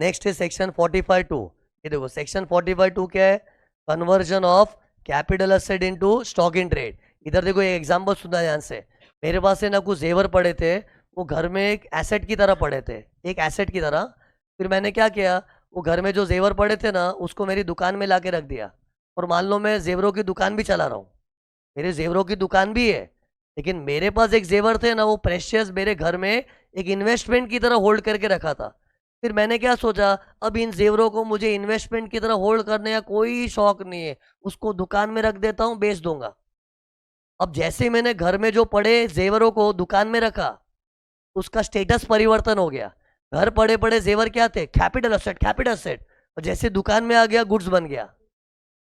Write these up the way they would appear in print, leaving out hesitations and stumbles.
Next है section 45(2). ये देखो सेक्शन 45(2) क्या है? Conversion of capital asset into stock in trade. इधर देखो एक एग्जांपल सुना ध्यान से। मेरे पास है ना कुछ जेवर पड़े थे, वो घर में एक एसेट की तरह पड़े थे, एक एसेट की तरह। फिर मैंने क्या किया, वो घर में जो जेवर पड़े थे ना उसको मेरी दुकान में ला के रख दिया। और मान लो मैं जेवरों की दुकान भी चला रहा हूँ, मेरे जेवरों की दुकान भी है, लेकिन मेरे पास एक जेवर थे ना वो प्रेशियस मेरे घर में एक इन्वेस्टमेंट की तरह होल्ड करके रखा था। फिर मैंने क्या सोचा, अब इन जेवरों को मुझे इन्वेस्टमेंट की तरह होल्ड करने का कोई शौक नहीं है, उसको दुकान में रख देता हूँ, बेच दूंगा। अब जैसे ही मैंने घर में जो पड़े जेवरों को दुकान में रखा, उसका स्टेटस परिवर्तन हो गया। घर पड़े पड़े जेवर क्या थे? Capital asset, capital asset. और जैसे दुकान में आ गया, गुड्स बन गया।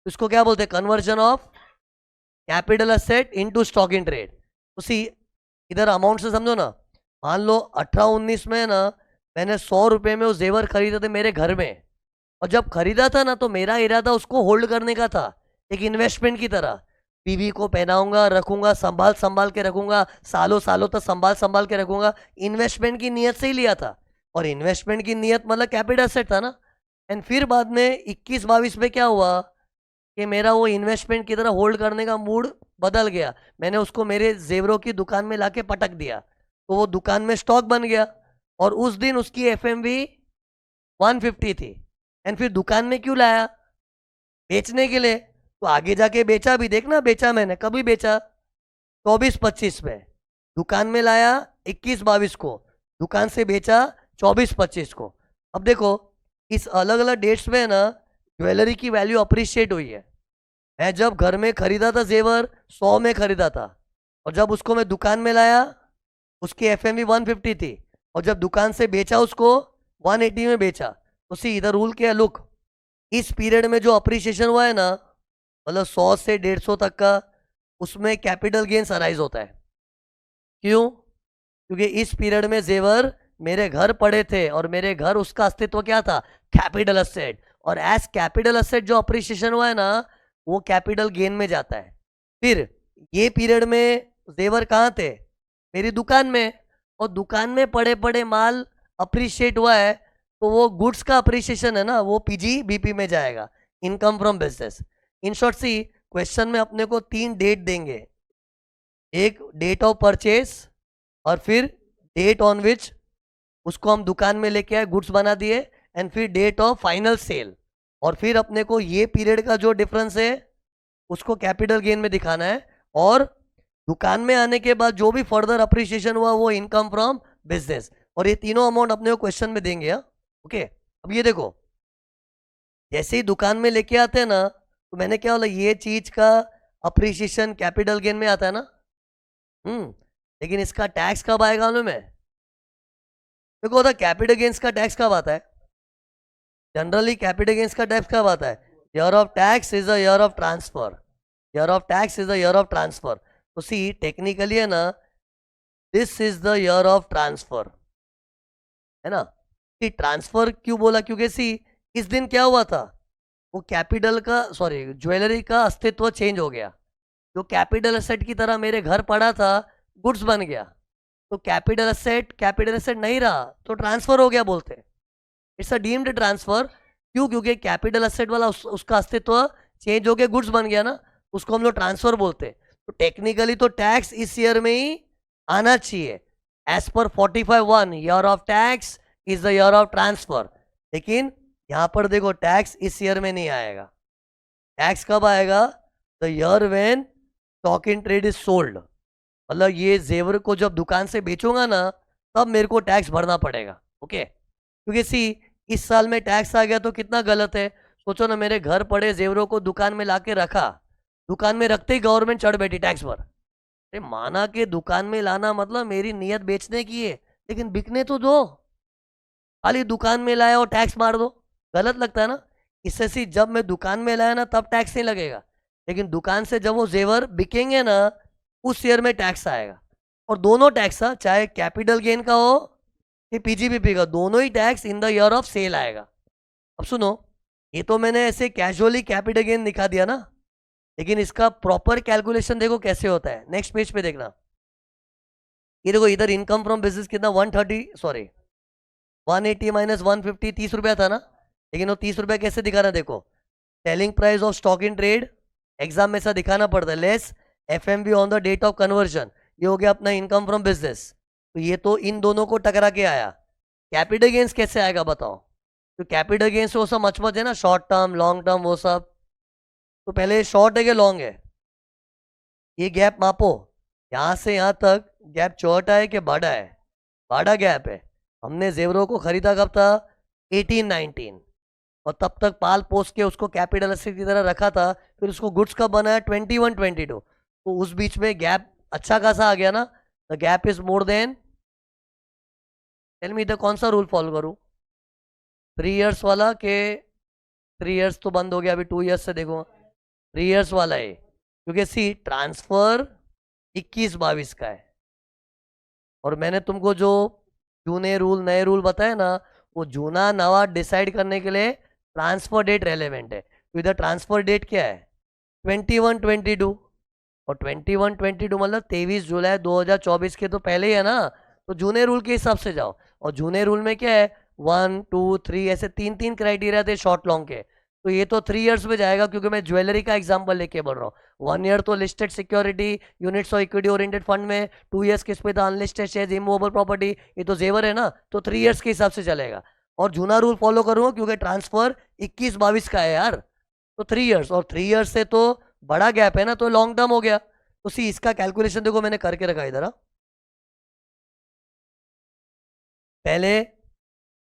इसको क्या बोलते हैं? Conversion of capital asset into stock in trade. उसी इधर अमाउंट से समझो ना, मान लो 18-19 में ना मैंने 100 रुपये में वो जेवर खरीदे थे मेरे घर में। और जब खरीदा था ना तो मेरा इरादा उसको होल्ड करने का था, एक इन्वेस्टमेंट की तरह। बीवी को पहनाऊंगा, रखूंगा, संभाल संभाल के रखूंगा, सालों सालों तक संभाल संभाल के रखूंगा। इन्वेस्टमेंट की नीयत से ही लिया था। और इन्वेस्टमेंट की नीयत मतलब कैपिटल एसेट था ना। एंड फिर बाद में 21-22 में क्या हुआ कि मेरा वो इन्वेस्टमेंट की तरह होल्ड करने का मूड बदल गया। मैंने उसको मेरे जेवरों की दुकान में लाके पटक दिया, तो वो दुकान में स्टॉक बन गया। और उस दिन उसकी FMV 150 थी। एंड फिर दुकान में क्यों लाया? बेचने के लिए। तो आगे जाके बेचा भी, देखना बेचा मैंने कभी बेचा 24-25 में। दुकान में लाया 21-22 को, दुकान से बेचा 24-25 को। अब देखो इस अलग अलग डेट्स में ना ज्वेलरी की वैल्यू अप्रिशिएट हुई है। मैं जब घर में खरीदा था जेवर 100 में खरीदा था, और जब उसको मैं दुकान में लाया उसकी FMV 150 थी, और जब दुकान से बेचा उसको 180 में बेचा। तो सी इधर रूल क्या है, लुक, इस पीरियड में जो अप्रिसिएशन हुआ है ना, मतलब 100 से 150 तक का, उसमें कैपिटल गेन्स अराइज होता है। क्यों? क्योंकि इस पीरियड में जेवर मेरे घर पड़े थे, और मेरे घर उसका अस्तित्व क्या था? Capital asset. और एज कैपिटल एसेट जो अप्रिसिएशन हुआ है ना वो कैपिटल गेन में जाता है। फिर ये पीरियड में जेवर कहाँ थे? मेरी दुकान में। और दुकान में पड़े पड़े माल अप्रिशिएट हुआ है, तो वो गुड्स का अप्रिसिएशन है ना, वो PGBP में जाएगा, income from business. In short see question में अपने को 3 डेट देंगे, एक डेट ऑफ परचेज, और फिर डेट ऑन विच उसको हम दुकान में लेके आए, गुड्स बना दिए, एंड फिर डेट ऑफ फाइनल सेल। और फिर अपने को ये पीरियड का जो डिफरेंस है उसको कैपिटल गेन में दिखाना है। और दुकान में आने के बाद जो भी फर्दर अप्रिसिएशन हुआ वो इनकम फ्रॉम बिजनेस। और ये तीनों अमाउंट अपने को क्वेश्चन में देंगे। हाँ ओके। अब ये देखो, जैसे ही दुकान में लेके आते हैं ना, तो मैंने क्या बोला, ये चीज का अप्रिसिएशन कैपिटल गेन में आता है ना। लेकिन इसका टैक्स कब आएगा मालूम है? देखो होता कैपिटल गेन्स का टैक्स कब आता है? जनरली कैपिटल गेन्स का टैक्स कब आता है? Year of tax is a year of transfer. Year of tax is a year of transfer. तो सी टेक्निकली है ना, this is the year of transfer, है ना। कि ट्रांसफर क्यों बोला? क्योंकि सी इस दिन क्या हुआ था, वो कैपिटल का सॉरी ज्वेलरी का अस्तित्व चेंज हो गया। जो कैपिटल एसेट की तरह मेरे घर पड़ा था, गुड्स बन गया। तो कैपिटल एसेट नहीं रहा, तो ट्रांसफर हो गया बोलते। It's a deemed transfer. क्यों? क्योंकि कैपिटल एसेट वाला उसका अस्तित्व चेंज हो गया, गुड्स बन गया ना, उसको हम लोग ट्रांसफर बोलते हैं। तो टेक्निकली तो टैक्स इस ईयर में ही आना चाहिए। As per 45(1) year of tax is the year of transfer. लेकिन यहां पर देखो टैक्स इस ईयर में नहीं आएगा। टैक्स कब आएगा? The year when stock in trade is sold. मतलब ये जेवर को जब दुकान से बेचूंगा ना, तब मेरे को टैक्स भरना पड़ेगा। ओके। क्योंकि सी इस साल में टैक्स आ गया तो कितना गलत है। सोचो ना, मेरे घर पड़े जेवरों को दुकान में लाके रखा, दुकान में रखते ही गवर्नमेंट चढ़ बैठी टैक्स भर। अरे माना कि दुकान में लाना मतलब मेरी नीयत बेचने की है, लेकिन बिकने तो दो। खाली दुकान में लाया और टैक्स मार दो, गलत लगता है ना। इससे सी जब मैं दुकान में लाया ना तब टैक्स नहीं लगेगा, लेकिन दुकान से जब वो जेवर बिकेंगे ना उस ईयर में टैक्स आएगा। और दोनों टैक्स, चाहे कैपिटल गेन का हो कि PGBP का, दोनों ही tax in the year of sale आएगा। अब सुनो, ये तो मैंने ऐसे कैजुअली कैपिटल गेन दिखा दिया ना, लेकिन इसका प्रॉपर कैलकुलेशन देखो कैसे होता है। नेक्स्ट पेज पे देखना, ये देखो इधर इनकम फ्रॉम बिजनेस कितना 130 सॉरी 180 माइनस 150 30 रुपया था ना, लेकिन वो 30 रुपया कैसे दिखाना देखो, selling price of stock in trade, exam में ऐसा दिखाना पड़ता है, less FMV on the date of conversion, ये हो गया अपना इनकम फ्रॉम बिजनेस। तो ये तो इन दोनों को टकरा के आया। कैपिटल गेन्स कैसे आएगा बताओ, तो कैपिटल गेन्स वो सब मचमच है ना, शॉर्ट टर्म लॉन्ग टर्म वो सब। तो पहले शॉर्ट है कि लॉन्ग है, ये गैप मापो, यहाँ से यहाँ तक गैप छोटा है कि बड़ा है, बड़ा गैप है। हमने जेवरों को खरीदा कब था, 18-19, और तब तक पाल पोस के उसको कैपिटल एसेट की तरह रखा था, फिर उसको गुड्स कब बनाया 21-22, तो उस बीच में गैप अच्छा खासा आ गया ना, the gap is more than, tell me इधर कौन सा रूल फॉलो करूं, 3 इयर्स वाला के 3 इयर्स तो बंद हो गया, अभी 2 इयर्स से देखो, 3 इयर्स वाला है, क्योंकि सी ट्रांसफर 21-22 का है, और मैंने तुमको जो जूने रूल नए रूल बताए ना, वो जूना नवा डिसाइड करने के लिए ट्रांसफर डेट रेलेवेंट है। तो इधर ट्रांसफर डेट क्या है 21-22, और 21-22 मतलब 23 जुलाई 2024 के तो पहले ही है ना, तो जूने रूल के हिसाब से जाओ। और जूने रूल में क्या है 1 2 3 ऐसे 3 क्राइटेरिया थे शॉर्ट लॉन्ग के, तो ये तो 3 इयर्स में जाएगा, क्योंकि मैं ज्वेलरी का एग्जांपल लेके बोल रहा हूँ। 1 ईयर तो लिस्टेड सिक्योरिटी यूनिट्स और इक्विटी ओरिएंटेड फंड में, 2 इयर्स किस पे था अनलिस्टेड शेयर्स इमूवेबल प्रॉपर्टी, ये तो जेवर है ना, तो 3 इयर्स के हिसाब से चलेगा। और जूना रूल फॉलो करूंगा क्योंकि ट्रांसफर 21-22 का है यार, तो 3 इयर्स, और 3 इयर्स से तो बड़ा गैप है ना, तो लॉन्ग टर्म हो गया। तो सी इसका कैलकुलेशन देखो मैंने करके रखा इधर, पहले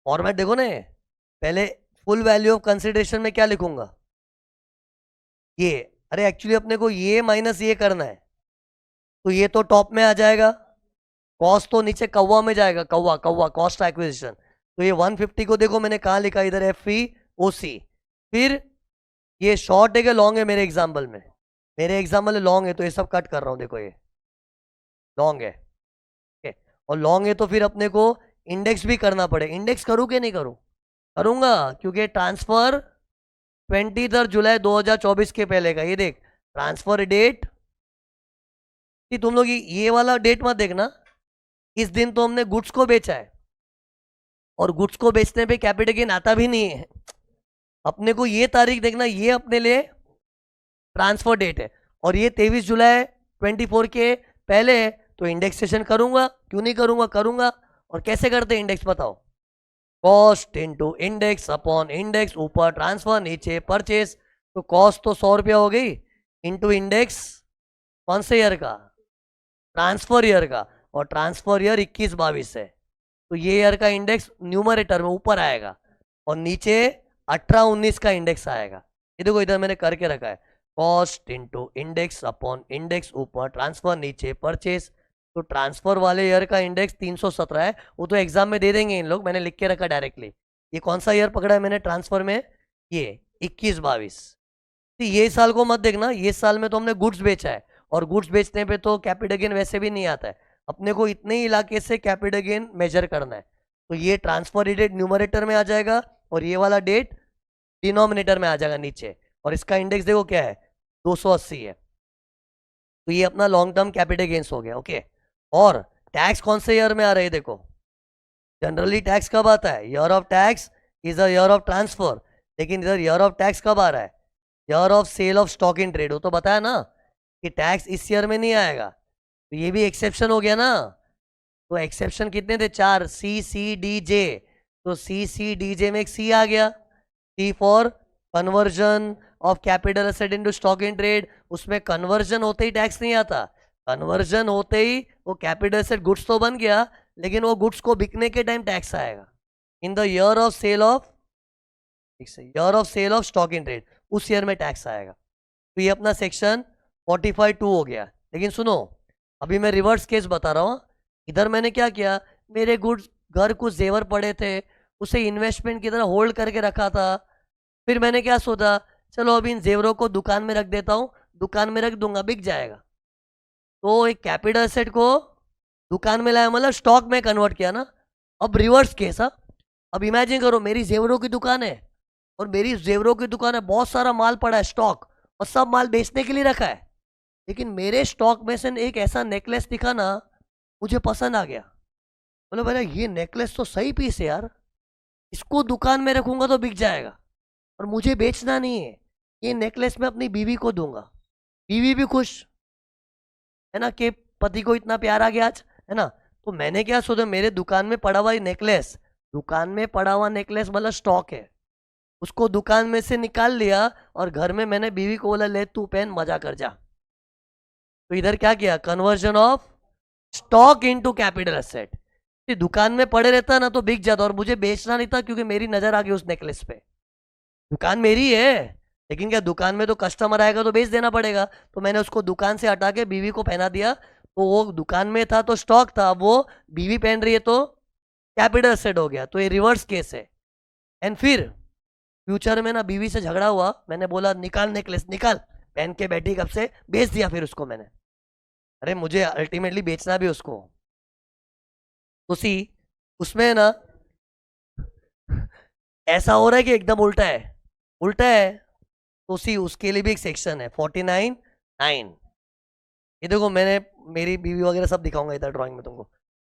फॉर्मेट देखो ना, पहले फुल वैल्यू ऑफ कंसिडरेशन में क्या लिखूंगा, ये, अरे एक्चुअली अपने को ये माइनस ये करना है, तो ये तो टॉप में आ जाएगा, कॉस्ट तो नीचे कौवा में जाएगा, कौवा कौवा कॉस्ट एक्विजिशन, तो ये 150 को देखो मैंने कहा लिखा इधर एफ ई ओ सी, फिर ये शॉर्ट है कि लॉन्ग है, मेरे एग्जाम्पल में, मेरे एग्जाम्पल में लॉन्ग है, तो ये सब कट कर रहा हूं, देखो ये लॉन्ग है, okay? और लॉन्ग है तो फिर अपने को इंडेक्स भी करना पड़े, इंडेक्स करूं कि नहीं करूं, करूंगा, क्योंकि ट्रांसफर 23 जुलाई 2024 के पहले का, ये देख ट्रांसफर डेट, कि तुम लोग ये वाला डेट मत देखना, इस दिन तो हमने गुड्स को बेचा है, और गुड्स को बेचने पे कैपिटल गेन आता भी नहीं है, अपने को ये तारीख देखना, ये अपने लिए ट्रांसफर डेट है, और ये 23 जुलाई 24 के पहले है, तो इंडेक्सेशन करूंगा, क्यों नहीं करूंगा, करूंगा। और कैसे करते हैं इंडेक्स बताओ, cost into index upon index, ऊपर ट्रांसफर नीचे परचेस, तो कॉस्ट तो 100 रुपया हो गई, इनटू इंडेक्स कौन से ईयर का, ट्रांसफर ईयर का, और ट्रांसफर ईयर 21-22 है, तो ये ईयर का इंडेक्स न्यूमरेटर में ऊपर आएगा, और नीचे 18-19 का इंडेक्स आएगा। ये देखो इधर मैंने करके रखा है, cost into index upon index, ऊपर ट्रांसफर नीचे परचेस, तो ट्रांसफर वाले ईयर का इंडेक्स 317 है, वो तो एग्जाम में दे देंगे इन लोग, मैंने लिख के रखा डायरेक्टली। ये कौन सा ईयर पकड़ा है मैंने ट्रांसफर में, ये 21-22, तो ये साल को मत देखना, ये साल में तो हमने गुड्स बेचा है, और गुड्स बेचने पे तो कैपिटल गेन वैसे भी नहीं आता है, अपने को इतने ही इलाके से कैपिटल गेन मेजर करना है, तो ये ट्रांसफर डेट न्यूमरेटर में आ जाएगा, और ये वाला डेट डिनोमिनेटर में आ जाएगा नीचे, और इसका इंडेक्स देखो क्या है 280 है, तो ये अपना लॉन्ग टर्म कैपिटल गेन्स हो गया, ओके। और टैक्स कौन से ईयर में आ रहे हैं देखो, जनरली टैक्स कब आता है, year of tax is a year of transfer, लेकिन इधर ईयर ऑफ टैक्स कब आ रहा है, year of sale of stock in trade, वो तो बताया ना कि टैक्स इस ईयर में नहीं आएगा, तो ये भी एक्सेप्शन हो गया ना, तो एक्सेप्शन कितने थे 4, सी सी डी जे, तो सी सी डी जे में एक सी आ गया, C for conversion of capital asset into stock in trade, उसमें कन्वर्जन होते ही टैक्स नहीं आता, कन्वर्जन होते ही वो कैपिटल एसेट गुड्स तो बन गया, लेकिन वो गुड्स को बिकने के टाइम टैक्स आएगा, in the year of sale of, year of sale of stock in trade, उस ईयर में टैक्स आएगा। तो ये अपना सेक्शन 45(2) हो गया। लेकिन सुनो, अभी मैं रिवर्स केस बता रहा हूँ, इधर मैंने क्या किया, मेरे गुड्स घर कुछ जेवर पड़े थे, उसे इन्वेस्टमेंट की तरह होल्ड करके रखा था, फिर मैंने क्या सोचा, चलो अभी इन जेवरों को दुकान में रख देता हूँ, दुकान में रख दूंगा बिक जाएगा, तो एक कैपिटल एसेट को दुकान में लाया, मतलब स्टॉक में कन्वर्ट किया ना। अब रिवर्स केस, अब इमेजिन करो मेरी जेवरों की दुकान है, और मेरी जेवरों की दुकान है, बहुत सारा माल पड़ा है स्टॉक, और सब माल बेचने के लिए रखा है, लेकिन मेरे स्टॉक में से एक ऐसा नेकलेस दिखा ना, मुझे पसंद आ गया, बोले भैया ये नेकलेस तो सही पीस है यार, इसको दुकान में रखूंगा तो बिक जाएगा, और मुझे बेचना नहीं है, ये नेकलेस मैं अपनी बीवी को दूंगा, बीवी भी खुश है ना कि पति को इतना प्यार आ गया आज, है ना। तो मैंने क्या सोचा, मेरे दुकान में पड़ा हुआ नेकलेस, दुकान में पड़ा हुआ नेकलेस मतलब स्टॉक है, उसको दुकान में से निकाल लिया और घर में मैंने बीवी को बोला ले तू पहन मजा कर जा। तो इधर क्या किया, conversion of stock into capital asset. दुकान में पड़े रहता ना तो बिक जाता, और मुझे बेचना नहीं था क्योंकि मेरी नजर आ गई उस नेकलेस पे। दुकान मेरी है, लेकिन क्या दुकान में तो कस्टमर आएगा तो बेच देना पड़ेगा, तो मैंने उसको दुकान से हटा के बीवी को पहना दिया। तो वो दुकान में था तो स्टॉक था, वो बीवी पहन रही है तो कैपिटल एसेट हो गया। तो ये रिवर्स केस है। एंड फिर फ्यूचर में ना बीवी से झगड़ा हुआ, मैंने बोला निकाल नेकलेस निकाल, पहन के बैठी कब से, बेच दिया फिर उसको मैंने। अरे मुझे अल्टीमेटली बेचना भी उसको। तो सी उसमें ना ऐसा हो रहा है कि एकदम उल्टा है, उल्टा है। तो सी उसके लिए भी एक सेक्शन है 49(9). ये देखो मैंने मेरी बीवी वगैरह सब दिखाऊंगा इधर ड्राइंग में तुमको।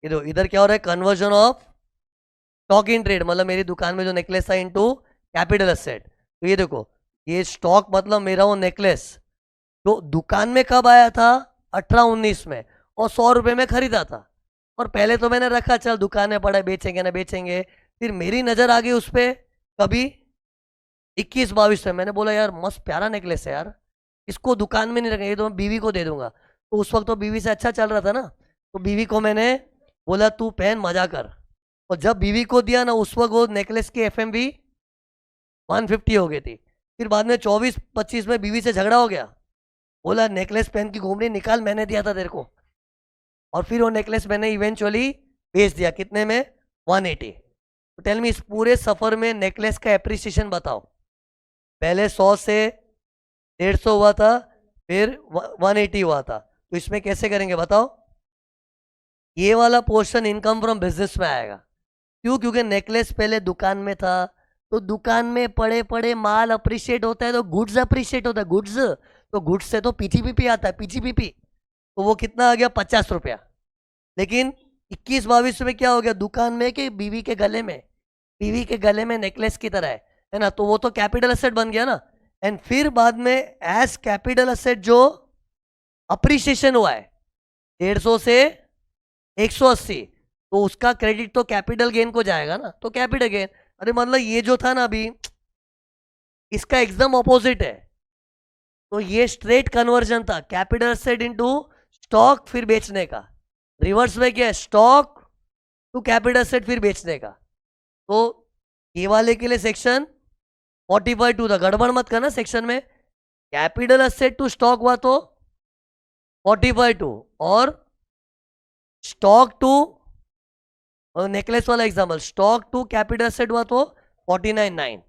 ये देखो इधर क्या हो रहा है, conversion of stock in trade, मतलब मेरी दुकान में जो नेकलेस था इनटू कैपिटल एसेट। तो ये देखो ये स्टॉक मतलब मेरा वो नेकलेस तो दुकान में कब आया था, 18-19 में, और 100 रुपये में खरीदा था। और पहले तो मैंने रखा चल दुकान में पड़ा बेचेंगे ना बेचेंगे, फिर मेरी नज़र आ गई उस पर कभी 21-22 में। मैंने बोला यार मस्त प्यारा नेकलेस है यार, इसको दुकान में नहीं रखेंगे, ये तो मैं बीवी को दे दूंगा। तो उस वक्त तो बीवी से अच्छा चल रहा था ना, तो बीवी को मैंने बोला तू पहन मजा कर। और जब बीवी को दिया ना उस वक्त वो नेकलेस की FMV 150 हो गई थी। फिर बाद में 24-25 में बीवी से झगड़ा हो गया, बोला नेकलेस पहन की घूमनी निकाल, मैंने दिया था तेरे को। और फिर वो नेकलेस मैंने इवेंचुअली बेच दिया, कितने में, 180। तो टेल मी इस पूरे सफर में नेकलेस का एप्रिसिएशन बताओ। पहले 100 से 150 हुआ था, फिर 180 हुआ था। तो इसमें कैसे करेंगे बताओ। ये वाला पोर्शन इनकम फ्रॉम बिजनेस में आएगा। क्यों, क्योंकि नेकलेस पहले दुकान में था, तो दुकान में पड़े पड़े माल अप्रिशिएट होता है तो गुड्स अप्रिशिएट होता है, गुड्स। तो गुड्स से तो पीजीपीपी आता है, पीजीपीपी। तो वो कितना आ गया, 50 रुपया। लेकिन 21-22 में क्या हो गया, दुकान में कि बीवी के गले में, बीवी के गले में नेकलेस की तरह है ना, तो वो तो कैपिटल एसेट बन गया ना। एंड फिर बाद में एज कैपिटल एसेट जो अप्रिशिएशन हुआ है 150 से 180, तो उसका क्रेडिट तो कैपिटल गेन को जाएगा ना, तो कैपिटल गेन। अरे मतलब ये जो था ना अभी, इसका एकदम ऑपोजिट है। तो ये स्ट्रेट कन्वर्जन था, कैपिटल एसेट इनटू स्टॉक फिर बेचने का। रिवर्स में क्या है, स्टॉक टू कैपिटल एसेट फिर बेचने का। तो ये वाले के लिए सेक्शन 45(2) था, गड़बड़ मत करना सेक्शन में। कैपिटल एसेट टू स्टॉक हुआ तो 45(2), और स्टॉक टू नेकलेस वाला example, stock to capital asset हुआ तो 49(9).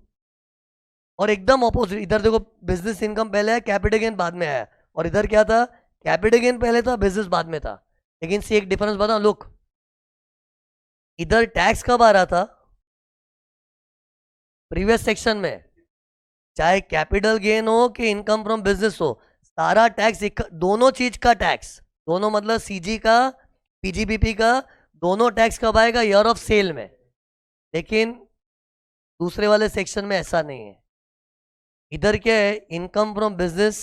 और एकदम ऑपोजिट इधर देखो, बिजनेस इनकम पहले है, कैपिटल गेन बाद में आया। और इधर क्या था, कैपिटल गेन पहले था, बिजनेस बाद में था। लेकिन सी एक डिफरेंस बताओ, लुक इधर टैक्स कब आ रहा था, प्रीवियस सेक्शन में, चाहे कैपिटल गेन हो कि इनकम फ्रॉम बिजनेस हो, सारा टैक्स, दोनों चीज का टैक्स, दोनों मतलब सीजी का पीजीबीपी का, दोनों टैक्स कब आएगा, ईयर ऑफ सेल में। लेकिन दूसरे वाले सेक्शन में ऐसा नहीं है। इधर क्या है, इनकम फ्रॉम बिजनेस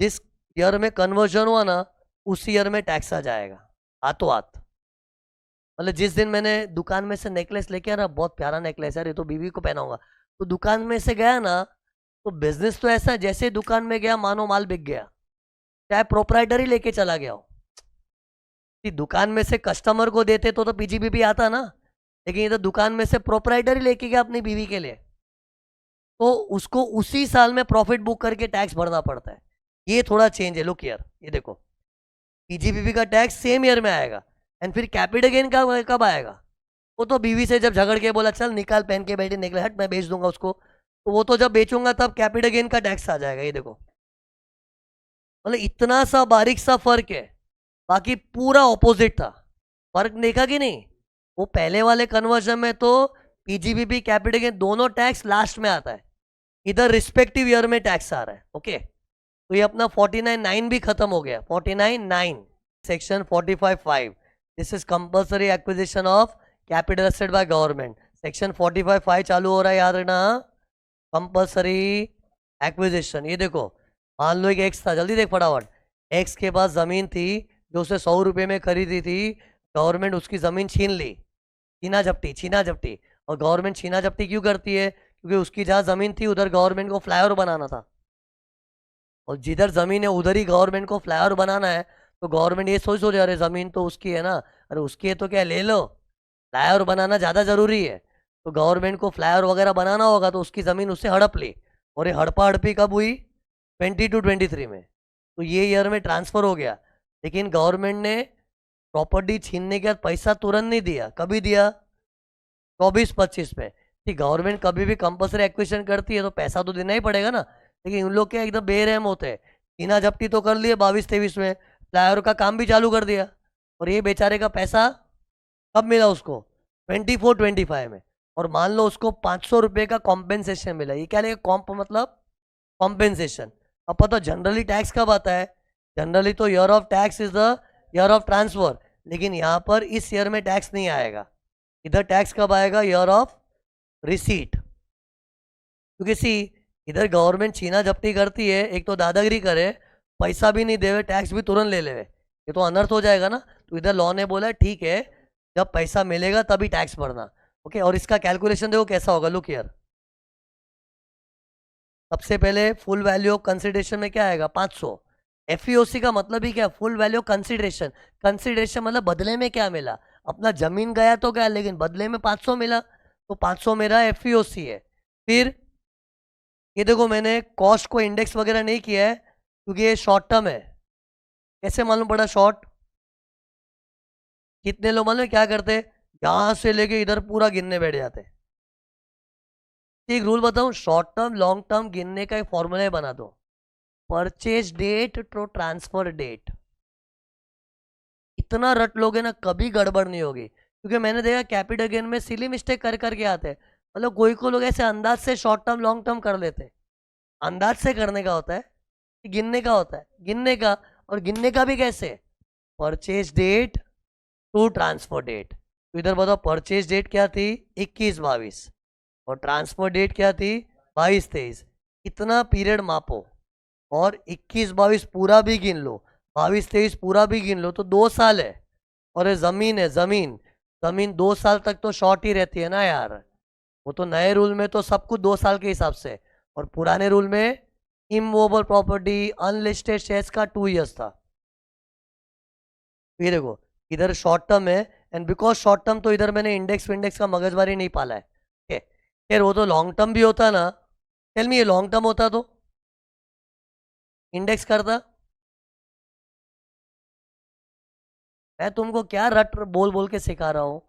जिस ईयर में कन्वर्जन हुआ ना उस ईयर में टैक्स आ जाएगा हाथों हाथ। मतलब जिस दिन मैंने दुकान में से नेकलेस लेके आया ना, बहुत प्यारा नेकलेस है, ये तो बीवी को पहनाऊंगा, तो दुकान में से गया ना, तो बिजनेस तो ऐसा जैसे दुकान में गया मानो माल बिक गया, चाहे प्रोप्राइटर ही लेके चला गया हो। दुकान में से कस्टमर को देते तो पीजीबीपी आता ना, लेकिन इधर दुकान में से प्रोप्राइटर ही लेके गया अपनी बीवी के लिए, तो उसको उसी साल में प्रॉफिट बुक करके टैक्स भरना पड़ता है। ये थोड़ा चेंज है, लुक हियर, ये देखो पीजीबीपी का टैक्स सेम ईयर में आएगा। एंड फिर कैपिटल गेन का कब आएगा, वो तो बीवी से जब झगड़ के बोला चल निकाल पहन के बैठे निकले, हट मैं बेच दूंगा उसको, तो वो तो जब बेचूंगा तब कैपिटल गेन का टैक्स आ जाएगा। ये देखो मतलब इतना सा बारीक सा फर्क है, बाकी पूरा ऑपोजिट था। फर्क देखा कि नहीं, वो पहले वाले कन्वर्जन में तो पीजीबीपी कैपिटल गेन दोनों टैक्स लास्ट में आता है, इधर रिस्पेक्टिव ईयर में टैक्स आ रहा है। ओके तो ये अपना 49(9) भी खत्म हो गया। 49(9) section 45(5), this is compulsory acquisition of capital asset by government. Section 45(5) चालू हो रहा है, याद रखना। Compulsory acquisition. ये देखो, मान लो एक एक्स था, जल्दी देख फटाफट। एक्स के पास जमीन थी जो उसे 100 रुपये में खरीदी थी, गवर्नमेंट उसकी जमीन छीन ली। छीना झपटी, छीना झपटी। और गवर्नमेंट छीना झपटी क्यों करती है? क्योंकि उसकी जहाँ जमीन थी उधर गवर्नमेंट को फ्लाईओवर बनाना था, और जिधर जमीन है उधर ही गवर्नमेंट को फ्लाईओवर बनाना है। तो गवर्नमेंट ये सोच अरे जमीन तो उसकी है ना, अरे उसकी है तो क्या ले लो, फ्लाईओवर बनाना ज़्यादा ज़रूरी है। तो गवर्नमेंट को फ्लाईओवर वगैरह बनाना होगा, तो उसकी ज़मीन उससे हड़प ली। और ये हड़पा हड़पी कब हुई? 22-23 में। तो ये ईयर में ट्रांसफ़र हो गया। लेकिन गवर्नमेंट ने प्रॉपर्टी छीनने के बाद पैसा तुरंत नहीं दिया। कभी दिया? 24-25 में। कि गवर्नमेंट कभी भी कंपल्सरी एक्विजिशन करती है तो पैसा तो देना ही पड़ेगा ना। लेकिन उन लोग क्या एकदम बेरहम होते हैं, छीना झपटी तो कर लिए 22-23 में, फ्लाईओवर का काम भी चालू कर दिया। और ये बेचारे का पैसा कब मिला उसको? 24-25 में। और मान लो उसको 500 रुपये का कॉम्पेंसेशन मिला। ये क्या लेगा? कॉम्प मतलब कॉम्पेंसेशन। अब पता जनरली टैक्स कब आता है? जनरली तो year of tax is the year of transfer. लेकिन यहाँ पर इस ईयर में टैक्स नहीं आएगा। इधर टैक्स कब आएगा? Year of receipt. क्योंकि सी, इधर गवर्नमेंट छीना झपटी करती है, एक तो दादागिरी करे, पैसा भी नहीं देवे, टैक्स भी तुरंत ले लेवे, ये तो अनर्थ हो जाएगा ना। तो इधर लॉ ने बोला ठीक है, जब पैसा मिलेगा तभी टैक्स भरना। ओके, और इसका कैलकुलेशन देखो कैसा होगा, लुक हियर। सबसे पहले फुल वैल्यू ऑफ कंसिडरेशन में क्या आएगा? 500। एफईओसी का मतलब ही क्या? Full value consideration. कंसिडरेशन मतलब बदले में क्या मिला? अपना जमीन गया तो गया, लेकिन बदले में 500 मिला, तो 500 मेरा एफईओसी है। फिर ये देखो, मैंने कॉस्ट को इंडेक्स वगैरह नहीं किया है क्योंकि ये शॉर्ट टर्म है। कैसे मालूम पड़ा शॉर्ट? कितने लोग मालूम है क्या करते? यहां से लेके इधर पूरा गिनने बैठ जाते। एक रूल बताऊं, शॉर्ट टर्म लॉन्ग टर्म गिनने का एक फॉर्मूला बना दो, purchase date to transfer date. इतना रट लोगे ना, कभी गड़बड़ नहीं होगी। क्योंकि मैंने देखा कैपिटल गेन में सिली मिस्टेक कर करके आते हैं। मतलब कोई को लोग ऐसे अंदाज से शॉर्ट टर्म लॉन्ग टर्म कर लेते हैं। अंदाज से करने का होता है, गिनने का होता है, गिनने का। और गिनने का भी कैसे? Purchase date to transfer date. तो इधर बताओ, परचेज डेट क्या थी? 21-22। और ट्रांसफर डेट क्या थी? 22-23। इतना पीरियड मापो, और 21-22 पूरा भी गिन लो, 22-23 पूरा भी गिन लो, तो 2 साल है। और ये जमीन है, जमीन जमीन 2 साल तक तो शॉर्ट ही रहती है ना यार। वो तो नए रूल में तो सब कुछ 2 साल के हिसाब से, और पुराने रूल में इमूवेबल प्रॉपर्टी अनलिस्टेड शेयर्स का 2 इयर्स था। ये देखो, इधर शॉर्ट टर्म है, एंड बिकॉज शॉर्ट टर्म तो इधर मैंने इंडेक्स विंडेक्स का मगजमारी नहीं पाला है। फिर वो तो लॉन्ग टर्म भी होता ना। टेल मी, ये लॉन्ग टर्म होता तो इंडेक्स करता? मैं तुमको क्या रट बोल बोल के सिखा रहा हूँ?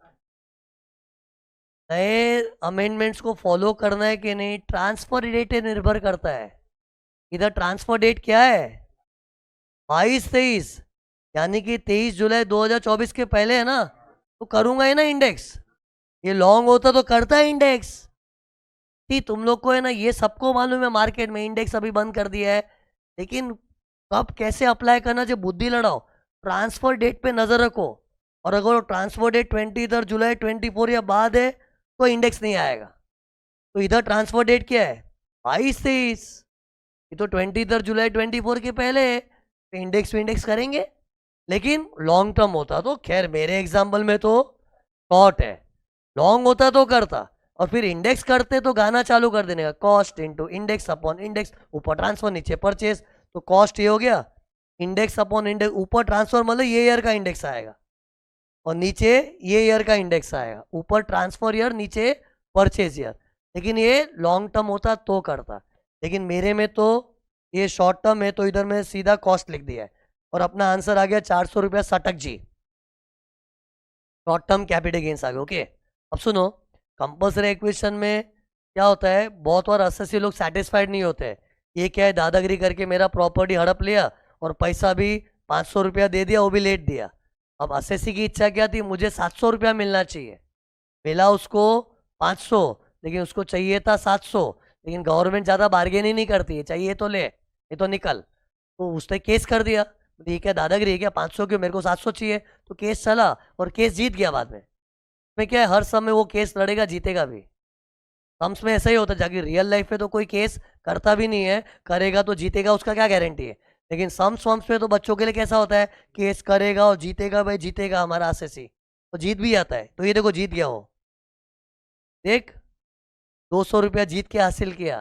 नए अमेंडमेंट्स को फॉलो करना है कि नहीं, ट्रांसफर डेट निर्भर करता है। इधर ट्रांसफर डेट क्या है? 22-23, यानी कि 23 जुलाई 2024 के पहले है ना, तो करूंगा ही ना इंडेक्स। ये लॉन्ग होता तो करता है इंडेक्स। ठीक, तुम लोग को है ना, ये सबको मालूम है मार्केट में इंडेक्स अभी बंद कर दिया है। लेकिन कब कैसे अप्लाई करना, जो बुद्धि लड़ाओ। ट्रांसफर डेट पे नजर रखो, और अगर ट्रांसफर डेट 20 जुलाई 24 या बाद है तो इंडेक्स नहीं आएगा। तो इधर ट्रांसफर डेट क्या है? 22-23। ये तो 20 जुलाई 24 के पहले है, तो इंडेक्स विंडेक्स करेंगे। लेकिन लॉन्ग टर्म होता तो, खैर मेरे एग्जाम्पल में तो शॉर्ट है, लॉन्ग होता तो करता। और फिर इंडेक्स करते तो गाना चालू कर देने का, cost into index upon index, ऊपर ट्रांसफर नीचे परचेज। तो कॉस्ट ये हो गया, इंडेक्स अपॉन इंडेक्स, ऊपर ट्रांसफर मतलब ये ईयर का इंडेक्स आएगा, और नीचे ये ईयर का इंडेक्स आएगा। ऊपर ट्रांसफर ईयर, नीचे परचेज ईयर। लेकिन ये लॉन्ग टर्म होता तो करता, लेकिन मेरे में तो ये शॉर्ट टर्म है, तो इधर मैंने सीधा कॉस्ट लिख दिया है, और अपना आंसर आ गया 400 रुपया सटक जी। शॉर्ट टर्म कैपिटल गेन्स आ गए। ओके, अब सुनो, कंपल्सरी एक्विजिशन में क्या होता है, बहुत बार असेसी लोग सेटिस्फाइड नहीं होते। ये क्या है, दादागिरी करके मेरा प्रॉपर्टी हड़प लिया, और पैसा भी 500 रुपया दे दिया, वो भी लेट दिया। अब असेसी की इच्छा क्या थी, मुझे 700 रुपया मिलना चाहिए। मिला उसको 500, लेकिन उसको चाहिए था 700। लेकिन गवर्नमेंट ज़्यादा बार्गेन ही नहीं करती है, चाहिए तो ले, ये तो निकल। तो उसने केस कर दिया, ये क्या दादागिरी है क्या, 500 क्यों, मेरे को 700 चाहिए। तो केस चला, और केस जीत गया बाद में। में क्या है, हर समय वो केस लड़ेगा, जीतेगा भी। सम्स में ऐसा ही होता है, जाके रियल लाइफ में तो कोई केस करता भी नहीं है, करेगा तो जीतेगा, उसका क्या गारंटी है। लेकिन सम्स वम्स में तो बच्चों के लिए कैसा होता है, केस करेगा और जीतेगा, भाई जीतेगा हमारा आरसीसी, तो जीत भी जाता है। तो ये देखो जीत गया वो, देख 200 रुपया जीत के हासिल किया।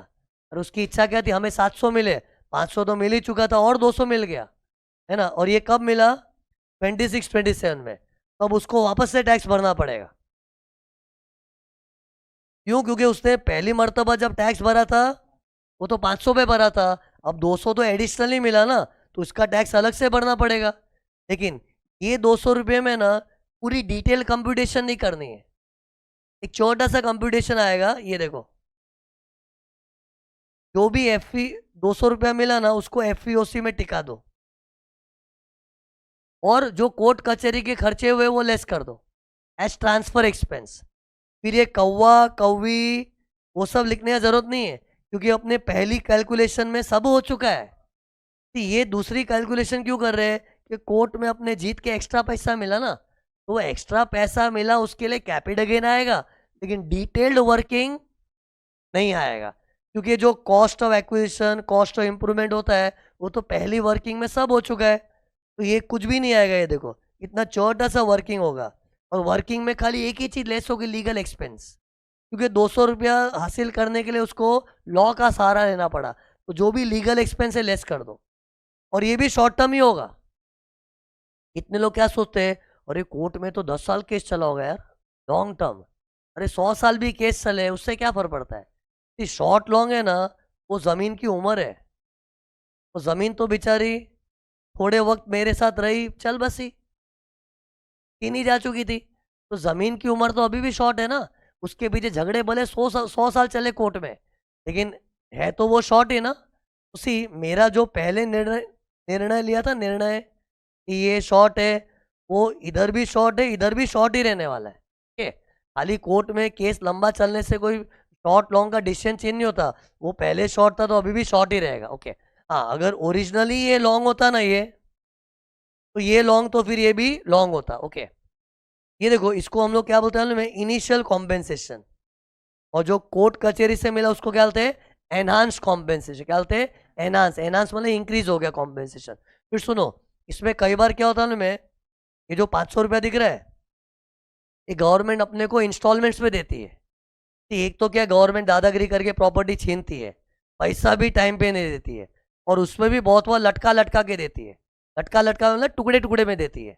और उसकी इच्छा क्या थी, हमें 700 मिले, 500 तो मिल ही चुका था और 200 मिल गया, है ना। और ये कब मिला, 26-27 में। तो अब उसको वापस से टैक्स भरना पड़ेगा। क्यों, क्योंकि उसने पहली मर्तबा जब टैक्स भरा था वो तो 500 पे भरा था, अब 200 तो एडिशनली मिला ना, तो उसका टैक्स अलग से भरना पड़ेगा। लेकिन ये 200 रुपये में ना पूरी डिटेल कंप्यूटेशन नहीं करनी है, एक छोटा सा कंप्यूटेशन आएगा, ये देखो। जो भी एफ 200 रुपया मिला ना, उसको FEOC में टिका दो, और जो कोर्ट कचहरी के खर्चे हुए वो लेस कर दो एज ट्रांसफर एक्सपेंस। फिर ये कौवा कौवी वो सब लिखने का जरूरत नहीं है, क्योंकि अपने पहली कैलकुलेशन में सब हो चुका है। तो ये दूसरी कैलकुलेशन क्यों कर रहे हैं, कि कोर्ट में अपने जीत के एक्स्ट्रा पैसा मिला ना, तो वो एक्स्ट्रा पैसा मिला उसके लिए कैपिटल गेन आएगा, लेकिन डिटेल्ड वर्किंग नहीं आएगा, क्योंकि जो cost of acquisition, cost of improvement होता है, वो तो पहली वर्किंग में सब हो चुका है। तो ये कुछ भी नहीं आएगा, ये देखो इतना छोटा सा वर्किंग होगा, और वर्किंग में खाली एक ही चीज लेस होगी, लीगल एक्सपेंस, क्योंकि 200 रुपया हासिल करने के लिए उसको लॉ का सहारा लेना पड़ा, तो जो भी लीगल एक्सपेंस है लेस कर दो। और ये भी शॉर्ट टर्म ही होगा। इतने लोग क्या सोचते हैं, अरे कोर्ट में तो 10 साल केस चला होगा यार, लॉन्ग टर्म। अरे 100 साल भी केस चले उससे क्या फर्क पड़ता है। शॉर्ट लॉन्ग है ना, वो जमीन की उम्र है। वो जमीन तो बेचारी थोड़े वक्त मेरे साथ रही, चल बसी, तीन ही जा चुकी थी, तो जमीन की उम्र तो अभी भी शॉर्ट है ना। उसके पीछे झगड़े भले 100 साल चले कोर्ट में, लेकिन है तो वो शॉर्ट ही ना। उसी मेरा जो पहले निर्णय निर्णय लिया था, निर्णय कि ये शॉर्ट है, वो इधर भी शॉर्ट है, इधर भी शॉर्ट ही रहने वाला है। ठीक है, खाली कोर्ट में केस लंबा चलने से कोई शॉर्ट लॉन्ग का डिसीजन चेंज नहीं होता। वो पहले शॉर्ट था तो अभी भी शॉर्ट ही रहेगा। ओके, हाँ, अगर ओरिजिनली ये लॉन्ग होता ना, ये तो ये लॉन्ग तो फिर ये भी लॉन्ग होता। ओके, ये देखो इसको हम लोग क्या बोलते हैं, इनिशियल कॉम्पेंसेशन। और जो कोर्ट कचहरी से मिला उसको क्या बोलते हैं, एनहांस कॉम्पेंसेशन। क्या बोलते हैं, एनहांस। एनहांस मतलब इंक्रीज हो गया कॉम्पेंसेशन। फिर सुनो, इसमें कई बार क्या होता है में, ये जो 500 रुपया दिख रहा है, ये गवर्नमेंट अपने को इंस्टॉलमेंट्स में देती है। एक तो क्या, गवर्नमेंट दादागिरी करके प्रॉपर्टी छीनती है, पैसा भी टाइम पे नहीं देती है, और उसमें भी बहुत बार लटका लटका के देती है। लटका लटका मतलब टुकड़े टुकड़े में देती है।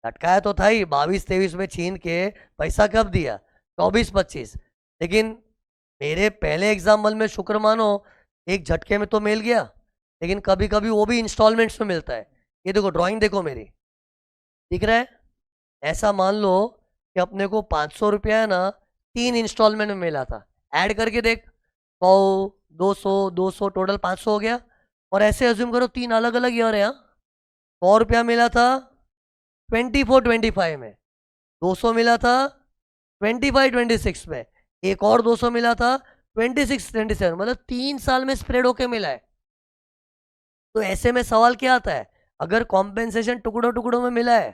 लटकाया तो था ही 22-23 में छीन के, पैसा कब दिया, 24-25। लेकिन मेरे पहले एग्जाम्पल में शुक्र मानो एक झटके में तो मिल गया, लेकिन कभी कभी वो भी इंस्टॉलमेंट्स में मिलता है। ये देखो ड्राइंग देखो मेरी, दिख रहा है। ऐसा मान लो कि अपने को 500 रुपया है ना 3 इंस्टॉलमेंट में मिला था, ऐड करके देख, 100, 200 टोटल 500 हो गया। और ऐसे अज्यूम करो 3 अलग अलग ईयर है। 100 रुपया मिला था 24-25 में, 200 मिला था 25-26 में, एक और 200 मिला था 26-27, मतलब 3 साल में स्प्रेड होके मिला है। तो ऐसे में सवाल क्या आता है, अगर कॉम्पेंसेशन टुकड़ों टुकड़ों में मिला है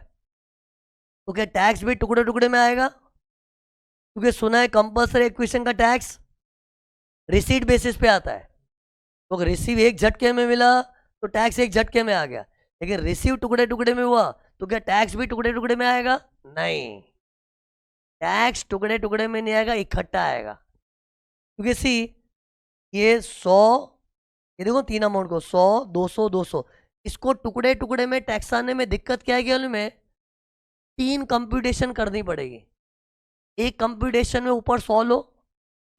तो क्या टैक्स भी टुकड़े टुकड़े में आएगा, क्योंकि सुना है कंपल्सरी एक्विजिशन का टैक्स रिसीट बेसिस पे आता है। तो अगर रिसीव एक झटके में मिला तो टैक्स एक झटके में आ गया, लेकिन रिसीव टुकड़े टुकड़े में हुआ तो क्या टैक्स भी टुकड़े टुकड़े में आएगा, नहीं, टैक्स टुकड़े टुकड़े में नहीं आएगा, इकट्ठा आएगा। क्योंकि सी ये 100, ये देखो 3 अमाउंट को 100, 200, 200, इसको टुकड़े टुकड़े में टैक्स आने में दिक्कत क्या है, में 3 कंप्यूटेशन करनी पड़ेगी। एक कंप्यूटेशन में ऊपर 100 लो,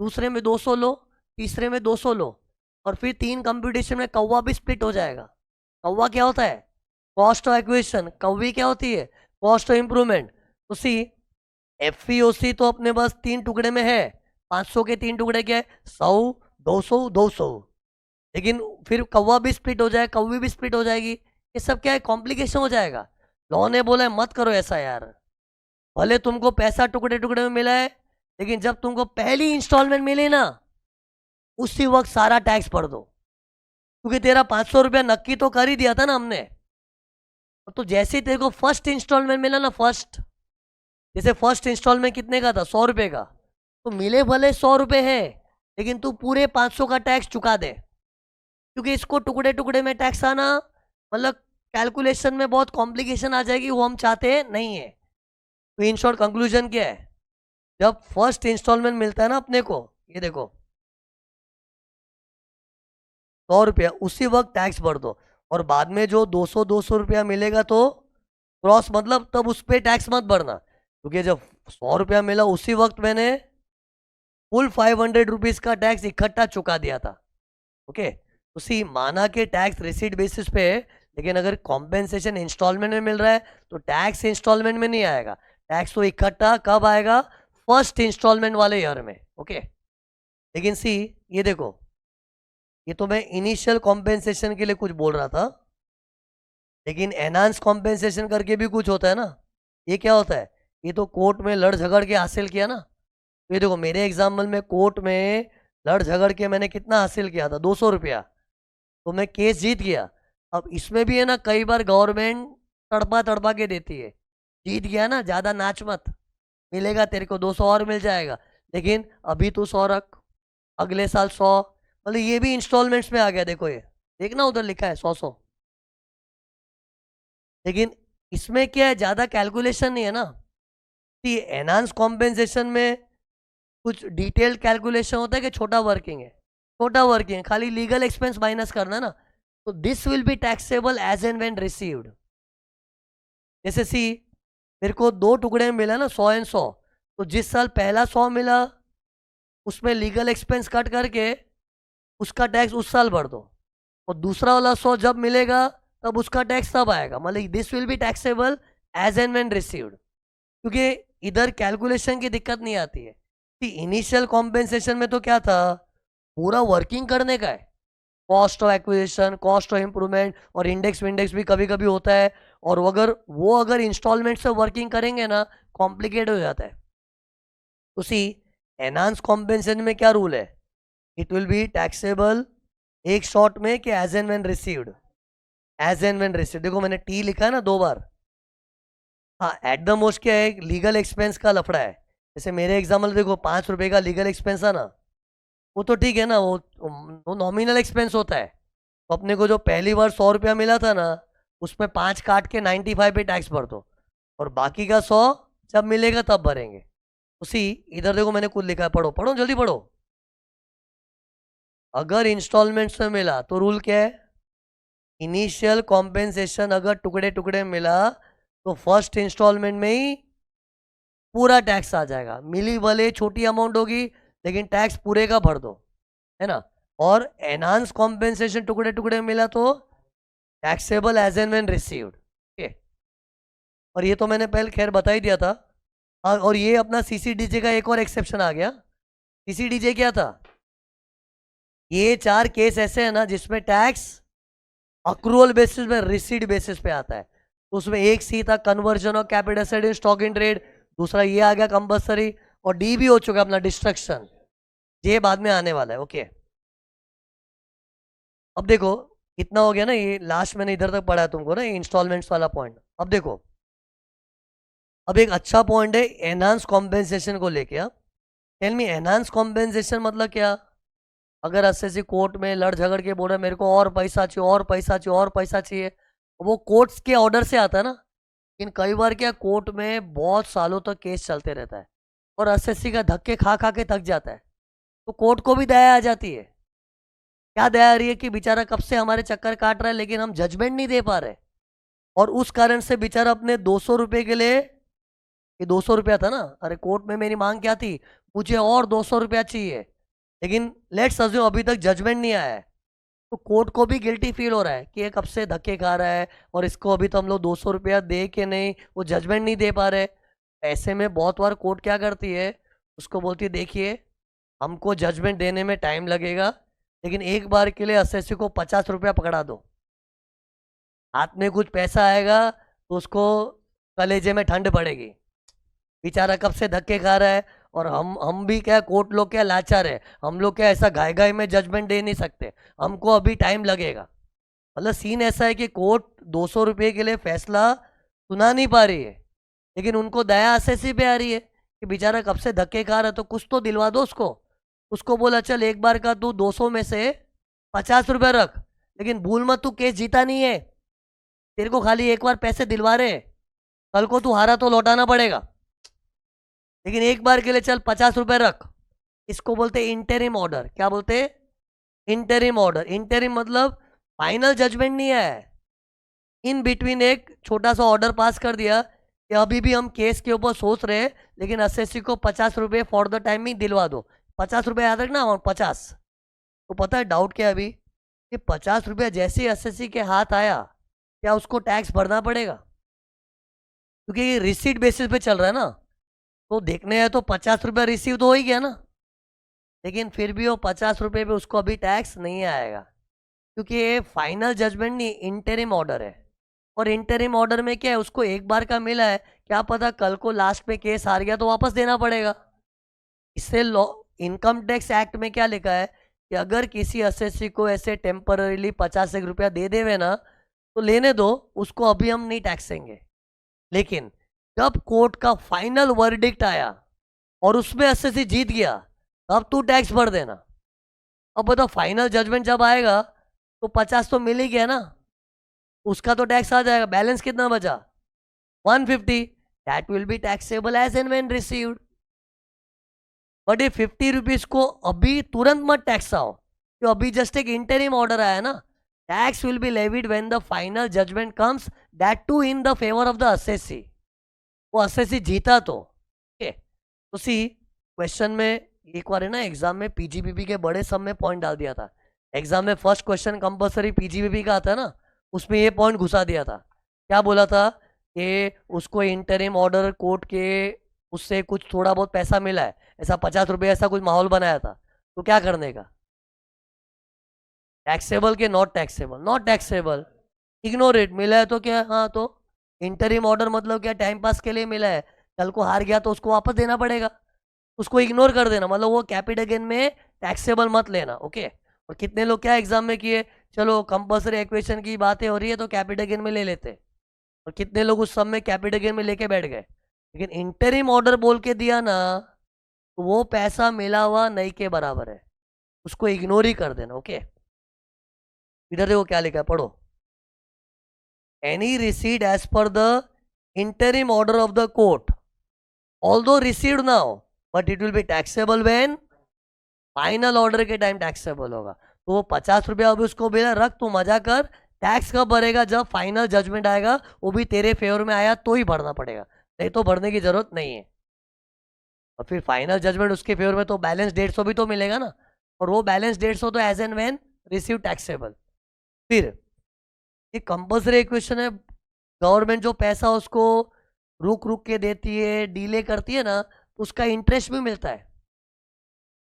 दूसरे में 200 लो, तीसरे में 200 लो, और फिर 3 कंप्यूटेशन में कौवा भी स्प्लिट हो जाएगा। कौवा क्या होता है, कॉस्ट ऑफ एक्विजिशन। कौवी क्या होती है, कॉस्ट ऑफ इंप्रूवमेंट। तो सी FEOC तो अपने पास 3 टुकड़े में है, 500 के 3 टुकड़े क्या है, 100, 200, 200। लेकिन फिर कौवा भी स्प्लिट हो जाए, कौवी भी स्प्लिट हो जाएगी, ये सब क्या है, कॉम्प्लिकेशन हो जाएगा। लॉ ने बोला है मत करो ऐसा यार, भले तुमको पैसा टुकड़े टुकड़े में मिला है, लेकिन जब तुमको पहली इंस्टॉलमेंट मिली ना, उसी वक्त सारा टैक्स भर दो, क्योंकि तेरा 500 रुपया नक्की तो कर ही दिया था ना हमने। तो जैसे ही तेरे को फर्स्ट इंस्टॉलमेंट मिला ना, फर्स्ट, जैसे फर्स्ट इंस्टॉलमेंट कितने का था, 100 रुपये का, तो मिले भले 100 रुपये है, लेकिन तू पूरे 500 का टैक्स चुका दे, क्योंकि इसको टुकड़े टुकड़े में टैक्स आना मतलब कैलकुलेशन में बहुत कॉम्प्लिकेशन आ जाएगी, वो हम चाहते नहीं है। तो इन शॉर्ट कंक्लूजन क्या है, जब फर्स्ट इंस्टॉलमेंट मिलता है ना अपने को, ये देखो 100 रुपया, उसी वक्त टैक्स भर दो, और बाद में जो 200 रुपया मिलेगा तो क्रॉस मतलब तब उस पर टैक्स मत भरना, क्योंकि जब 100 रुपया मिला उसी वक्त मैंने फुल 500 रुपीज का टैक्स इकट्ठा चुका दिया था। ओके, उसी माना के टैक्स रिसीट बेसिस पे है, लेकिन अगर कॉम्पेंसेशन इंस्टॉलमेंट में मिल रहा है तो टैक्स इंस्टॉलमेंट में नहीं आएगा, टैक्स तो इकट्ठा कब आएगा, फर्स्ट इंस्टॉलमेंट वाले ईयर में। ओके, लेकिन सी ये देखो, ये तो मैं इनिशियल कॉम्पेंसेशन के लिए कुछ बोल रहा था, लेकिन एनहांस कॉम्पेंसेशन करके भी कुछ होता है ना। ये क्या होता है, ये तो कोर्ट में लड़ झगड़ के हासिल किया ना। तो ये देखो मेरे एग्जाम्पल में कोर्ट में लड़ झगड़ के मैंने कितना हासिल किया था, 200 रुपया, तो मैं केस जीत गया। अब इसमें भी है ना, कई बार गवर्नमेंट तड़पा तड़पा के देती है, जीत गया ना ज़्यादा नाच मत, मिलेगा तेरे को 200 और मिल जाएगा, लेकिन अभी तू 100 रख, अगले साल 100, मतलब ये भी इंस्टॉलमेंट्स में आ गया। देखो ये देखना उधर लिखा है 100 100, लेकिन इसमें क्या है, ज़्यादा कैलकुलेशन नहीं है ना। एनहांस कॉम्पेंसेशन में कुछ डिटेल्ड कैलकुलेशन होता है कि छोटा वर्किंग है, छोटा वर्किंग है, खाली लीगल एक्सपेंस माइनस करना ना, तो this will be taxable as and when received. जैसे सी मेरे को 2 टुकड़े में मिला ना 100 एंड 100, तो जिस साल पहला 100 मिला उसमें लीगल एक्सपेंस कट करके उसका टैक्स उस साल भर दो, और दूसरा वाला 100 जब मिलेगा तब उसका टैक्स तब आएगा, मतलब this will be taxable as and when received, क्योंकि इधर कैलकुलेशन की दिक्कत नहीं आती है। इनिशियल कॉम्पेंसेशन में तो क्या था, पूरा वर्किंग करने का है, cost of acquisition, cost of improvement, और इंडेक्स विंडेक्स भी कभी कभी होता है, और अगर इंस्टॉलमेंट से वर्किंग करेंगे ना कॉम्प्लिकेट हो जाता है। उसी एनहांस कॉम्पेंसेशन में क्या रूल है, इट विल बी टैक्सेबल एक शॉट में कि as and when received, as and when received. देखो मैंने टी लिखा है ना 2 बार। हाँ, एट द मोस्ट क्या है, लीगल एक्सपेंस का लफड़ा है। जैसे मेरे एग्जाम्पल देखो 5 रुपए का लीगल एक्सपेंस है ना, वो तो ठीक है ना, वो नॉमिनल एक्सपेंस होता है, तो अपने को जो पहली बार 100 रुपया मिला था ना, उसमें 5 काट के 95 पे टैक्स भर दो, और बाकी का 100 जब मिलेगा तब भरेंगे। उसी इधर देखो मैंने कुछ लिखा है, पढ़ो पढ़ो जल्दी पढ़ो। अगर इंस्टॉलमेंट्स में मिला तो रूल क्या है, इनिशियल कॉम्पेंसेशन अगर टुकड़े टुकड़े मिला तो फर्स्ट इंस्टॉलमेंट में ही पूरा टैक्स आ जाएगा, मिली भले छोटी अमाउंट होगी लेकिन टैक्स पूरे का भर दो, है ना। और एनहांस कॉम्पेंसेशन टुकड़े टुकड़े मिला तो taxable as and when received. Okay, और ये तो मैंने पहले खैर बता ही दिया था। और ये अपना सीसीडीजे का एक और एक्सेप्शन आ गया। सीसीडीजे क्या था, ये 4 केस ऐसे हैं ना जिसमें टैक्स अक्रूवल बेसिस में रिसीट बेसिस पे आता है। तो उसमें एक सी था conversion of capital asset in stock in trade, दूसरा ये आ गया कंपल्सरी, और डी भी हो चुका अपना डिस्ट्रक्शन, ये बाद में आने वाला है। ओके, अब देखो इतना हो गया ना, ये लास्ट मैंने इधर तक पढ़ा तुमको ना इंस्टॉलमेंट्स वाला पॉइंट। अब देखो, अब एक अच्छा पॉइंट है एनहांस कॉम्पेंसेशन को लेके। अब टेल मी एनहांस कॉम्पेंसेशन मतलब क्या, अगर एसएससी कोर्ट में लड़ झगड़ के बोल रहे मेरे को और पैसा चाहिए और पैसा चाहिए और पैसा चाहिए, वो कोर्ट्स के ऑर्डर से आता है ना, लेकिन कई बार क्या कोर्ट में बहुत सालों तक केस चलते रहता है और एसएससी का धक्के खा खा के थक जाता है, तो कोर्ट को भी दया आ जाती है। क्या दया आ रही है कि बेचारा कब से हमारे चक्कर काट रहा है लेकिन हम जजमेंट नहीं दे पा रहे, और उस कारण से बेचारा अपने 200 रुपये के लिए, ये 200 रुपया था ना, अरे कोर्ट में मेरी मांग क्या थी, मुझे और 200 रुपया चाहिए, लेकिन लेट्स अज्यूम अभी तक जजमेंट नहीं आया है, तो कोर्ट को भी गिल्टी फील हो रहा है कि ये कब से धक्के खा रहा है और इसको अभी तो हम लोग 200 रुपया दे के नहीं, वो जजमेंट नहीं दे पा रहे। ऐसे में बहुत बार कोर्ट क्या करती है, उसको बोलती है देखिए हमको जजमेंट देने में टाइम लगेगा, लेकिन एक बार के लिए एसएससी को 50 रुपया पकड़ा दो, हाथ में कुछ पैसा आएगा तो उसको कलेजे में ठंड पड़ेगी, बेचारा कब से धक्के खा रहा है, और हम भी क्या कोर्ट लोग क्या लाचार है, हम लोग क्या ऐसा घाई घाई में जजमेंट दे नहीं सकते, हमको अभी टाइम लगेगा। मतलब सीन ऐसा है कि कोर्ट 200 रुपये के लिए फैसला सुना नहीं पा रही है, लेकिन उनको दया एसएससी पे आ रही है कि बेचारा कब से धक्के खा रहा है, तो कुछ तो दिलवा दो उसको। उसको बोला चल एक बार का तू 200 में से 50 रुपए रख, लेकिन भूल मत तू केस जीता नहीं है, तेरे को खाली एक बार पैसे दिलवा रहे हैं, कल को तू हारा तो लौटाना पड़ेगा, लेकिन एक बार के लिए चल 50 रुपए रख। इसको बोलते इंटरिम ऑर्डर। क्या बोलते? Interim order. इंटरिम मतलब फाइनल जजमेंट नहीं है, इन बिटवीन एक छोटा सा ऑर्डर पास कर दिया कि अभी भी हम केस के ऊपर सोच रहे हैं, लेकिन एसएससी को 50 रुपये फॉर द टाइमिंग दिलवा दो। 50 रुपये याद रखना, और 50। तो पता है डाउट क्या है अभी कि 50 रुपया जैसे ही एसएससी के हाथ आया, क्या उसको टैक्स भरना पड़ेगा? क्योंकि ये रिसीट बेसिस पे चल रहा है ना, तो देखने हैं तो 50 रुपया रिसीव तो हो ही गया ना, लेकिन फिर भी वो 50 रुपये पे उसको अभी टैक्स नहीं आएगा, क्योंकि ये फाइनल जजमेंट नहीं, इंटरिम ऑर्डर है। और इंटरिम ऑर्डर में क्या है, उसको एक बार का मिला है, क्या पता कल को लास्ट में केस हार गया तो वापस देना पड़ेगा। इससे लॉ इनकम टैक्स एक्ट में क्या लिखा है कि अगर किसी एसएससी को ऐसे टेम्पररीली 50 एक रुपया दे देवे ना, तो लेने दो, उसको अभी हम नहीं टैक्सेंगे। लेकिन जब कोर्ट का फाइनल वर्डिक्ट आया और उसमें एसएससी जीत गया, तब तू टैक्स भर देना। अब बताओ फाइनल जजमेंट जब आएगा तो 50 तो मिल ही गया ना, उसका तो टैक्स आ जाएगा। बैलेंस कितना बचा? 150। That will be taxable as and when received. But ये 50 रुपीज को अभी तुरंत मत टैक्स आओ, तो अभी जस्ट एक इंटरिम ऑर्डर आया ना। Tax will be levied when the final judgment comes, that too in the favour of the SSC. वो एसएससी जीता तो तो सी क्वेश्चन में एक बार है ना, एग्जाम में पीजीबीपी के बड़े सम में पॉइंट डाल दिया था। एग्जाम में फर्स्ट क्वेश्चन कंपलसरी पीजीबीपी का आता है ना, उसमें ये पॉइंट घुसा दिया था। क्या बोला था कि उसको इंटरिम ऑर्डर कोर्ट के उससे कुछ थोड़ा बहुत पैसा मिला है, ऐसा 50 रुपये ऐसा कुछ माहौल बनाया था, तो क्या करने का? टैक्सेबल के not taxable? Not taxable, ignore it. मिला है तो क्या, हाँ तो इंटरिम ऑर्डर मतलब क्या, टाइम पास के लिए मिला है, कल को हार गया तो उसको वापस देना पड़ेगा, उसको इग्नोर कर देना, मतलब वो कैपिटल गेन में टैक्सेबल मत लेना। ओके। और कितने लोग क्या एग्जाम में किए, चलो कंपल्सरी इक्वेशन की बातें हो रही है तो कैपिटल गेन में ले लेते, और कितने लोग उस सब में कैपिटल गेन में लेके बैठ गए। लेकिन इंटरिम ऑर्डर बोल के दिया ना, तो वो पैसा मिला हुआ नहीं के बराबर है, उसको इग्नोर ही कर देना। ओके। इधर देखो क्या लिखा है, पढ़ो। Any receipt as per the interim order of the court, although received now, but it will be taxable when final order के टाइम टैक्सेबल होगा। तो वो 50 रुपया अभी उसको बिना रख, तू मजा कर। टैक्स कब भरेगा? जब फाइनल जजमेंट आएगा, वो भी तेरे फेवर में आया तो ही भरना पड़ेगा, नहीं तो भरने की जरूरत नहीं है। और फिर फाइनल जजमेंट उसके फेवर में तो बैलेंस 150 भी तो मिलेगा ना, और वो बैलेंस 150 तो as and when receive taxable. फिर ये कंपल्सरी इक्वेशन है, गवर्नमेंट जो पैसा उसको रुक रुक के देती है, डीले करती है ना, उसका इंटरेस्ट भी मिलता है।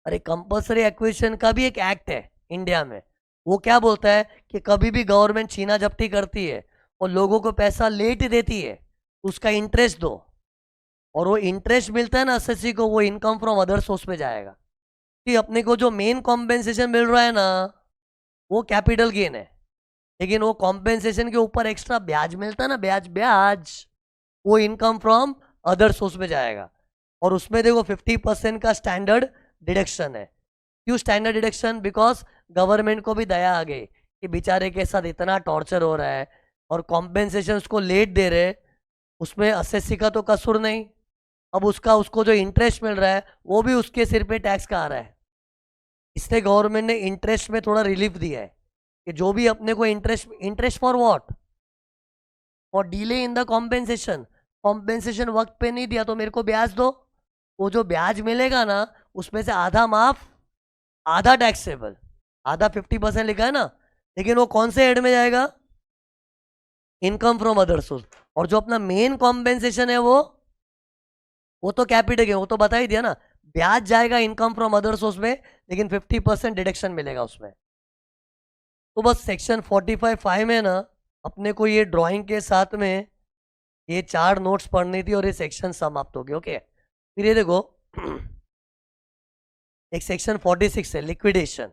अरे कंपल्सरी एक्विजिशन का भी एक एक्ट है इंडिया में, वो क्या बोलता है कि कभी भी गवर्नमेंट छीना झपटी करती है और लोगों को पैसा लेट देती है, उसका इंटरेस्ट दो, और वो इंटरेस्ट मिलता है ना एसएससी को, वो इनकम फ्रॉम अदर सोर्स में जाएगा। कि अपने को जो मेन कॉम्पेंसेशन मिल रहा है ना, वो कैपिटल गेन है, लेकिन वो कॉम्पेंसेशन के ऊपर एक्स्ट्रा ब्याज मिलता है ना, ब्याज ब्याज, वो इनकम फ्रॉम अदर सोर्स में जाएगा। और उसमें देखो 50% का स्टैंडर्ड डिडक्शन है। क्यों स्टैंडर्ड डिडक्शन? बिकॉज गवर्नमेंट को भी दया आ गई कि बेचारे के साथ इतना टॉर्चर हो रहा है और कॉम्पेंसेशन उसको लेट दे रहे, उसमें एसएससी का तो कसूर नहीं। अब उसको जो इंटरेस्ट मिल रहा है वो भी उसके सिर पे टैक्स का आ रहा है। इसलिए गवर्नमेंट ने इंटरेस्ट में थोड़ा रिलीफ दिया है कि जो भी अपने को interest for what, for delay in the compensation. Compensation वक्त पे नहीं दिया तो मेरे को ब्याज दो, वो जो ब्याज मिलेगा ना उसमें से आधा माफ, आधा टैक्सेबल, आधा 50% लिखा है ना, लेकिन वो कौन से हेड में जाएगा? Income from other source. और जो अपना मेन कॉम्पेंसेशन है वो तो कैपिटल गेन, वो तो बता ही दिया ना, ब्याज जाएगा इनकम फ्रॉम अदर सोर्स में, लेकिन 50% डिडक्शन मिलेगा उसमें। तो बस सेक्शन 45(5) में ना अपने को ये ड्राइंग के साथ में ये 4 नोट्स पढ़नी थी और ये सेक्शन समाप्त हो गया। ओके। फिर ये देखो एक सेक्शन 46 है, लिक्विडेशन।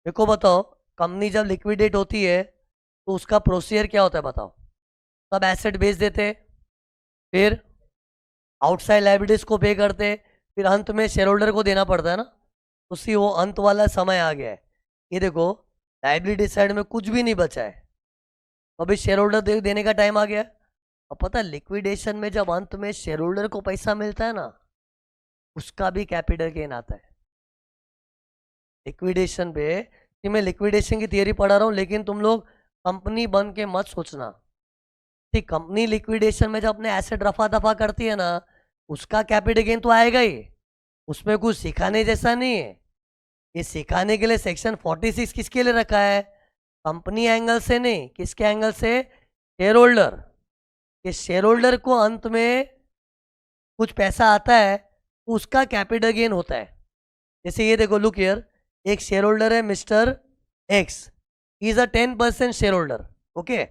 देखो बताओ, कंपनी जब लिक्विडेट होती है तो उसका प्रोसीजर क्या होता है बताओ? सब एसेट बेच देते, फिर आउटसाइड लाइबिलिटीज को पे करते, फिर अंत में शेयर होल्डर को देना पड़ता है ना, उसी वो अंत वाला समय आ गया है। ये देखो लाइबिलिटी साइड में कुछ भी नहीं बचा है, अभी शेयर होल्डर देने का टाइम आ गया। अब पता है लिक्विडेशन में जब अंत में शेयर होल्डर को पैसा मिलता है ना, उसका भी कैपिटल गेन आता है लिक्विडेशन पे। कि मैं लिक्विडेशन की थियरी पढ़ा रहा हूँ, लेकिन तुम लोग कंपनी बन के मत सोचना। ठीक, कंपनी लिक्विडेशन में जब अपने एसेट रफा दफा करती है ना, उसका कैपिटल गेन तो आएगा ही, उसमें कुछ सिखाने जैसा नहीं है। ये सिखाने के लिए सेक्शन 46 किसके लिए रखा है? कंपनी एंगल से नहीं, किसके एंगल से? Share holder. ये शेयर होल्डर को अंत में कुछ पैसा आता है, उसका कैपिटल गेन होता है। जैसे ये देखो, लुक हियर, एक शेयर होल्डर है mister x, is a 10% share holder, okay.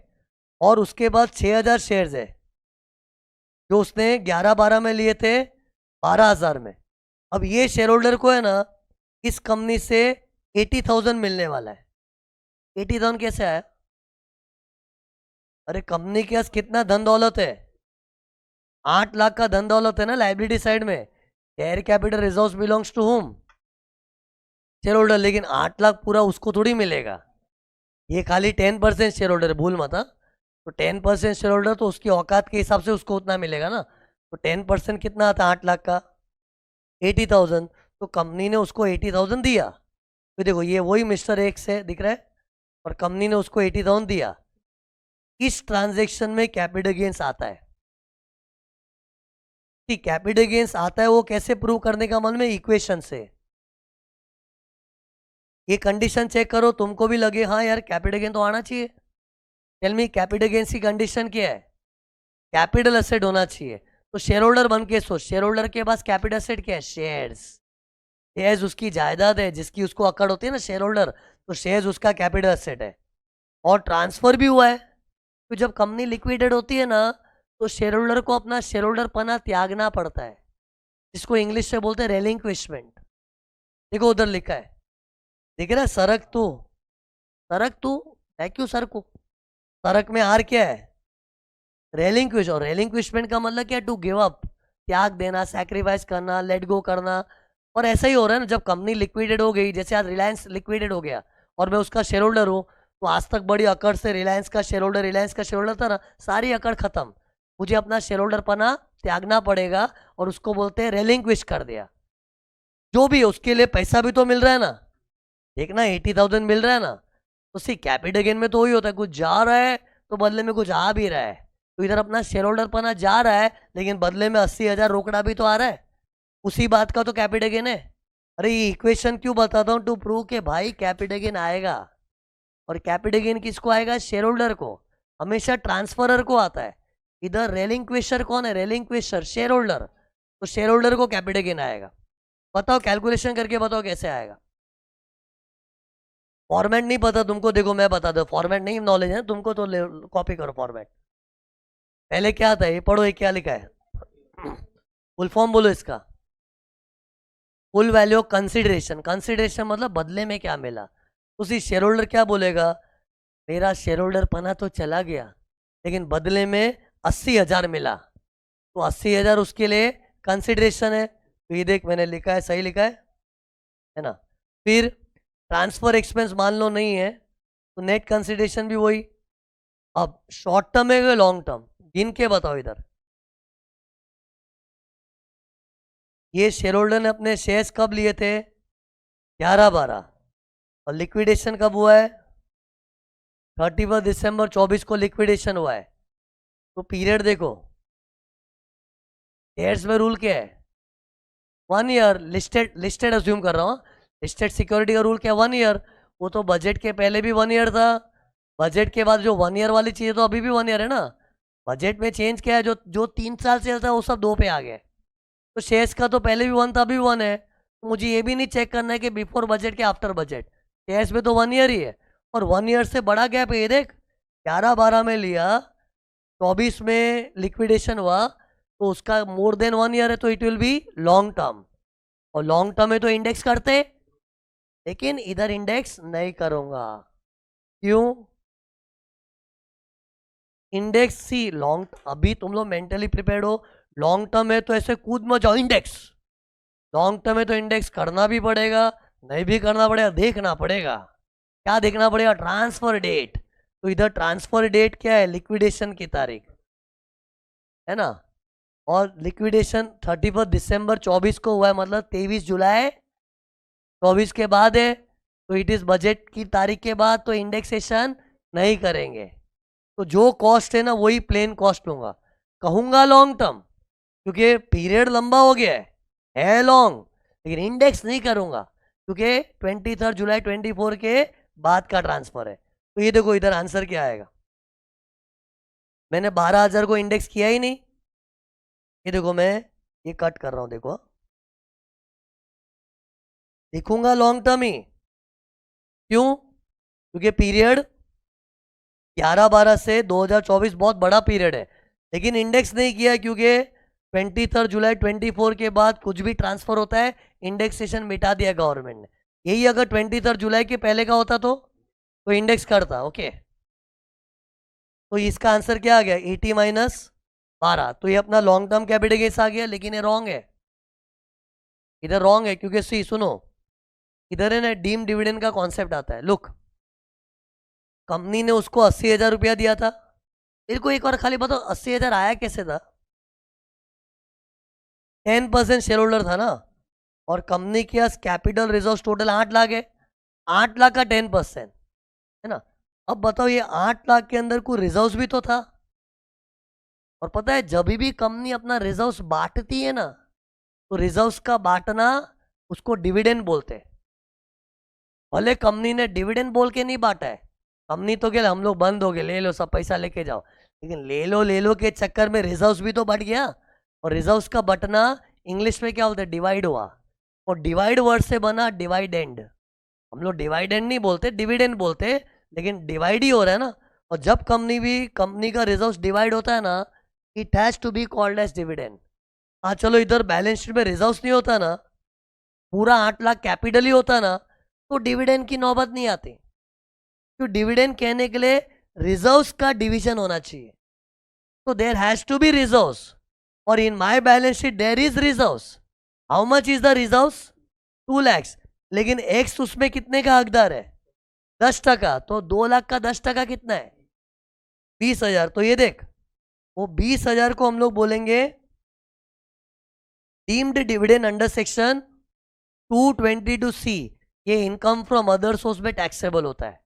और उसके बाद 6000 शेयर्स है जो उसने 11-12 में लिए थे 12,000 में। अब ये शेयर होल्डर को है ना, इस कंपनी से 80,000 मिलने वाला है। 80,000 कैसे आया? अरे कंपनी के पास कितना धन दौलत है? 8 लाख का धन दौलत है ना लाइबिलिटी साइड में। Share capital reserves belongs to whom? Shareholder. लेकिन 8 लाख पूरा उसको थोड़ी मिलेगा, ये खाली 10% शेयर होल्डर है, भूल मत। हाँ, तो 10% शेयर होल्डर, तो उसकी औकात के हिसाब से उसको उतना मिलेगा ना। तो 10% कितना आता है 8 लाख का? 80,000। तो कंपनी ने उसको 80,000 दिया। तो देखो ये वही मिस्टर एक्स है, दिख रहा है, और कंपनी ने उसको 80,000 दिया। इस ट्रांजेक्शन में कैपिटल गेन्स आता है। ठीक, कैपिटल गेन्स आता है, वो कैसे प्रूव करने का मन में? इक्वेशन से। ये कंडीशन चेक करो, तुमको भी लगे हाँ यार कैपिटल गेन तो आना चाहिए। टेल मी, कैपिटल गेन्स की कंडीशन क्या है? कैपिटल एसेट होना चाहिए। तो शेयर होल्डर बन के सोच, शेयर होल्डर के पास कैपिटल एसेट क्या है? शेयर्स। शेयर्स उसकी जायदाद है जिसकी उसको अकड़ होती है ना, शेयर होल्डर। तो शेयर्स उसका कैपिटल एसेट है, और ट्रांसफर भी हुआ है। तो जब कंपनी लिक्विडेट होती है ना, तो शेयर होल्डर को अपना शेयर होल्डर पना त्यागना पड़ता है, जिसको इंग्लिश से बोलते हैं रेलिंक्विशमेंट। देखो उधर लिखा है, दिख रहा है? सरक तू, सरक तू, क्यों सर को? सरक में आर क्या है? रेलिंक्विश। और रेलिंक्विशमेंट का मतलब क्या? टू गिव अप, त्याग देना, सैक्रिफाइस करना, लेट गो करना। और ऐसा ही हो रहा है ना, जब कंपनी लिक्विडेट हो गई, जैसे आज रिलायंस लिक्विडेट हो गया और मैं उसका शेयर होल्डर हूँ, तो आज तक बड़ी अकड़ से रिलायंस का शेयर होल्डर था ना, सारी अकड़ खत्म। मुझे अपना शेयर होल्डर पना त्यागना पड़ेगा, और उसको बोलते हैं रेलिंक्विश कर दिया। जो भी है उसके लिए पैसा भी तो मिल रहा है ना, देखना 80,000 मिल रहा है ना। तो सी कैपिटल गेन में तो वही होता है, कुछ जा रहा है तो बदले में कुछ आ भी रहा है। तो इधर अपना शेयर होल्डर पना जा रहा है, लेकिन बदले में 80,000 रोकड़ा भी तो आ रहा है, उसी बात का तो कैपिटल गेन है। अरे ये इक्वेशन क्यों बताता हूँ? टू प्रूव के भाई कैपिटल गेन आएगा। और कैपिटल गेन किसको आएगा? शेयर होल्डर को। हमेशा ट्रांसफरर को आता है। इधर रेलिंक्विशर कौन है? रेलिंक्विशर शेयर होल्डर। तो शेयर होल्डर को कैपिटल गेन आएगा। बताओ, कैलकुलेशन करके बताओ कैसे आएगा। फॉर्मेट नहीं पता तुमको? देखो मैं बता दो, फॉर्मेट नहीं नॉलेज है तुमको तो कॉपी करो फॉर्मेट। पहले क्या था ये पढ़ो, ये क्या लिखा है? फुल फॉर्म बोलो इसका। Full value consideration. कंसिडरेशन मतलब बदले में क्या मिला। उसी शेयर होल्डर क्या बोलेगा? मेरा शेयर होल्डर पना तो चला गया, लेकिन बदले में 80,000 मिला, तो 80,000 उसके लिए कंसिडरेशन है। तो ये देख मैंने लिखा है, सही लिखा है ना। फिर ट्रांसफर एक्सपेंस मान लो नहीं है, तो नेट कंसिडरेशन भी वही। अब शॉर्ट टर्म है या लॉन्ग टर्म, गिन के बताओ इधर। ये शेयर होल्डर ने अपने शेयर्स कब लिए थे? 11-12। और लिक्विडेशन कब हुआ है? 31 दिसंबर 24 को लिक्विडेशन हुआ है। तो पीरियड देखो, शेयर्स में रूल क्या है? 1 ईयर। लिस्टेड अज्यूम कर रहा हूँ, लिस्टेड सिक्योरिटी का रूल क्या? 1 ईयर। वो तो बजट के पहले भी 1 ईयर था, बजट के बाद जो 1 ईयर वाली चीज़ तो अभी भी 1 ईयर है ना। बजट में चेंज क्या है? जो जो 3 साल से चलता है वो सब 2 पे आ गए। तो शेयर्स का तो पहले भी 1 था, अभी 1 है। तो मुझे ये भी नहीं चेक करना है कि बिफोर बजट के आफ्टर बजट। शेयर्स में तो 1 ईयर ही है, और 1 ईयर से बड़ा गैप है। ये देख 11-12 में लिया, 24 में लिक्विडेशन हुआ, तो उसका मोर देन 1 ईयर है, तो it will B long term. और लॉन्ग टर्म में तो इंडेक्स करते, लेकिन इधर इंडेक्स नहीं करूंगा। क्यों? इंडेक्स सी लॉन्ग, अभी तुम लोग मेंटली प्रिपेयर्ड हो, लॉन्ग टर्म है तो ऐसे कूद मत जाओ इंडेक्स, लॉन्ग टर्म है तो इंडेक्स करना भी पड़ेगा, नहीं भी करना पड़ेगा, देखना पड़ेगा। क्या देखना पड़ेगा? Transfer date. तो इधर ट्रांसफर डेट क्या है? लिक्विडेशन की तारीख है ना, और लिक्विडेशन 31 दिसंबर 24 को हुआ है, मतलब 23 जुलाई 24 के बाद है, तो इट इज बजट की तारीख के बाद, तो इंडेक्सेशन नहीं करेंगे। तो जो कॉस्ट है ना वही प्लेन कॉस्ट लूंगा, कहूंगा लॉन्ग टर्म क्योंकि पीरियड लंबा हो गया है लॉन्ग, लेकिन इंडेक्स नहीं करूंगा क्योंकि 23 जुलाई 24 के बाद का ट्रांसफर है। तो ये देखो इधर आंसर क्या आएगा, मैंने 12,000 को इंडेक्स किया ही नहीं। ये देखो मैं ये कट कर रहा हूं, देखो लिखूंगा लॉन्ग टर्म ही, क्यों? क्योंकि पीरियड 11-12 से 2024 बहुत बड़ा पीरियड है, लेकिन इंडेक्स नहीं किया क्योंकि 23 जुलाई 24 के बाद कुछ भी ट्रांसफर होता है इंडेक्सेशन मिटा दिया गवर्नमेंट ने। यही अगर 23 जुलाई के पहले का होता तो इंडेक्स करता। ओके, तो इसका आंसर क्या आ गया? 80 माइनस 12। तो ये अपना लॉन्ग टर्म कैपिटल गेन्स आ गया, लेकिन ये रॉन्ग है, इधर रॉन्ग है क्योंकि सी सुनो, इधर है ना डीम डिविडेंड का कॉन्सेप्ट आता है। लुक, कंपनी ने उसको 80,000 रुपया दिया था, मेरे को एक और खाली बताओ 80,000 आया कैसे था? 10% शेयर होल्डर था ना, और कंपनी के पास कैपिटल रिजर्व टोटल 8 लाख है, 8 लाख का 10% है ना। अब बताओ ये 8 लाख के अंदर कोई रिजर्व्स भी तो था, और पता है जब भी कंपनी अपना रिजर्व्स बांटती है ना, तो रिजर्व्स का बांटना उसको डिविडेंड बोलते हैं। भले कंपनी ने डिविडेंड बोल के नहीं बांटा है, कंपनी तो क्या हम लोग बंद हो गए, ले लो सब पैसा लेके जाओ, लेकिन ले लो के चक्कर में रिजर्व्स भी तो बढ़ गया, और रिजर्व्स का बटना इंग्लिश में क्या बोलते हैं? डिवाइड हुआ, और डिवाइड वर्ड से बना डिवाइडेंड। हम लोग डिवाइडेंड नहीं बोलते, डिविडेंड बोलते, लेकिन डिवाइड ही हो रहा है ना। और जब कंपनी का रिजर्व्स डिवाइड होता है ना, it has to be called as dividend. हाँ चलो, इधर बैलेंस शीट में रिजर्व्स नहीं होता ना, पूरा 8 लाख कैपिटल ही होता ना, तो डिविडेंड की नौबत नहीं आती। तो डिविडेंड कहने के लिए रिजर्व्स का डिवीजन होना चाहिए, तो there has to be reserves, और in my balance sheet there is reserves. How much is the reserves? 2 lakhs, लेकिन एक्स उसमें कितने का हकदार है? 10%। तो 2 लाख का 10% कितना है? 20,000। तो ये देख, वो 20,000 को हम लोग बोलेंगे deemed dividend under section 222C। ये इनकम फ्रॉम अदर सोर्स में टैक्सेबल होता है,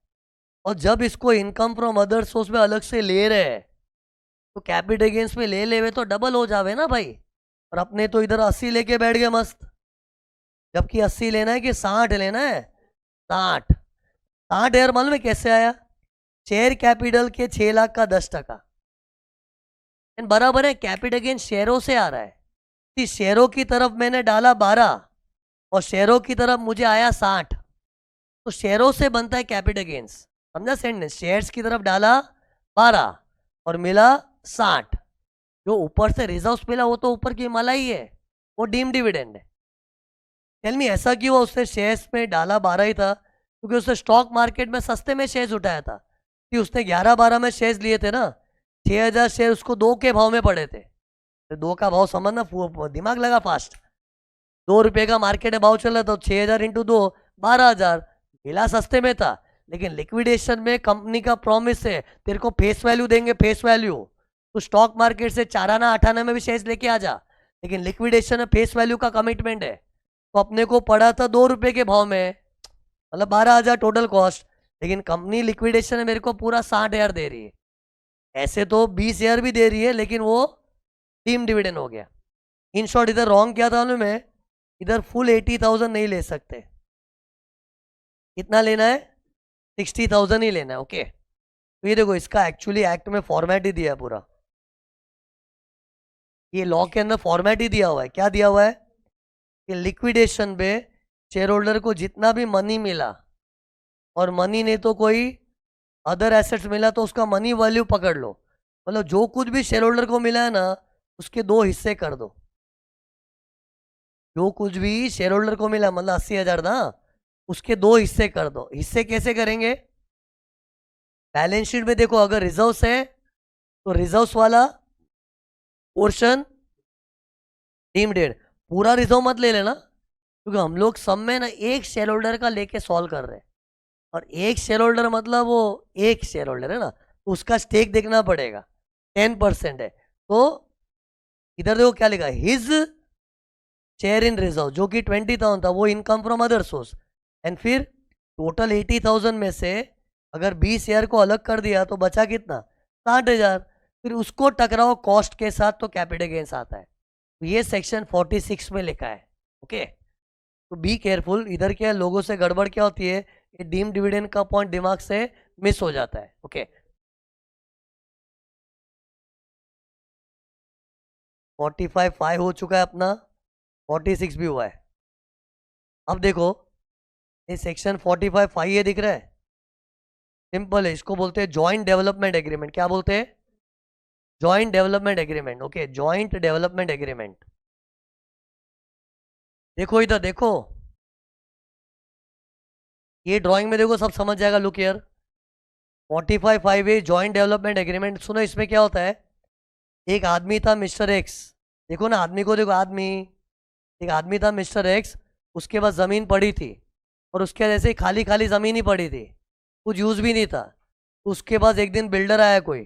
और जब इसको इनकम फ्रॉम अदर सोर्स में अलग से ले रहे हैं, तो कैपिटल गेन्स में ले हुए तो डबल हो जावे ना भाई। और अपने तो इधर 80 लेके बैठ गए मस्त, जबकि 80 लेना है कि 60 लेना है? 60 यार, मालूम है कैसे आया? शेयर कैपिटल के 6 लाख का 10%, बराबर है कैपिटल गेन शेयरों से आ रहा है। इस शेयरों की तरफ मैंने डाला 12 और शेयरों की तरफ मुझे आया 60, तो शेयरों से बनता है कैपिटल गेन्स, समझा सेंटेंस? शेयर्स की तरफ डाला 12 और मिला 60, जो ऊपर से रिजर्व्स मिला वो तो ऊपर की मला ही है, वो डीम डिविडेंड है। टेल मी ऐसा क्यों? उसने शेयर्स में डाला 12 ही था क्योंकि उसने स्टॉक मार्केट में सस्ते में शेयर्स उठाया था, कि उसने 11-12 में शेयर्स लिए थे ना, 6,000 शेयर उसको 2 के भाव में पड़े थे। तो 2 का भाव समझना, दिमाग लगा फास्ट, 2 रुपये का मार्केट में भाव चल रहा था, 6,000 इंटू 2 12,000, मिला सस्ते में था। लेकिन लिक्विडेशन में कंपनी का प्रॉमिस है तेरे को फेस वैल्यू देंगे, फेस वैल्यू। तो स्टॉक मार्केट से 4 आना 8 आना में भी शेयर्स लेके आ जा, लेकिन लिक्विडेशन में फेस वैल्यू का कमिटमेंट है। तो अपने को पड़ा था 2 रुपये के भाव में, मतलब 12,000 टोटल कॉस्ट, लेकिन कंपनी लिक्विडेशन में मेरे को पूरा 60,000 दे रही है। ऐसे तो 20,000 भी दे रही है, लेकिन वो डीम डिविडेंड हो गया। इन शॉर्ट इधर रॉन्ग क्या था मैं, इधर फुल 80,000 नहीं ले सकते, कितना लेना है? 60,000 ही लेना है। ओके, तो ये देखो इसका एक्चुअली एक्ट में फॉर्मेट ही दिया है पूरा, ये लॉ के अंदर फॉर्मेट ही दिया हुआ है। क्या दिया हुआ है कि लिक्विडेशन पे शेयर होल्डर को जितना भी मनी मिला, और मनी नहीं तो कोई अदर एसेट्स मिला, तो उसका मनी वैल्यू पकड़ लो, मतलब जो कुछ भी शेयर होल्डर को मिला है ना उसके 2 हिस्से कर दो। जो कुछ भी शेयर होल्डर को मिला, मतलब 80,000 ना, उसके 2 हिस्से कर दो। हिस्से कैसे करेंगे? बैलेंस शीट में देखो, अगर रिजर्व्स है तो रिजर्व्स वाला पोर्शन डीम्ड डेड पूरा रिजर्व मत ले लेना, क्योंकि हम लोग सब में ना एक शेयर होल्डर का लेके सॉल्व कर रहे हैं, और एक शेयर होल्डर मतलब वो एक शेयर होल्डर है ना, तो उसका स्टेक देखना पड़ेगा, 10% है। तो इधर देखो क्या लिखा है, हिज शेयर इन रिजर्व जो कि 20,000 था, वो income from other source, and फिर टोटल 80,000 में से अगर 20 शेयर को अलग कर दिया तो बचा कितना, 60,000, फिर उसको टकराओ कॉस्ट के साथ तो कैपिटल गेन्स आता है। तो ये सेक्शन 46 में लिखा है। ओके, तो बी केयरफुल, इधर क्या है, लोगों से गड़बड़ क्या होती है, ये डीम डिविडेंड का पॉइंट दिमाग से मिस हो जाता है। ओके, 45 हो चुका है अपना, 46 भी हुआ है। अब देखो ये सेक्शन 45 ये दिख रहा है, सिंपल है, इसको बोलते हैं जॉइंट डेवलपमेंट एग्रीमेंट। क्या बोलते हैं, joint development agreement. Okay, joint development agreement. देखो इधर देखो, ये ड्राइंग में देखो सब समझ जाएगा, look here, 45 a joint development agreement. सुनो इसमें क्या होता है, एक आदमी था मिस्टर एक्स, देखो ना आदमी को, देखो आदमी, एक आदमी था मिस्टर एक्स, उसके पास ज़मीन पड़ी थी, और उसके जैसे ही खाली खाली ज़मीन ही पड़ी थी, कुछ यूज़ भी नहीं था। तो उसके पास एक दिन बिल्डर आया कोई,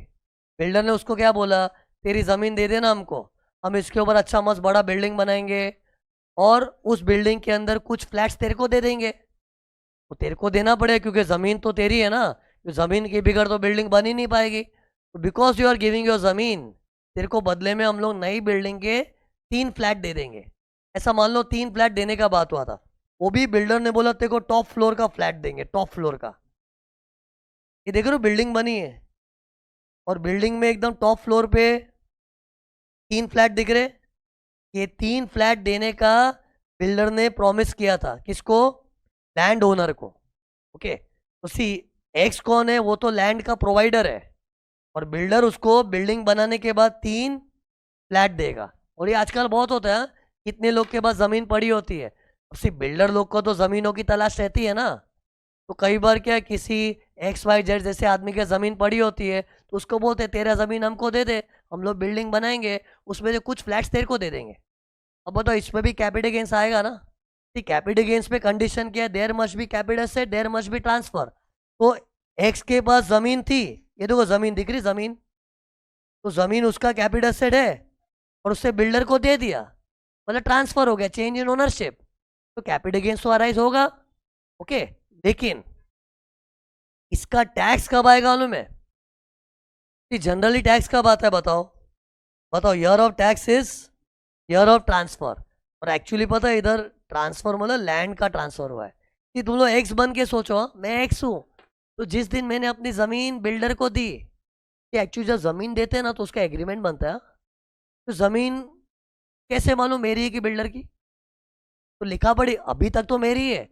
बिल्डर ने उसको क्या बोला, तेरी ज़मीन दे देना हमको, हम इसके ऊपर अच्छा मस्त बड़ा बिल्डिंग बनाएंगे, और उस बिल्डिंग के अंदर कुछ फ्लैट्स तेरे को दे देंगे। तो तेरे को देना पड़ेगा क्योंकि ज़मीन तो तेरी है ना, तो ज़मीन के बिगड़ तो बिल्डिंग बन ही नहीं पाएगी। तो because you are giving your ज़मीन, तेरे को बदले में हम लोग नई बिल्डिंग के 3 फ्लैट दे देंगे। ऐसा मान लो 3 फ्लैट देने का बात हुआ था, वो भी बिल्डर ने बोला तेरे को टॉप फ्लोर का फ्लैट देंगे, टॉप फ्लोर का। ये देख रहे हो बिल्डिंग बनी है, और बिल्डिंग में एकदम टॉप फ्लोर पे 3 फ्लैट दिख रहे। ये 3 फ्लैट देने का बिल्डर ने प्रॉमिस किया था, किसको, लैंड ओनर को। ओके, तो सी एक्स कौन है, वो तो लैंड का प्रोवाइडर है, और बिल्डर उसको बिल्डिंग बनाने के बाद 3 फ्लैट देगा। और ये आजकल बहुत होता है, कितने लोग के पास ज़मीन पड़ी होती है, अब सिर्फ बिल्डर लोग को तो ज़मीनों की तलाश रहती है ना, तो कई बार क्या है, किसी XYZ जैसे आदमी की ज़मीन पड़ी होती है, तो उसको बोलते हैं तेरा ज़मीन हमको दे दे, हम लोग बिल्डिंग बनाएंगे, उसमें से कुछ फ्लैट्स तेरे को दे देंगे। अब बताओ इसमें भी कैपिटल गेन्स आएगा ना। ठीक, कैपिटल गेन्स पे कंडीशन क्या है, there must be capital asset, there must be transfer. तो एक्स के पास ज़मीन थी, ये देखो ज़मीन दिख रही, ज़मीन, तो ज़मीन उसका कैपिटल एसेट है, और उससे बिल्डर को दे दिया, मतलब ट्रांसफर हो गया, चेंज इन ओनरशिप, तो कैपिटल गेन्स तो अराइज होगा। ओके, लेकिन इसका टैक्स कब आएगा मालूम है, जनरली टैक्स कब आता है, बताओ बताओ, year of tax is year of transfer. और एक्चुअली पता है इधर ट्रांसफर मतलब लैंड का ट्रांसफर हुआ है, कि तुम लोग एक्स बन के सोचो, मैं एक्स हूँ, तो जिस दिन मैंने अपनी ज़मीन बिल्डर को दी, कि एक्चुअली जब ज़मीन देते हैं ना तो उसका एग्रीमेंट बनता है, तो ज़मीन कैसे मालूम मेरी है कि बिल्डर की, तो लिखा पड़ी अभी तक तो मेरी है,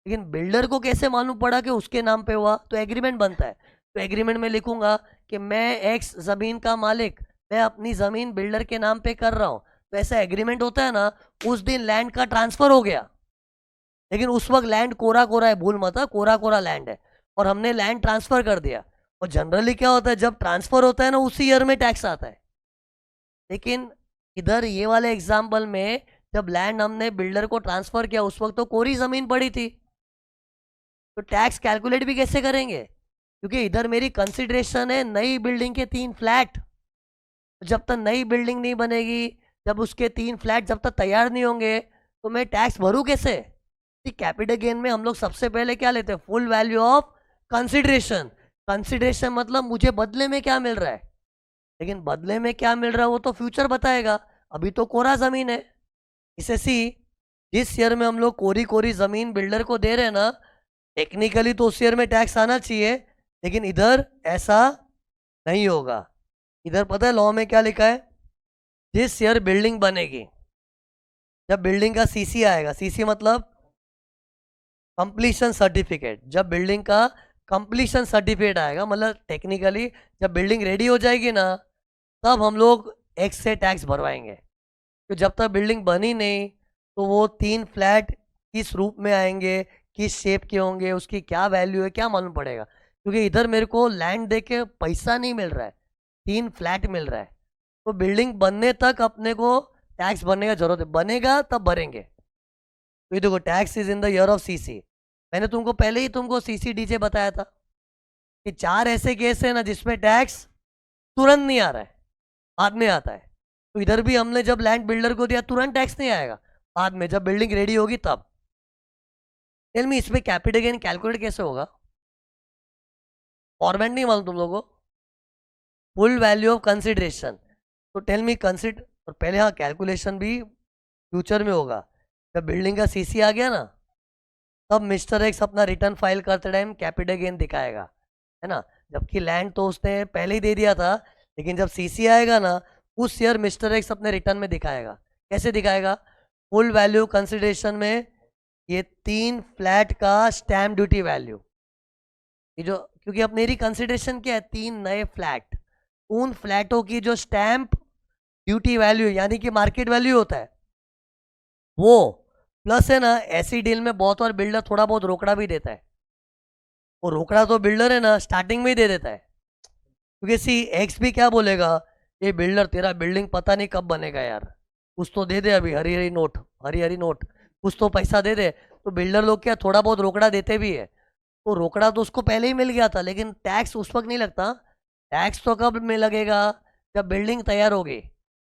लेकिन बिल्डर को कैसे मालूम पड़ा कि उसके नाम पे हुआ, तो एग्रीमेंट बनता है। तो एग्रीमेंट में लिखूंगा कि मैं एक्स ज़मीन का मालिक, मैं अपनी ज़मीन बिल्डर के नाम पे कर रहा हूँ, तो ऐसा एग्रीमेंट होता है ना, उस दिन लैंड का ट्रांसफ़र हो गया, लेकिन उस वक्त लैंड कोरा कोरा है, भूल मत, कोरा कोरा लैंड है, और हमने लैंड ट्रांसफ़र कर दिया। और जनरली क्या होता है, जब ट्रांसफ़र होता है ना उसी ईयर में टैक्स आता है, लेकिन इधर ये वाले एग्जाम्पल में जब लैंड हमने बिल्डर को ट्रांसफर किया उस वक्त तो कोरी जमीन पड़ी थी, तो टैक्स कैलकुलेट भी कैसे करेंगे, क्योंकि इधर मेरी कंसिडरेशन है नई बिल्डिंग के 3 फ्लैट। जब तक नई बिल्डिंग नहीं बनेगी, जब उसके 3 फ्लैट जब तक तैयार नहीं होंगे, तो मैं टैक्स भरूँ कैसे। कैपिटल गेन में हम लोग सबसे पहले क्या लेते हैं, full value of consideration. Consideration मतलब मुझे बदले में क्या मिल रहा है, लेकिन बदले में क्या मिल रहा है वो तो फ्यूचर बताएगा, अभी तो कोरा जमीन है। इसे सी, जिस ईयर में हम लोग कोरी कोरी जमीन बिल्डर को दे रहे हैं ना, टेक्निकली तो उस ईयर में टैक्स आना चाहिए, लेकिन इधर ऐसा नहीं होगा। इधर पता है लॉ में क्या लिखा है, जिस ईयर बिल्डिंग बनेगी, जब बिल्डिंग का सीसी आएगा, सीसी मतलब कंप्लीशन सर्टिफिकेट, जब बिल्डिंग का कंप्लीशन सर्टिफिकेट आएगा, मतलब टेक्निकली जब बिल्डिंग रेडी हो जाएगी ना, तब हम लोग एक्स से टैक्स भरवाएंगे। तो जब तक बिल्डिंग बनी नहीं, तो वो 3 फ्लैट किस रूप में आएंगे, किस शेप के होंगे, उसकी क्या वैल्यू है, क्या मालूम पड़ेगा, क्योंकि इधर मेरे को लैंड दे के पैसा नहीं मिल रहा है, 3 फ्लैट मिल रहा है। तो बिल्डिंग बनने तक अपने को टैक्स भरने का जरूरत है, बनेगा तब भरेंगे। तो ये देखो tax is in the year of CC. मैंने तुमको पहले ही तुमको सीसीडीजे बताया था कि 4 ऐसे केस है ना जिसमें टैक्स तुरंत नहीं आ रहा है, बाद में आता है। तो इधर भी हमने जब लैंड बिल्डर को दिया तुरंत टैक्स नहीं आएगा, बाद में जब बिल्डिंग रेडी होगी तब। टेल मी इसमें कैपिटल गेन कैलकुलेट कैसे होगा? फॉर्मेट नहीं मालूम तुम लोगों को? Full value of consideration. तो टेल मी कंसिडर, और पहले हाँ कैलकुलेशन भी फ्यूचर में होगा। जब बिल्डिंग का सीसी आ गया ना तब मिस्टर एक्स अपना रिटर्न फाइल करते टाइम कैपिटल गेन दिखाएगा, है ना। जबकि लैंड तो उसने पहले ही दे दिया था, लेकिन जब सीसी आएगा ना उस ईयर मिस्टर एक्स अपने रिटर्न में दिखाएगा। कैसे दिखाएगा? फुल वैल्यू कंसिडरेशन में ये 3 फ्लैट का स्टैम्प ड्यूटी वैल्यू, ये जो, क्योंकि अब मेरी कंसिडरेशन क्या है, 3 नए फ्लैट, उन फ्लैटों की जो स्टैम्प ड्यूटी वैल्यू यानी कि मार्केट वैल्यू होता है वो, प्लस है ना ऐसी डील में बहुत बार बिल्डर थोड़ा बहुत रोकड़ा भी देता है। वो रोकड़ा तो बिल्डर है ना स्टार्टिंग में ही दे देता है, क्योंकि सी एक्स भी क्या बोलेगा, ये बिल्डर तेरा बिल्डिंग पता नहीं कब बनेगा यार, कुछ तो दे दे अभी, हरी हरी नोट, हरी हरी नोट, कुछ तो पैसा दे दे। तो बिल्डर लोग क्या थोड़ा बहुत रोकड़ा देते भी है। तो रोकड़ा तो उसको पहले ही मिल गया था, लेकिन टैक्स उस वक्त नहीं लगता। टैक्स तो कब में लगेगा? जब बिल्डिंग तैयार होगी।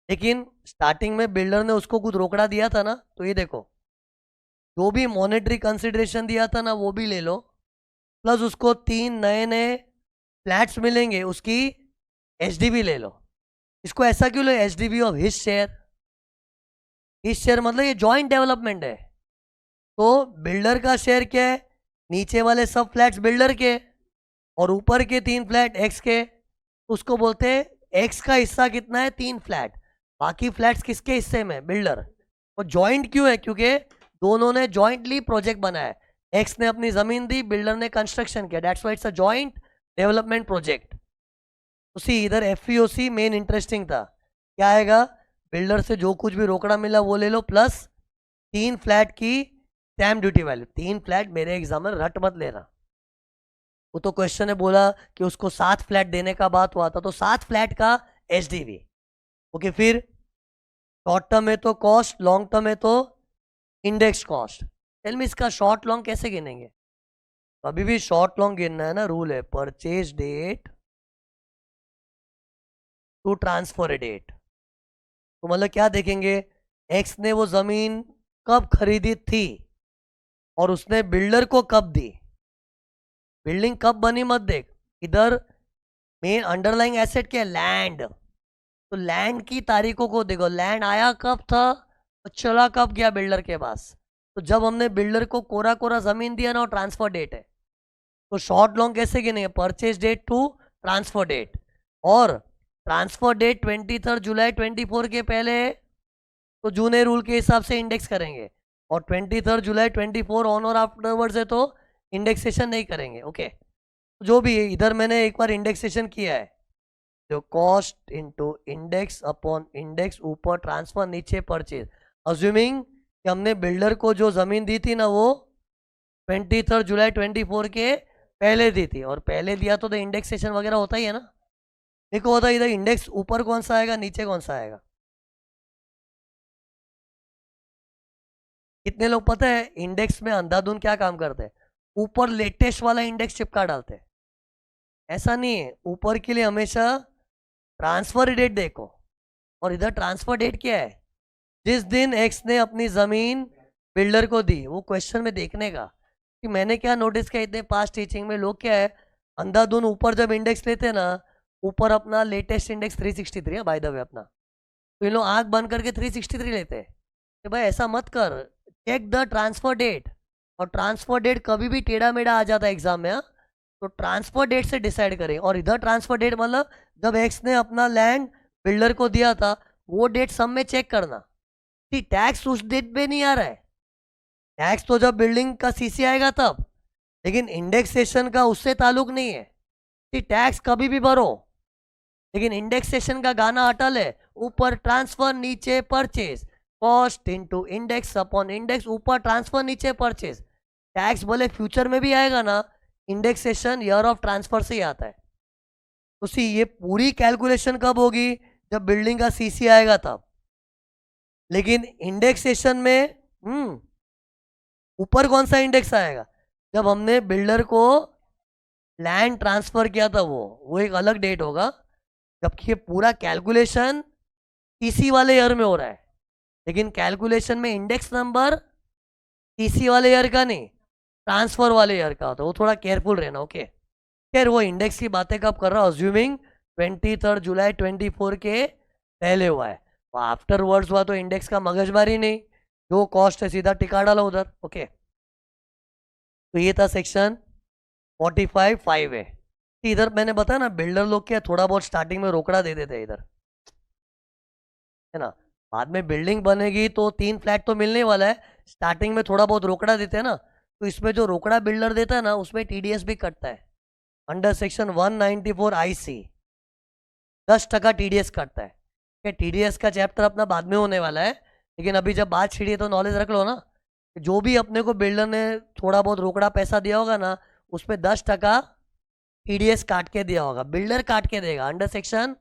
लेकिन स्टार्टिंग में बिल्डर ने उसको कुछ रोकड़ा दिया था ना, तो ये देखो जो भी मॉनेटरी कंसिडरेशन दिया था ना वो भी ले लो, प्लस उसको 3 नए नए फ्लैट्स मिलेंगे उसकी एचडीबी ले लो। इसको ऐसा क्यों लो, HDB of his share. His share मतलब ये जॉइंट डेवलपमेंट है, तो बिल्डर का शेयर क्या है, नीचे वाले सब फ्लैट्स बिल्डर के और ऊपर के 3 फ्लैट एक्स के। उसको बोलते हैं एक्स का हिस्सा कितना है, 3 फ्लैट, बाकी फ्लैट्स किसके हिस्से में, बिल्डर। और जॉइंट क्यों है? क्योंकि दोनों ने जॉइंटली प्रोजेक्ट बनाया। एक्स ने अपनी जमीन दी, बिल्डर ने कंस्ट्रक्शन किया, that's why it's a joint development project. उसी इधर एफईओसी मेन इंटरेस्टिंग था। क्या आएगा? बिल्डर से जो कुछ भी रोकड़ा मिला वो ले लो, प्लस 3 फ्लैट की स्टैम्प ड्यूटी वैल्यू। 3 फ्लैट मेरे एग्जाम में रट मत लेना, वो तो क्वेश्चन ने बोला कि उसको 7 फ्लैट देने का बात हुआ था, तो 7 फ्लैट का एचडीवी। ओके, फिर शॉर्ट टर्म में तो कॉस्ट, लॉन्ग टर्म में तो इंडेक्स कॉस्ट। टेल मी इसका शॉर्ट लॉन्ग कैसे गिनेंगे? अभी भी शॉर्ट लॉन्ग गिनना है ना, रूल है purchase date to transfer date. तो मतलब क्या देखेंगे, एक्स ने वो जमीन कब खरीदी थी और उसने बिल्डर को कब दी। बिल्डिंग कब बनी मत देख, इधर मेन अंडरलाइंग एसेट क्या है, लैंड। तो लैंड की तारीखों को देखो, लैंड आया कब था और चला कब गया बिल्डर के पास। तो जब हमने बिल्डर को कोरा कोरा जमीन दिया ना, वो ट्रांसफर डेट है। तो शॉर्ट लॉन्ग कैसे गिनेंगे, purchase date to transfer date. और ट्रांसफर डेट 23 जुलाई 24 के पहले है, तो जूने रूल के हिसाब से इंडेक्स करेंगे, और 23 जुलाई 24 ऑन और आफ्टरवर्ड्स है तो इंडेक्सेशन नहीं करेंगे। ओके, जो भी है, इधर मैंने एक बार इंडेक्सेशन किया है, जो cost into index upon index, ऊपर ट्रांसफर नीचे परचेज। अज्यूमिंग कि हमने बिल्डर को जो जमीन दी थी ना वो 23 जुलाई 24 के पहले दी थी, और पहले दिया तो इंडेक्सेशन वगैरह होता ही है ना। देखो होता है इधर इंडेक्स ऊपर कौन सा आएगा, नीचे कौन सा आएगा। कितने लोग पता है इंडेक्स में अंधाधुन क्या काम करते हैं, ऊपर लेटेस्ट वाला इंडेक्स चिपका डालते हैं। ऐसा नहीं है, ऊपर के लिए हमेशा ट्रांसफर डेट देखो, और इधर ट्रांसफर डेट क्या है, जिस दिन एक्स ने अपनी जमीन बिल्डर को दी। वो क्वेश्चन में देखने का कि मैंने क्या नोटिस किया, इतने पास्ट टीचिंग में लोग क्या है, अंधाधुन ऊपर जब इंडेक्स लेते हैं ना, ऊपर अपना लेटेस्ट इंडेक्स 363 है बाय द वे अपना, तो इन लोग आंख बंद करके 363 लेते हैं। कि भाई ऐसा मत कर, चेक द ट्रांसफर डेट। और ट्रांसफर डेट कभी भी टेढ़ा मेढ़ा आ जाता है एग्जाम में, हाँ? तो ट्रांसफर डेट से डिसाइड करें। और इधर ट्रांसफर डेट मतलब जब एक्स ने अपना लैंड बिल्डर को दिया था, वो डेट सब में चेक करना। टैक्स उस डेट पे नहीं आ रहा है, टैक्स तो जब बिल्डिंग का सीसी आएगा तब, लेकिन इंडेक्सेशन का उससे ताल्लुक नहीं है। टैक्स कभी भी भरो, लेकिन इंडेक्सेशन का गाना अटल है, ऊपर ट्रांसफर नीचे purchase, cost into index upon index, ऊपर ट्रांसफर नीचे परचेज। टैक्स भले फ्यूचर में भी आएगा ना, इंडेक्सेशन ईयर ऑफ ट्रांसफर से ही आता है। तो सी ये पूरी कैलकुलेशन कब होगी, जब बिल्डिंग का सीसी आएगा तब। लेकिन इंडेक्सेशन में ऊपर कौन सा इंडेक्स आएगा? जब हमने बिल्डर को लैंड ट्रांसफर किया था वो एक अलग डेट होगा, जबकि ये पूरा कैलकुलेशन टीसी वाले ईयर में हो रहा है, लेकिन कैलकुलेशन में इंडेक्स नंबर टीसी वाले ईयर का नहीं, ट्रांसफर वाले ईयर का होता है। वो थोड़ा केयरफुल रहना, ओके। खैर वो इंडेक्स की बातें कब कर रहा हूँ, अज्यूमिंग 23 जुलाई 24 के पहले हुआ है, तो आफ्टर वर्ड्स हुआ तो इंडेक्स का मगजमारी नहीं, जो कॉस्ट है सीधा टिका डाला उधर, ओके। तो ये था सेक्शन 45(5) है। इधर मैंने बताया ना, बिल्डर लोग क्या थोड़ा बहुत स्टार्टिंग में रोकड़ा दे देते हैं इधर, है ना। बाद में बिल्डिंग बनेगी तो 3 फ्लैट तो मिलने वाला है, स्टार्टिंग में थोड़ा बहुत रोकड़ा देते हैं ना, तो इसमें जो रोकड़ा बिल्डर देता है ना उसमें टीडीएस भी कटता है। अंडर सेक्शन 194 IC 10% टीडीएस कटता है। क्या टीडीएस का चैप्टर अपना बाद में होने वाला है, लेकिन अभी जब बात छिड़ी है तो नॉलेज रख लो ना, जो भी अपने को बिल्डर ने थोड़ा बहुत रोकड़ा पैसा दिया होगा ना, उस पर 10% टीडीएस काट के दिया होगा, बिल्डर काट के देगा, अंडर सेक्शन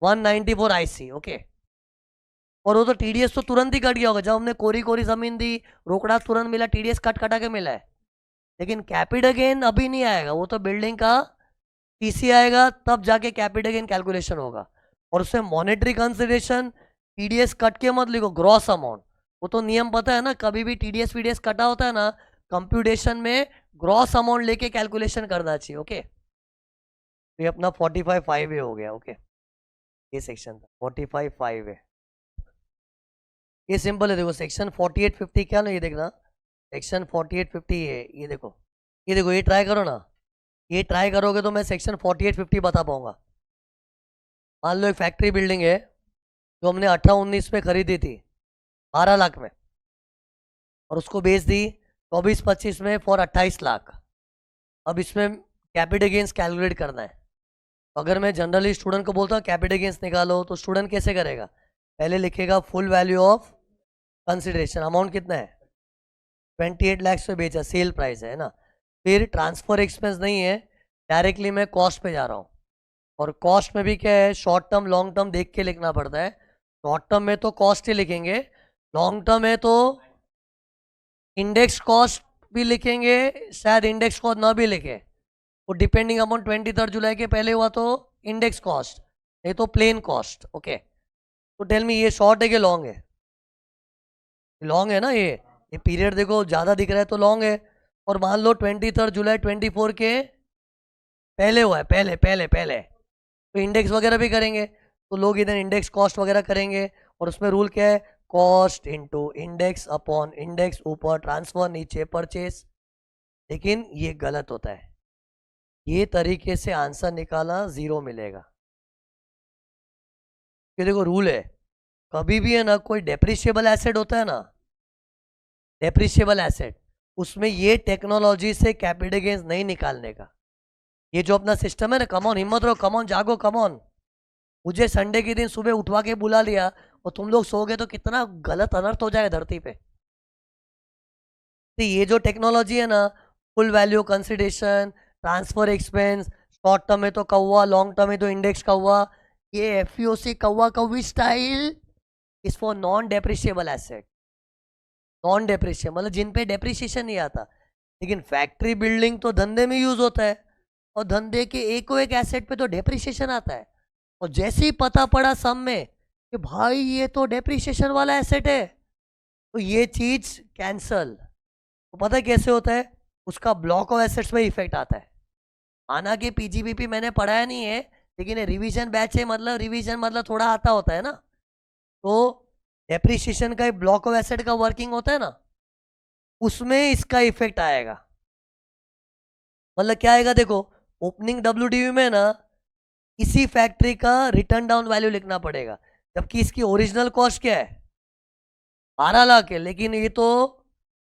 194 IC, ओके। और वो तो टीडीएस तो तुरंत ही कट गया होगा, जब हमने कोरी कोरी जमीन दी रोकड़ा तुरंत मिला, टीडीएस कट कटा के मिला है। लेकिन कैपिटल गेन अभी नहीं आएगा, वो तो बिल्डिंग का टीसी आएगा तब जाके कैपिटल गेन कैलकुलेशन होगा। और उसमें मॉनेटरी कंसिडरेशन टीडीएस कट के मत लिखो, ग्रॉस अमाउंट, वो तो नियम पता है ना, कभी भी टीडीएस वीडीएस कटा होता है ना कंप्यूटेशन में, ग्रॉस अमाउंट लेके कैलकुलेशन करना चाहिए, ओके। तो ये अपना 45(5) हो गया, ओके। ये सेक्शन था 45(5). ये सिंपल है, देखो सेक्शन 4850 क्या ना, ये देखना सेक्शन 4850 है, ये देखो ये देखो, ये ट्राई करो ना, ये ट्राई करोगे तो मैं सेक्शन 4850 बता पाऊंगा। मान लो एक फैक्ट्री बिल्डिंग है जो हमने 18-19 में खरीदी थी 12 लाख में, और उसको बेच दी 24-25 में फॉर 28 लाख। अब इसमें कैपिटल गेन्स कैलकुलेट करना है, तो अगर मैं जनरली स्टूडेंट को बोलता हूँ कैपिटल गेन्स निकालो, तो स्टूडेंट कैसे करेगा? पहले लिखेगा full value of consideration, amount कितना है 28 लाख से बेचा, सेल प्राइस है ना। फिर ट्रांसफर एक्सपेंस नहीं है, डायरेक्टली मैं कॉस्ट पे जा रहा हूँ, और कॉस्ट में भी क्या है, शॉर्ट टर्म लॉन्ग टर्म देख के लिखना पड़ता है। शॉर्ट टर्म में तो कॉस्ट ही लिखेंगे, लॉन्ग टर्म में तो इंडेक्स कॉस्ट भी लिखेंगे, शायद इंडेक्स कॉस्ट ना भी लिखे, वो डिपेंडिंग अपॉन 23 जुलाई के पहले हुआ तो इंडेक्स कॉस्ट, नहीं तो प्लेन कॉस्ट, ओके। तो टेल मी ये शॉर्ट है कि लॉन्ग है? लॉन्ग है ना, ये पीरियड देखो ज़्यादा दिख रहा है तो लॉन्ग है। और मान लो 23 जुलाई 24 के पहले हुआ है, पहले पहले पहले, तो इंडेक्स वगैरह भी करेंगे, तो लोग इधर इंडेक्स कॉस्ट वगैरह करेंगे, और उसमें रूल क्या है, cost into index upon index, ऊपर ट्रांसफर नीचे परचेस। लेकिन ये गलत होता है, ये तरीके से आंसर निकाला 0 मिलेगा। ये देखो रूल है, कभी भी है ना कोई डेप्रिशिएबल एसेट होता है ना, डेप्रिशिएबल एसेट, उसमें ये टेक्नोलॉजी से कैपिटल गेन्स नहीं निकालने का। ये जो अपना सिस्टम है ना, कमॉन हिम्मत रहो, कमॉन जागो, कमॉन। मुझे संडे के दिन सुबह उठवा के बुला लिया और तुम लोग सो गए तो कितना गलत अनर्थ हो जाए धरती पे। तो ये जो टेक्नोलॉजी है ना, full value consideration, transfer expense, short term में तो कौवा, लॉन्ग टर्म में तो इंडेक्स कौवा, ये एफईओसी कौवा कौवी style is for non depreciable asset. Non depreciable मतलब जिन पे डेप्रिशिएशन नहीं आता। लेकिन फैक्ट्री बिल्डिंग तो धंधे में यूज होता है, और धंधे के एक एसेट पे तो डेप्रिशिएशन आता है, और जैसे ही पता पड़ा सब में कि भाई ये तो डेप्रिशिएशन वाला एसेट है, तो ये चीज कैंसल। तो पता है कैसे होता है, उसका ब्लॉक ऑफ एसेट्स में इफेक्ट आता है। माना कि पीजीबीपी मैंने पढ़ाया नहीं है, लेकिन रिवीजन बैच है, मतलब रिवीजन मतलब थोड़ा आता होता है ना, तो डेप्रिशिएशन का ब्लॉक ऑफ एसेट का वर्किंग होता है ना, उसमें इसका इफेक्ट आएगा। मतलब क्या आएगा, देखो ओपनिंग डब्ल्यूडीवी में ना इसी फैक्ट्री का रिटर्न डाउन वैल्यू लिखना पड़ेगा, जबकि इसकी ओरिजिनल कॉस्ट क्या है 12 लाख है, लेकिन ये तो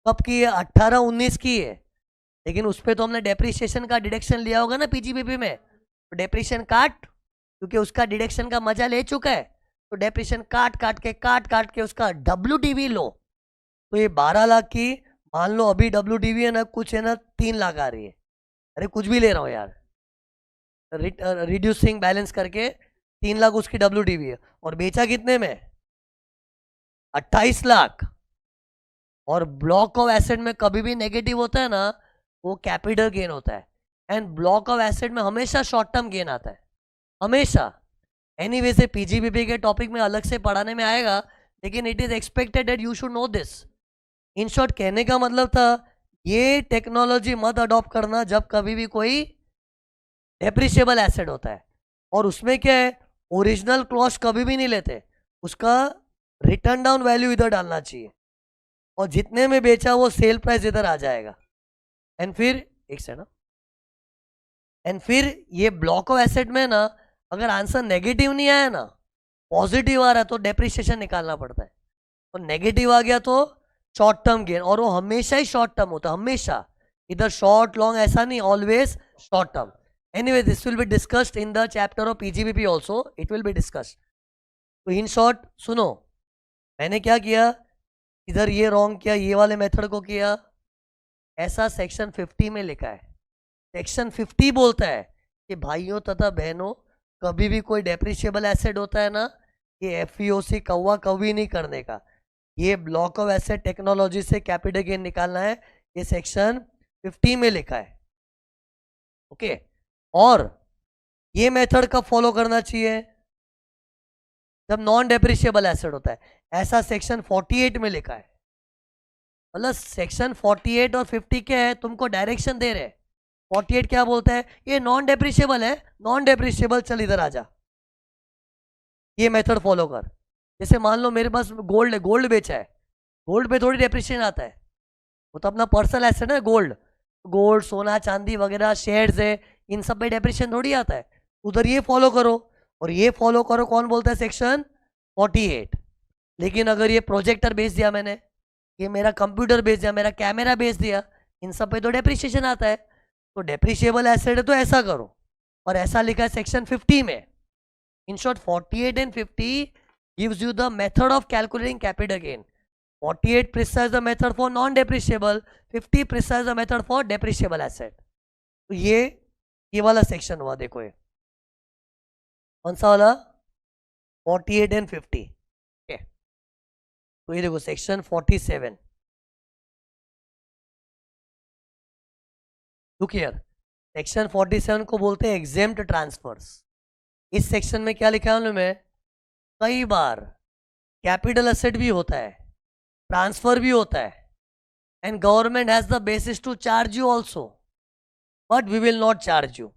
कब की है 18-19 की है, लेकिन उस पर तो हमने डेप्रिशिएशन का डिडक्शन लिया होगा ना पीजीबीपी में, तो डेप्रिशिएशन काट, क्योंकि उसका डिडक्शन का मजा ले चुका है, तो डेप्रिशिएशन काट काट के उसका डब्ल्यूडीवी लो। तो ये 12 लाख की, मान लो अभी डब्ल्यूडीवी है ना कुछ है ना 3 लाख आ रही है, अरे कुछ भी ले रहा हूँ यार, रिड्यूसिंग बैलेंस करके 3 लाख उसकी डब्ल्यूडीवी है, और बेचा कितने में 28 लाख। और ब्लॉक ऑफ एसेट में कभी भी नेगेटिव होता है ना, वो कैपिटल गेन होता है। एंड ब्लॉक ऑफ एसेट में हमेशा शॉर्ट टर्म गेन आता है, हमेशा। एनीवे से पीजीबीपी के टॉपिक में अलग से पढ़ाने में आएगा, लेकिन it is expected that you should know this. In short कहने का मतलब था, ये टेक्नोलॉजी मत अडॉप्ट करना जब कभी भी कोई डेप्रिशिएबल एसेट होता है। और उसमें क्या है, ओरिजिनल कॉस्ट कभी भी नहीं लेते, उसका रिटर्न डाउन वैल्यू इधर डालना चाहिए, और जितने में बेचा वो सेल प्राइस इधर आ जाएगा। एंड फिर एक सेकंड ना, एंड फिर ये ब्लॉक ऑफ एसेट में ना, अगर आंसर नेगेटिव नहीं आया ना, पॉजिटिव आ रहा है, तो डेप्रिसिएशन निकालना पड़ता है। और नेगेटिव आ गया तो शॉर्ट टर्म गेन, और वो हमेशा ही शॉर्ट टर्म होता है, हमेशा। इधर शॉर्ट लॉन्ग ऐसा नहीं, always short term. Anyway this will be discussed in the chapter of PGBP also, it will be discussed. तो इन शॉर्ट सुनो, मैंने क्या किया, इधर ये रॉन्ग किया, ये वाले मेथड को किया, ऐसा सेक्शन 50 में लिखा है। सेक्शन 50 बोलता है कि भाइयों तथा बहनों, कभी भी कोई डेप्रिशिएबल एसेट होता है ना, ये एफईओसी कौवा कभी नहीं करने का। ये ब्लॉक ऑफ एसेट टेक्नोलॉजी से कैपिटल गेन निकालना है, ये सेक्शन 50 में लिखा है। ओके, और ये मेथड कब फॉलो करना चाहिए, जब नॉन डेप्रिशिएबल एसेट होता है, ऐसा सेक्शन 48 में लिखा है। मतलब सेक्शन 48 और 50 क्या है, तुमको डायरेक्शन दे रहे हैं। 48 क्या बोलता है, ये नॉन डेप्रिशिएबल है, नॉन डेप्रिशिएबल, चल इधर आ जा, ये मेथड फॉलो कर। जैसे मान लो मेरे पास गोल्ड है, गोल्ड बेचा है, गोल्ड पे थोड़ी डेप्रिशिएशन आता है, वो तो अपना पर्सनल एसेट है गोल्ड। गोल्ड, सोना, चांदी वगैरह, शेयर्स है, इन सब पे डेप्रिशिएशन थोड़ी आता है। उधर ये फॉलो करो, और ये फॉलो करो, कौन बोलता है, सेक्शन 48। लेकिन अगर ये प्रोजेक्टर बेच दिया मैंने, ये मेरा कंप्यूटर बेच दिया, मेरा कैमरा बेच दिया, इन सब पे तो डेप्रिशिएशन आता है। तो डेप्रिशिएबल एसेट है तो ऐसा करो, और ऐसा लिखा है सेक्शन 50 में। In short 48 and 50 gives you the method of calculating capital gain. 48 precise the method for non-depreciable, 50 precise the method for depreciable asset. तो ये वाला सेक्शन हुआ, देखो ये कौन सा वाला, 48 and 50। okay. तो ये देखो सेक्शन 47। लुक हियर, सेक्शन 47 को बोलते हैं एग्जेम्प्ट ट्रांसफर्स। इस सेक्शन में क्या लिखा है उन्होंने, कई बार कैपिटल एसेट भी होता है, ट्रांसफर भी होता है, and government has the basis to charge you also, but we will not charge you,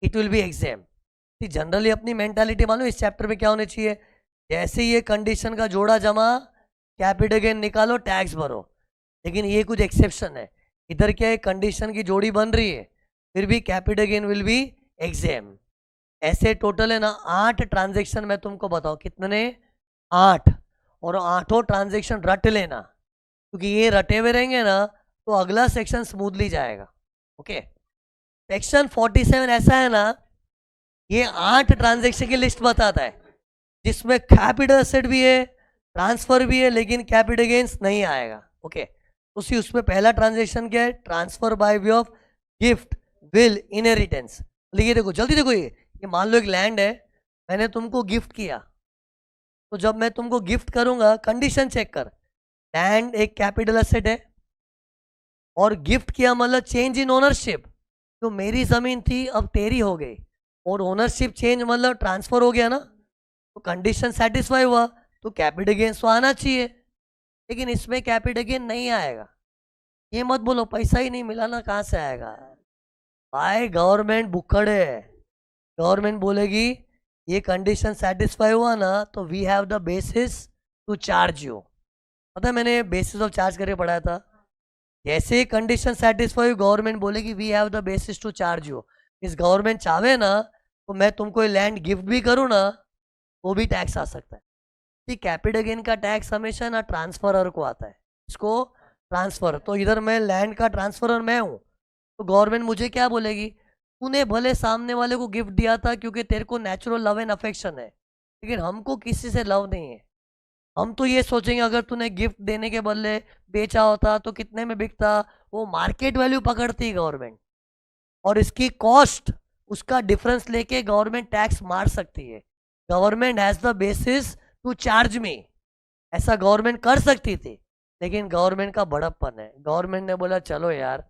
it will be exempt. Generally अपनी मेंटालिटी मानो, इस चैप्टर में क्या होने चाहिए, जैसे ये कंडीशन का जोड़ा जमा, कैपिटल गेन निकालो, टैक्स भरो। लेकिन ये कुछ एक्सेप्शन है, इधर क्या है, कंडीशन की जोड़ी बन रही है, फिर भी capital gain will be exam. ऐसे टोटल है ना 8 ट्रांजेक्शन, मैं तुमको बताऊं कितने, 8। और 8 ट्रांजेक्शन रट लेना, क्योंकि ये रटे हुए रहेंगे ना तो अगला सेक्शन स्मूथली जाएगा। ओके, सेक्शन 47 ऐसा है ना, ये 8 ट्रांजेक्शन की लिस्ट बताता है, जिसमें कैपिटल एसेट भी है, ट्रांसफर भी है, लेकिन कैपिटल गेन्स नहीं आएगा। ओके, उसमें पहला ट्रांजेक्शन क्या है, transfer by way of gift, will, inheritance. लिखिए, देखो जल्दी देखो, ये मान लो एक लैंड है, मैंने तुमको गिफ्ट किया, तो जब मैं तुमको गिफ्ट करूंगा, कंडीशन चेक कर, लैंड एक कैपिटल एसेट है, और गिफ्ट किया मतलब चेंज इन ओनरशिप, तो मेरी जमीन थी अब तेरी हो गई, और ओनरशिप चेंज मतलब ट्रांसफर हो गया ना, तो कंडीशन सेटिस्फाई हुआ, तो कैपिटल गेन तो आना चाहिए। लेकिन इसमें कैपिटल गेन नहीं आएगा। ये मत बोलो पैसा ही नहीं मिला ना, कहाँ से आएगा भाई, गवर्नमेंट बुक्कड़ है। गवर्नमेंट बोलेगी ये कंडीशन सेटिस्फाई हुआ ना, तो we have the basis to charge you. पता है मैंने बेसिस ऑफ चार्ज करके पढ़ाया था, जैसे कंडीशन सेटिस्फाई, गवर्नमेंट बोलेगी we have the basis to charge you. इस गवर्नमेंट चाहे ना तो मैं तुमको लैंड गिफ्ट भी करूँ ना, वो भी टैक्स आ सकता है। ठीक, कैपिटल गेन का टैक्स हमेशा ना ट्रांसफरर को आता है, इसको ट्रांसफर। तो इधर मैं लैंड का ट्रांसफरर मैं हूँ, तो गवर्नमेंट मुझे क्या बोलेगी, तूने भले सामने वाले को गिफ्ट दिया था क्योंकि तेरे को नेचुरल लव एंड अफेक्शन है, लेकिन हमको किसी से लव नहीं है। हम तो ये सोचेंगे अगर तूने गिफ्ट देने के बदले बेचा होता तो कितने में बिकता, वो मार्केट वैल्यू पकड़ती गवर्नमेंट, और इसकी कॉस्ट, उसका डिफरेंस लेके गवर्नमेंट टैक्स मार सकती है। Government has the basis to charge me. ऐसा गवर्नमेंट कर सकती थी, लेकिन गवर्नमेंट का बड़प्पन है। गवर्नमेंट ने बोला चलो यार,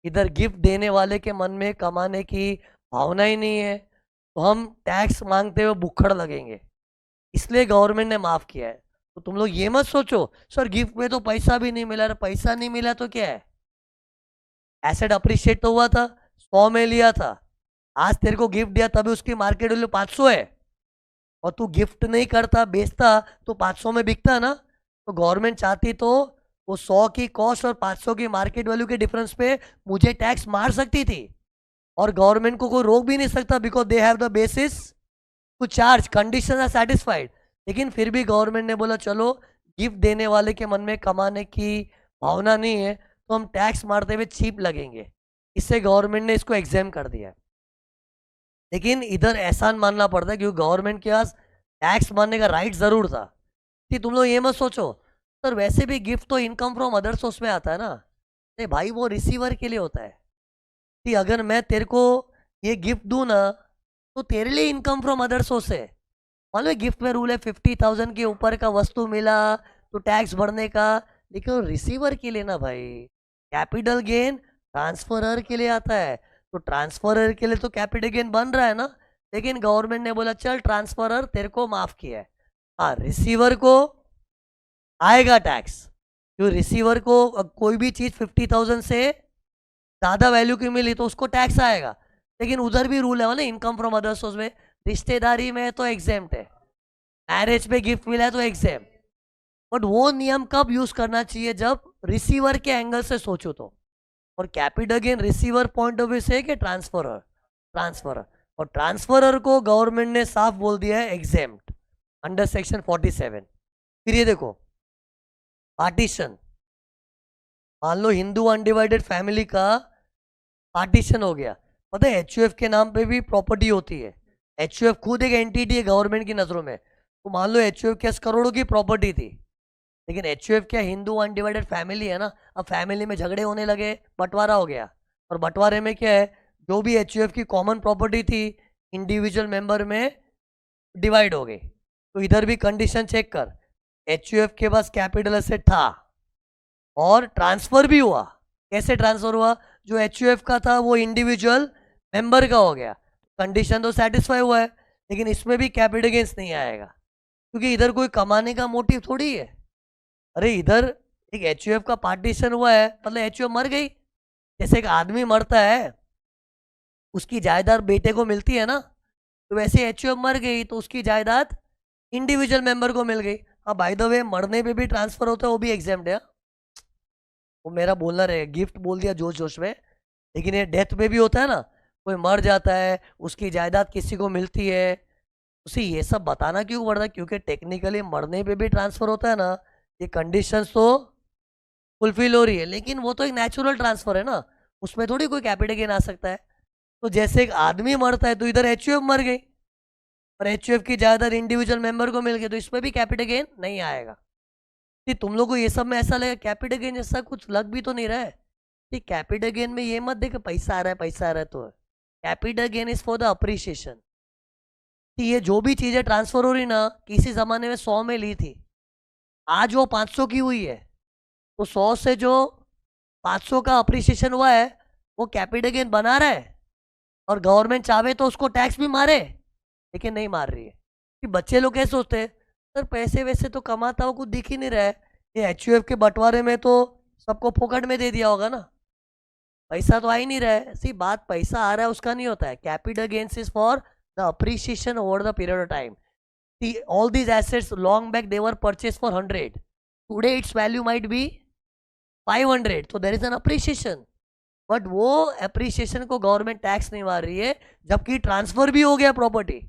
इधर गिफ्ट देने वाले के मन में कमाने की भावना ही नहीं है, तो हम टैक्स मांगते हुए भुक्खड़ लगेंगे, इसलिए गवर्नमेंट ने माफ किया है। तो तुम लोग ये मत सोचो सर गिफ्ट में तो पैसा भी नहीं मिला, पैसा नहीं मिला तो क्या है, एसेट अप्रिशिएट तो हुआ था, 100 में लिया था, आज तेरे को गिफ्ट दिया तभी उसकी मार्केट वैल्यू 500 है, और तू गिफ्ट नहीं करता बेचता तो 500 में बिकता ना। तो गवर्नमेंट चाहती तो वो 100 की कॉस्ट और 500 की मार्केट वैल्यू के डिफरेंस पे मुझे टैक्स मार सकती थी, और गवर्नमेंट को कोई रोक भी नहीं सकता, because they have the basis to charge, condition are satisfied. लेकिन फिर भी गवर्नमेंट ने बोला चलो, गिफ्ट देने वाले के मन में कमाने की भावना नहीं है, तो हम टैक्स मारते हुए चीप लगेंगे, इससे गवर्नमेंट ने इसको एग्जाम कर दिया है। लेकिन इधर एहसान मानना पड़ता है, क्योंकि गवर्नमेंट के पास टैक्स मारने का राइट ज़रूर था। कि तुम लोग ये मत सोचो सर वैसे भी गिफ्ट तो इनकम फ्रॉम अदर सोर्स में आता है ना, नहीं भाई, वो रिसीवर के लिए होता है। कि अगर मैं तेरे को ये गिफ्ट दूँ ना, तो तेरे लिए इनकम फ्रॉम अदर सोर्स है। मान लो गिफ्ट में रूल है 50,000 के ऊपर का वस्तु मिला तो टैक्स भरने का, लेकिन रिसीवर के लिए ना भाई, कैपिटल गेन ट्रांसफरर के लिए आता है, तो ट्रांसफरर के लिए तो कैपिटल गेन बन रहा है ना। लेकिन गवर्नमेंट ने बोला चल ट्रांसफरर तेरे को माफ किया है, हाँ रिसीवर को आएगा टैक्स, जो रिसीवर को कोई भी चीज़ 50,000 से ज़्यादा वैल्यू की मिली तो उसको टैक्स आएगा। लेकिन उधर भी रूल है ना, इनकम फ्रॉम अदर सोर्स में, रिश्तेदारी में तो एग्जेम्प्ट है, मैरिज पे गिफ्ट मिला है तो एग्जेम्प्ट। बट वो नियम कब यूज करना चाहिए, जब रिसीवर के एंगल से सोचो तो। और capital gain receiver point of view से कि ट्रांसफरर, ट्रांसफरर, और ट्रांसफरर को गवर्नमेंट ने साफ बोल दिया है एग्जेम्प्ट अंडर सेक्शन 47। फिर ये देखो पार्टीशन, मान लो हिंदू अनडिवाइडेड फैमिली का पार्टीशन हो गया, पता है एचयूएफ के नाम पे भी प्रॉपर्टी होती है, एचयूएफ खुद एक एंटिटी है गवर्नमेंट की नज़रों में। तो मान लो एचयूएफ के 10 करोड़ की प्रॉपर्टी थी, लेकिन एचयूएफ क्या हिंदू अनडिवाइडेड फैमिली है ना, अब फैमिली में झगड़े होने लगे, बंटवारा हो गया, और बंटवारे में क्या है, जो भी एचयूएफ की कॉमन प्रॉपर्टी थी इंडिविजुअल मेंबर में डिवाइड हो गई। तो इधर भी कंडीशन चेक कर, एचयूएफ के पास कैपिटल एसेट था और ट्रांसफर भी हुआ। कैसे ट्रांसफर हुआ, जो एचयूएफ का था वो इंडिविजुअल मेंबर का हो गया, कंडीशन तो सेटिस्फाई हुआ है। लेकिन इसमें भी कैपिटल गेन्स नहीं आएगा, क्योंकि इधर कोई कमाने का मोटिव थोड़ी है। अरे इधर एक एचयूएफ का पार्टीशन हुआ है, मतलब एचयूएफ मर गई, जैसे एक आदमी मरता है उसकी जायदाद बेटे को मिलती है ना, तो वैसे एचयूएफ मर गई तो उसकी जायदाद इंडिविजुअल मेंबर को मिल गई। हाँ बाय द वे मरने पे भी ट्रांसफर होता है, वो भी एग्जाम्प्ट है। वो मेरा बोलना रहे, गिफ्ट बोल दिया जोश जोश में, लेकिन ये डेथ पे भी होता है ना, कोई मर जाता है उसकी जायदाद किसी को मिलती है, उसे ये सब बताना क्यों पड़ता है, क्योंकि टेक्निकली मरने पे भी ट्रांसफर होता है ना, ये कंडीशंस तो फुलफिल हो रही है, लेकिन वो तो एक नेचुरल ट्रांसफर है ना, उसमें थोड़ी कोई कैपिटल गेन आ सकता है। तो जैसे एक आदमी मरता है तो इधर एचयूएफ मर गई और एचयूएफ की जायदाद इंडिविजुअल मेंबर को मिल गई, तो इसमें भी कैपिटल गेन नहीं आएगा। कि तुम लोग को ये सब में ऐसा लगे कैपिटल गेन जैसा कुछ लग भी तो नहीं रहा है, कि कैपिटल गेन में ये मत देख पैसा आ रहा है पैसा आ रहा है, तो capital gain is for the appreciation. कि ये जो भी चीज़ें ट्रांसफर हो रही ना, किसी ज़माने में 100 में ली थी, आज वो 500 की हुई है, तो 100 से जो 500 का अप्रिशिएशन हुआ है वो कैपिटल गेन बना रहा है, और गवर्नमेंट चाहे तो उसको टैक्स भी मारे, लेकिन नहीं मार रही है। कि बच्चे लोग कैसे सोचते हैं सर पैसे वैसे तो कमाता हुआ कुछ दिख ही नहीं रहा है, ये एचयूएफ के बंटवारे में तो सबको फोकट में दे दिया होगा ना, पैसा तो आ ही नहीं रहा है। सी बात पैसा आ रहा है उसका नहीं होता है, capital gains is for the appreciation over the period of time. All these assets long back they were purchase for 100, today its value might be 500, तो there is an appreciation. But वो अप्रिशिएशन को government tax नहीं मार रही है, जबकि transfer भी हो गया प्रॉपर्टी,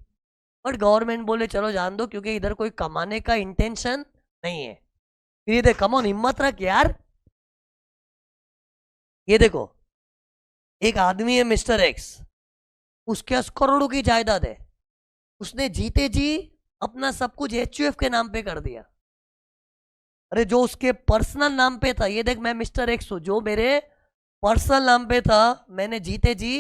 बट गवर्नमेंट बोले चलो जान दो क्योंकि इधर कोई कमाने का इंटेंशन नहीं है। फिर ये देख, कम ऑन हिम्मत रख यार। ये देखो एक आदमी है मिस्टर एक्स, उसके पास करोड़ों की जायदाद है, उसने जीते जी अपना सब कुछ एचयूएफ के नाम पे कर दिया। अरे जो उसके पर्सनल नाम पे था, ये देख मैं मिस्टर एक्स हूं, जो मेरे पर्सनल नाम पे था मैंने जीते जी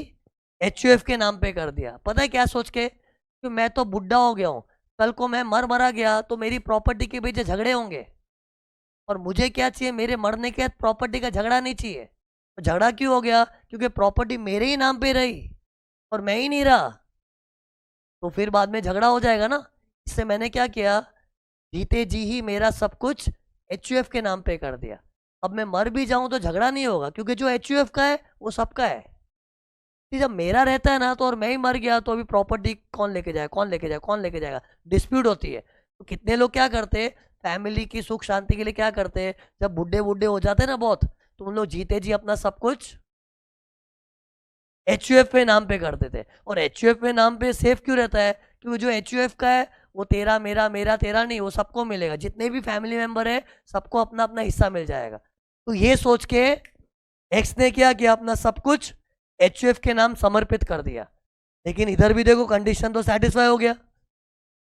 एचयूएफ के नाम पे कर दिया। पता है क्या सोच के, कि मैं तो बुढ़ा हो गया हूँ, कल को मैं मरा गया तो मेरी प्रॉपर्टी के पीछे झगड़े होंगे, और मुझे क्या चाहिए, मेरे मरने के बाद प्रॉपर्टी का झगड़ा नहीं चाहिए। तो झगड़ा क्यों हो गया, क्योंकि प्रॉपर्टी मेरे ही नाम पे रही और मैं ही नहीं रहा, तो फिर बाद में झगड़ा हो जाएगा ना। इससे मैंने क्या किया, जीते जी ही मेरा सब कुछ एचयूएफ के नाम पे कर दिया। अब मैं मर भी जाऊं तो झगड़ा नहीं होगा, क्योंकि जो एचयूएफ का है वो सबका है। कि जब मेरा रहता है ना, तो और मैं ही मर गया तो अभी प्रॉपर्टी कौन लेके जाए, कौन लेके जाए, कौन लेके जाएगा, डिस्प्यूट होती है। तो कितने लोग क्या करते हैं, फैमिली की सुख शांति के लिए क्या करते हैं, जब बुढ़े बुढ़े हो जाते हैं ना बहुत, तो उन लोग जीते जी अपना सब कुछ एचयूएफ पे नाम पे करते थे। और एचयूएफ पे नाम पे सेफ क्यों रहता है, क्योंकि जो एचयूएफ का है वो तेरा मेरा, मेरा तेरा नहीं, वो सबको मिलेगा, जितने भी फैमिली मेंबर है सबको अपना अपना हिस्सा मिल जाएगा। तो ये सोच के एक्स ने क्या किया, अपना सब कुछ एचयूएफ के नाम समर्पित कर दिया। लेकिन इधर भी देखो कंडीशन तो सेटिस्फाई हो गया,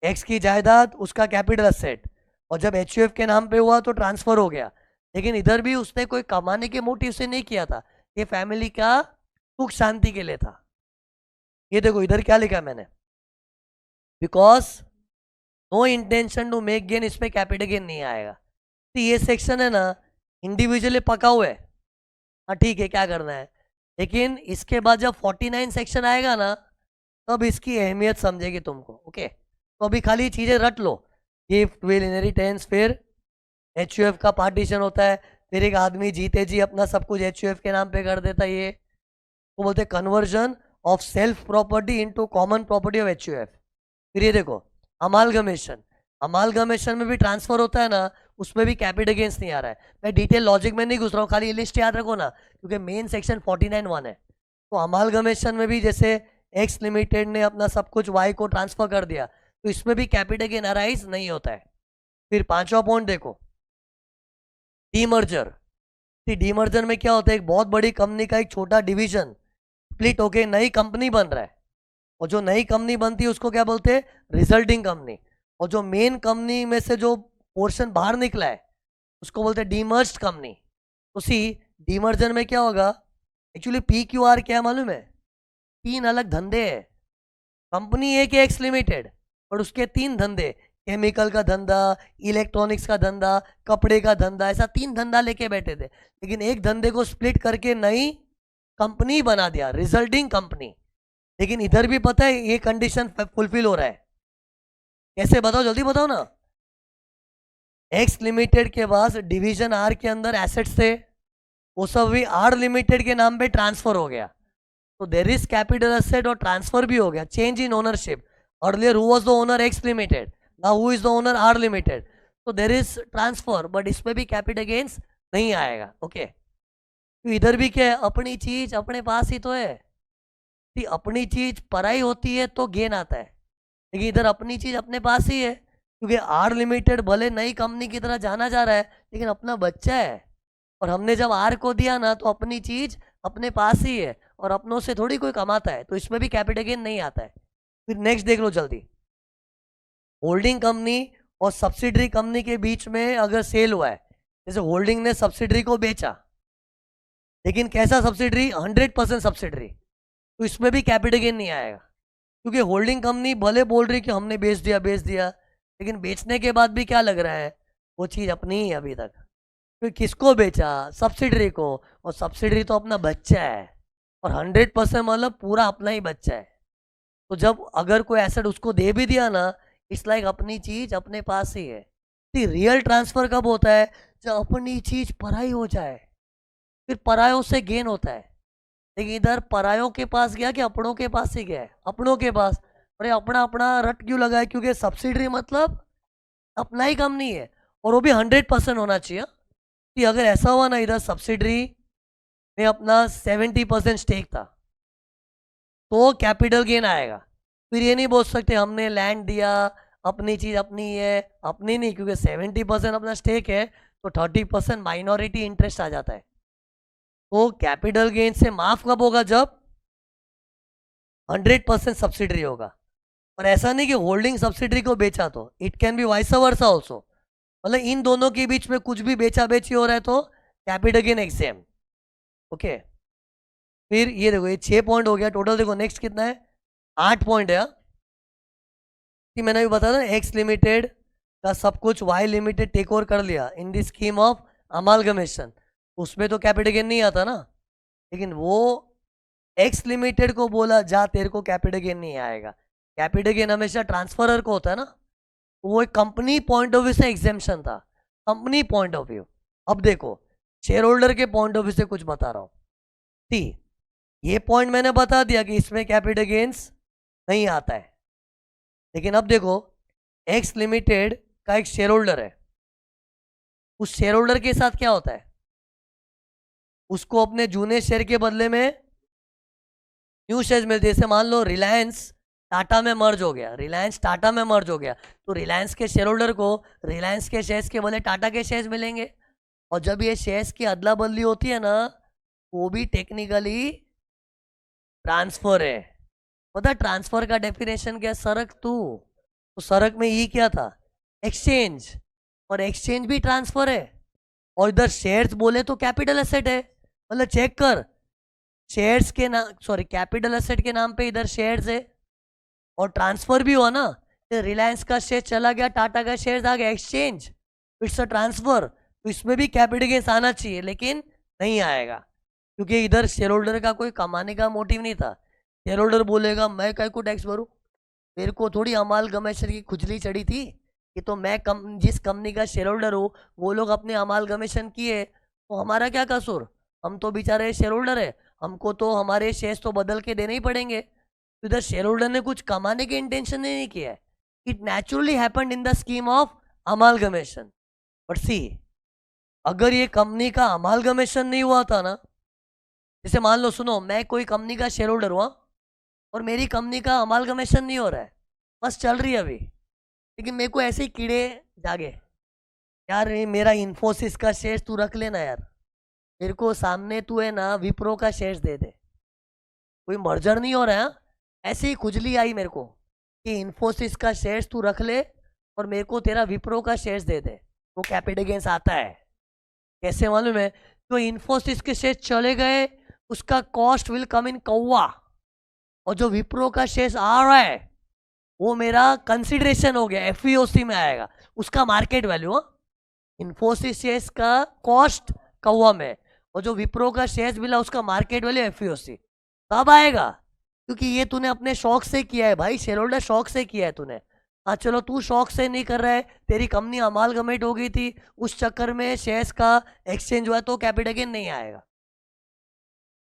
एक्स की जायदाद उसका कैपिटल असेट, और जब एचयूएफ के नाम पे हुआ तो ट्रांसफर हो गया। लेकिन इधर भी उसने कोई कमाने के मोटिव से नहीं किया था, ये फैमिली का सुख शांति के लिए था। ये देखो इधर क्या लिखा मैंने, because no intention to make gain, इसमें कैपिटल गेन नहीं आएगा। तो ये सेक्शन है ना इंडिविजुअली पका हुआ है, हाँ ठीक है क्या करना है। लेकिन इसके बाद जब 49 सेक्शन आएगा ना, तब इसकी अहमियत समझेगी तुमको। ओके, तो अभी खाली चीज़ें रट लो, गिफ्ट विल इनहेरिटेंस, फिर एचयूएफ का पार्टीशन होता है, फिर एक आदमी जीते जी अपना सब कुछ एचयूएफ के नाम पे कर देता है, ये वो बोलते हैं conversion of self property into common property of HUF. फिर ये देखो अमालगमेशन, अमालगमेशन में भी ट्रांसफर होता है ना, उसमें भी कैपिटल गेन्स नहीं आ रहा है। मैं डिटेल लॉजिक में नहीं घुस रहा हूँ, खाली ये लिस्ट याद रखो ना, क्योंकि मेन सेक्शन 49(1) है। तो अमालगमेशन में भी जैसे एक्स लिमिटेड ने अपना सब कुछ वाई को ट्रांसफर कर दिया, तो इसमें भी कैपिटल गेन अराइज नहीं होता है। फिर पांचवा पॉइंट देखो, डीमर्जर। डीमर्जर में क्या होता है, एक बहुत बड़ी कंपनी का एक छोटा डिवीजन स्प्लिट होके नई कंपनी बन रहा है, और जो नई कंपनी बनती है उसको क्या बोलते हैं, रिजल्टिंग कंपनी। और जो मेन कंपनी में से जो पोर्शन बाहर निकला है उसको बोलते हैं डीमर्ज्ड कंपनी। उसी डीमर्जर में क्या होगा, एक्चुअली PQR क्या है मालूम है, 3 अलग धंधे हैं। कंपनी एक एक्स लिमिटेड, और उसके 3 धंधे, केमिकल का धंधा, इलेक्ट्रॉनिक्स का धंधा, कपड़े का धंधा, ऐसा 3 धंधा लेके बैठे थे। लेकिन एक धंधे को स्प्लिट करके नई कंपनी बना दिया, रिजल्टिंग कंपनी। लेकिन इधर भी पता है ये कंडीशन फुलफिल हो रहा है, कैसे बताओ, जल्दी बताओ ना। एक्स लिमिटेड के पास डिवीजन आर के अंदर एसेट्स थे, वो सब भी आर लिमिटेड के नाम पे ट्रांसफर हो गया, तो देर इज कैपिटल एसेट और ट्रांसफर भी हो गया, change in ownership. Earlier who was the owner, X limited, now who is the owner, R limited. तो देर इज ट्रांसफर, बट इसमें भी कैपिटल गेन्स नहीं आएगा। ओके, तो इधर भी क्या है, अपनी चीज अपने पास ही तो है, कि अपनी चीज पराई होती है तो गेन आता है, लेकिन इधर अपनी चीज अपने पास ही है, क्योंकि आर लिमिटेड भले नई कंपनी की तरह जाना जा रहा है, लेकिन अपना बच्चा है। और हमने जब आर को दिया ना, तो अपनी चीज अपने पास ही है, और अपनों से थोड़ी कोई कमाता है, तो इसमें भी कैपिटल गेन नहीं आता है। फिर नेक्स्ट देख लो जल्दी, होल्डिंग कंपनी और सब्सिडरी कंपनी के बीच में अगर सेल हुआ है, जैसे होल्डिंग ने सब्सिडरी को बेचा, लेकिन कैसा सब्सिडरी, 100% सब्सिडरी, तो इसमें भी कैपिटल गेन नहीं आएगा, क्योंकि होल्डिंग कंपनी भले बोल रही कि हमने बेच दिया बेच दिया, लेकिन बेचने के बाद भी क्या लग रहा है, वो चीज़ अपनी ही है अभी तक। क्योंकि किसको बेचा, सब्सिडरी को, और सब्सिडरी तो अपना बच्चा है, और 100% मतलब पूरा अपना ही बच्चा है। तो जब अगर कोई एसेट उसको दे भी दिया ना, इट्स लाइक अपनी चीज अपने पास ही है। रियल ट्रांसफर कब होता है, जब अपनी चीज पराई हो जाए, फिर परायों से गेन होता है। लेकिन इधर परायों के पास गया कि अपनों के पास ही गया है, अपनों के पास। अरे अपना अपना रट क्यों लगा है, क्योंकि सब्सिडरी मतलब अपना ही कम नहीं है, और वो भी 100% होना चाहिए। कि अगर ऐसा हुआ ना, इधर सब्सिडरी में अपना 70% स्टेक था, तो कैपिटल गेन आएगा। फिर ये नहीं बोल सकते हमने लैंड दिया, अपनी चीज अपनी है, अपनी नहीं, क्योंकि 70% अपना स्टेक है, तो 30% माइनॉरिटी इंटरेस्ट आ जाता है। तो कैपिटल गेन से माफ कब होगा, जब 100% सब्सिडरी होगा। और ऐसा नहीं कि होल्डिंग सब्सिडरी को बेचा, तो it can be vice versa also, मतलब इन दोनों के बीच में कुछ भी बेचा बेची हो रहा है तो कैपिटल गेन एग्जाम। ओके, फिर ये देखो, ये 6 पॉइंट हो गया टोटल। देखो नेक्स्ट कितना है, 8 पॉइंट है। कि मैंने अभी बताया था एक्स लिमिटेड का सब कुछ वाई लिमिटेड टेक ओवर कर लिया इन द स्कीम ऑफ अमालगमेशन, उसमें तो कैपिटल गेन नहीं आता ना। लेकिन वो एक्स लिमिटेड को बोला जा तेरे को कैपिटल गेन नहीं आएगा, कैपिटल गेन हमेशा ट्रांसफरर को होता है ना। वो एक कंपनी पॉइंट ऑफ व्यू से एग्जेम्पशन था, कंपनी पॉइंट ऑफ व्यू। अब देखो शेयर होल्डर के पॉइंट ऑफ व्यू से कुछ बता रहा हूँ। टी ये पॉइंट मैंने बता दिया कि इसमें कैपिटल गेन्स नहीं आता है। लेकिन अब देखो एक्स लिमिटेड का एक शेयर होल्डर है, उस शेयर होल्डर के साथ क्या होता है, उसको अपने जूने शेयर के बदले में न्यू शेयर मिलते हैं। जैसे मान लो रिलायंस टाटा में मर्ज हो गया, रिलायंस टाटा में मर्ज हो गया, तो रिलायंस के शेयर होल्डर को रिलायंस के शेयर्स के बदले टाटा के शेयर्स मिलेंगे। और जब ये शेयर्स की अदला बदली होती है ना, वो भी टेक्निकली ट्रांसफर है। पता ट्रांसफर का डेफिनेशन क्या, सरक तू, तो सरक में ये क्या था, एक्सचेंज, और एक्सचेंज भी ट्रांसफर है। और इधर शेयर्स बोले तो कैपिटल एसेट है, मतलब चेक कर, शेयर्स के नाम, सॉरी कैपिटल एसेट के नाम पे इधर शेयर्स है, और ट्रांसफर भी हुआ ना, तो रिलायंस का शेयर चला गया, टाटा का शेयर आ गया, एक्सचेंज, इट्स अ ट्रांसफर। तो इसमें भी कैपिटल गेन्स आना चाहिए, लेकिन नहीं आएगा, क्योंकि इधर शेयर होल्डर का कोई कमाने का मोटिव नहीं था। शेयर होल्डर बोलेगा मैं काय को टैक्स भरूं, मेरे को थोड़ी अमालगमेशन की खुजली चढ़ी थी कि तो मैं जिस कंपनी का शेयर होल्डर हूँ वो लोग अपने अमालगमेशन किए, तो हमारा क्या कसूर, हम तो बेचारे शेयर होल्डर है, हमको तो हमारे शेयर्स तो बदल के देने ही पड़ेंगे। तो इधर शेयर होल्डर ने कुछ कमाने के इंटेंशन नहीं किया है, it naturally happened in the scheme of amalgamation. But see अगर ये कंपनी का अमालगमेशन नहीं हुआ था ना, जैसे मान लो सुनो मैं कोई कंपनी का शेयर होल्डर हुआ और मेरी कंपनी का अमालगमेशन नहीं हो रहा है, बस चल रही है अभी, लेकिन मेरे को ऐसे ही कीड़े जागे, यार ये मेरा इन्फोसिस का शेयर तू रख लेना यार, मेरे को सामने तू है ना विप्रो का शेयर्स दे दे, कोई मर्जर नहीं हो रहा है। ऐसे ही खुजली आई मेरे को कि इन्फोसिस का शेयर्स तू रख ले और मेरे को तेरा विप्रो का शेयर्स दे दे, वो कैपिटल गेन्स आता है। कैसे मालूम है, तो इन्फोसिस के शेयर्स चले गए, उसका कॉस्ट विल कम इन कौवा, और जो विप्रो का शेयर्स आ रहा है वो मेरा कंसिडरेशन हो गया, एफईओसी में आएगा, उसका मार्केट वैल्यू। इन्फोसिस शेयर्स का कॉस्ट कौवा में, और जो विप्रो का शेयर्स मिला उसका मार्केट वैल्यू एफईओसी। कब आएगा, क्योंकि ये तूने अपने शौक से किया है भाई, शेयर होल्डर शौक से किया है तूने। हाँ चलो तू शौक से नहीं कर रहा है, तेरी कंपनी अमालगमेट हो गई थी, उस चक्कर में शेयर्स का एक्सचेंज हुआ, तो कैपिटल गेन नहीं आएगा।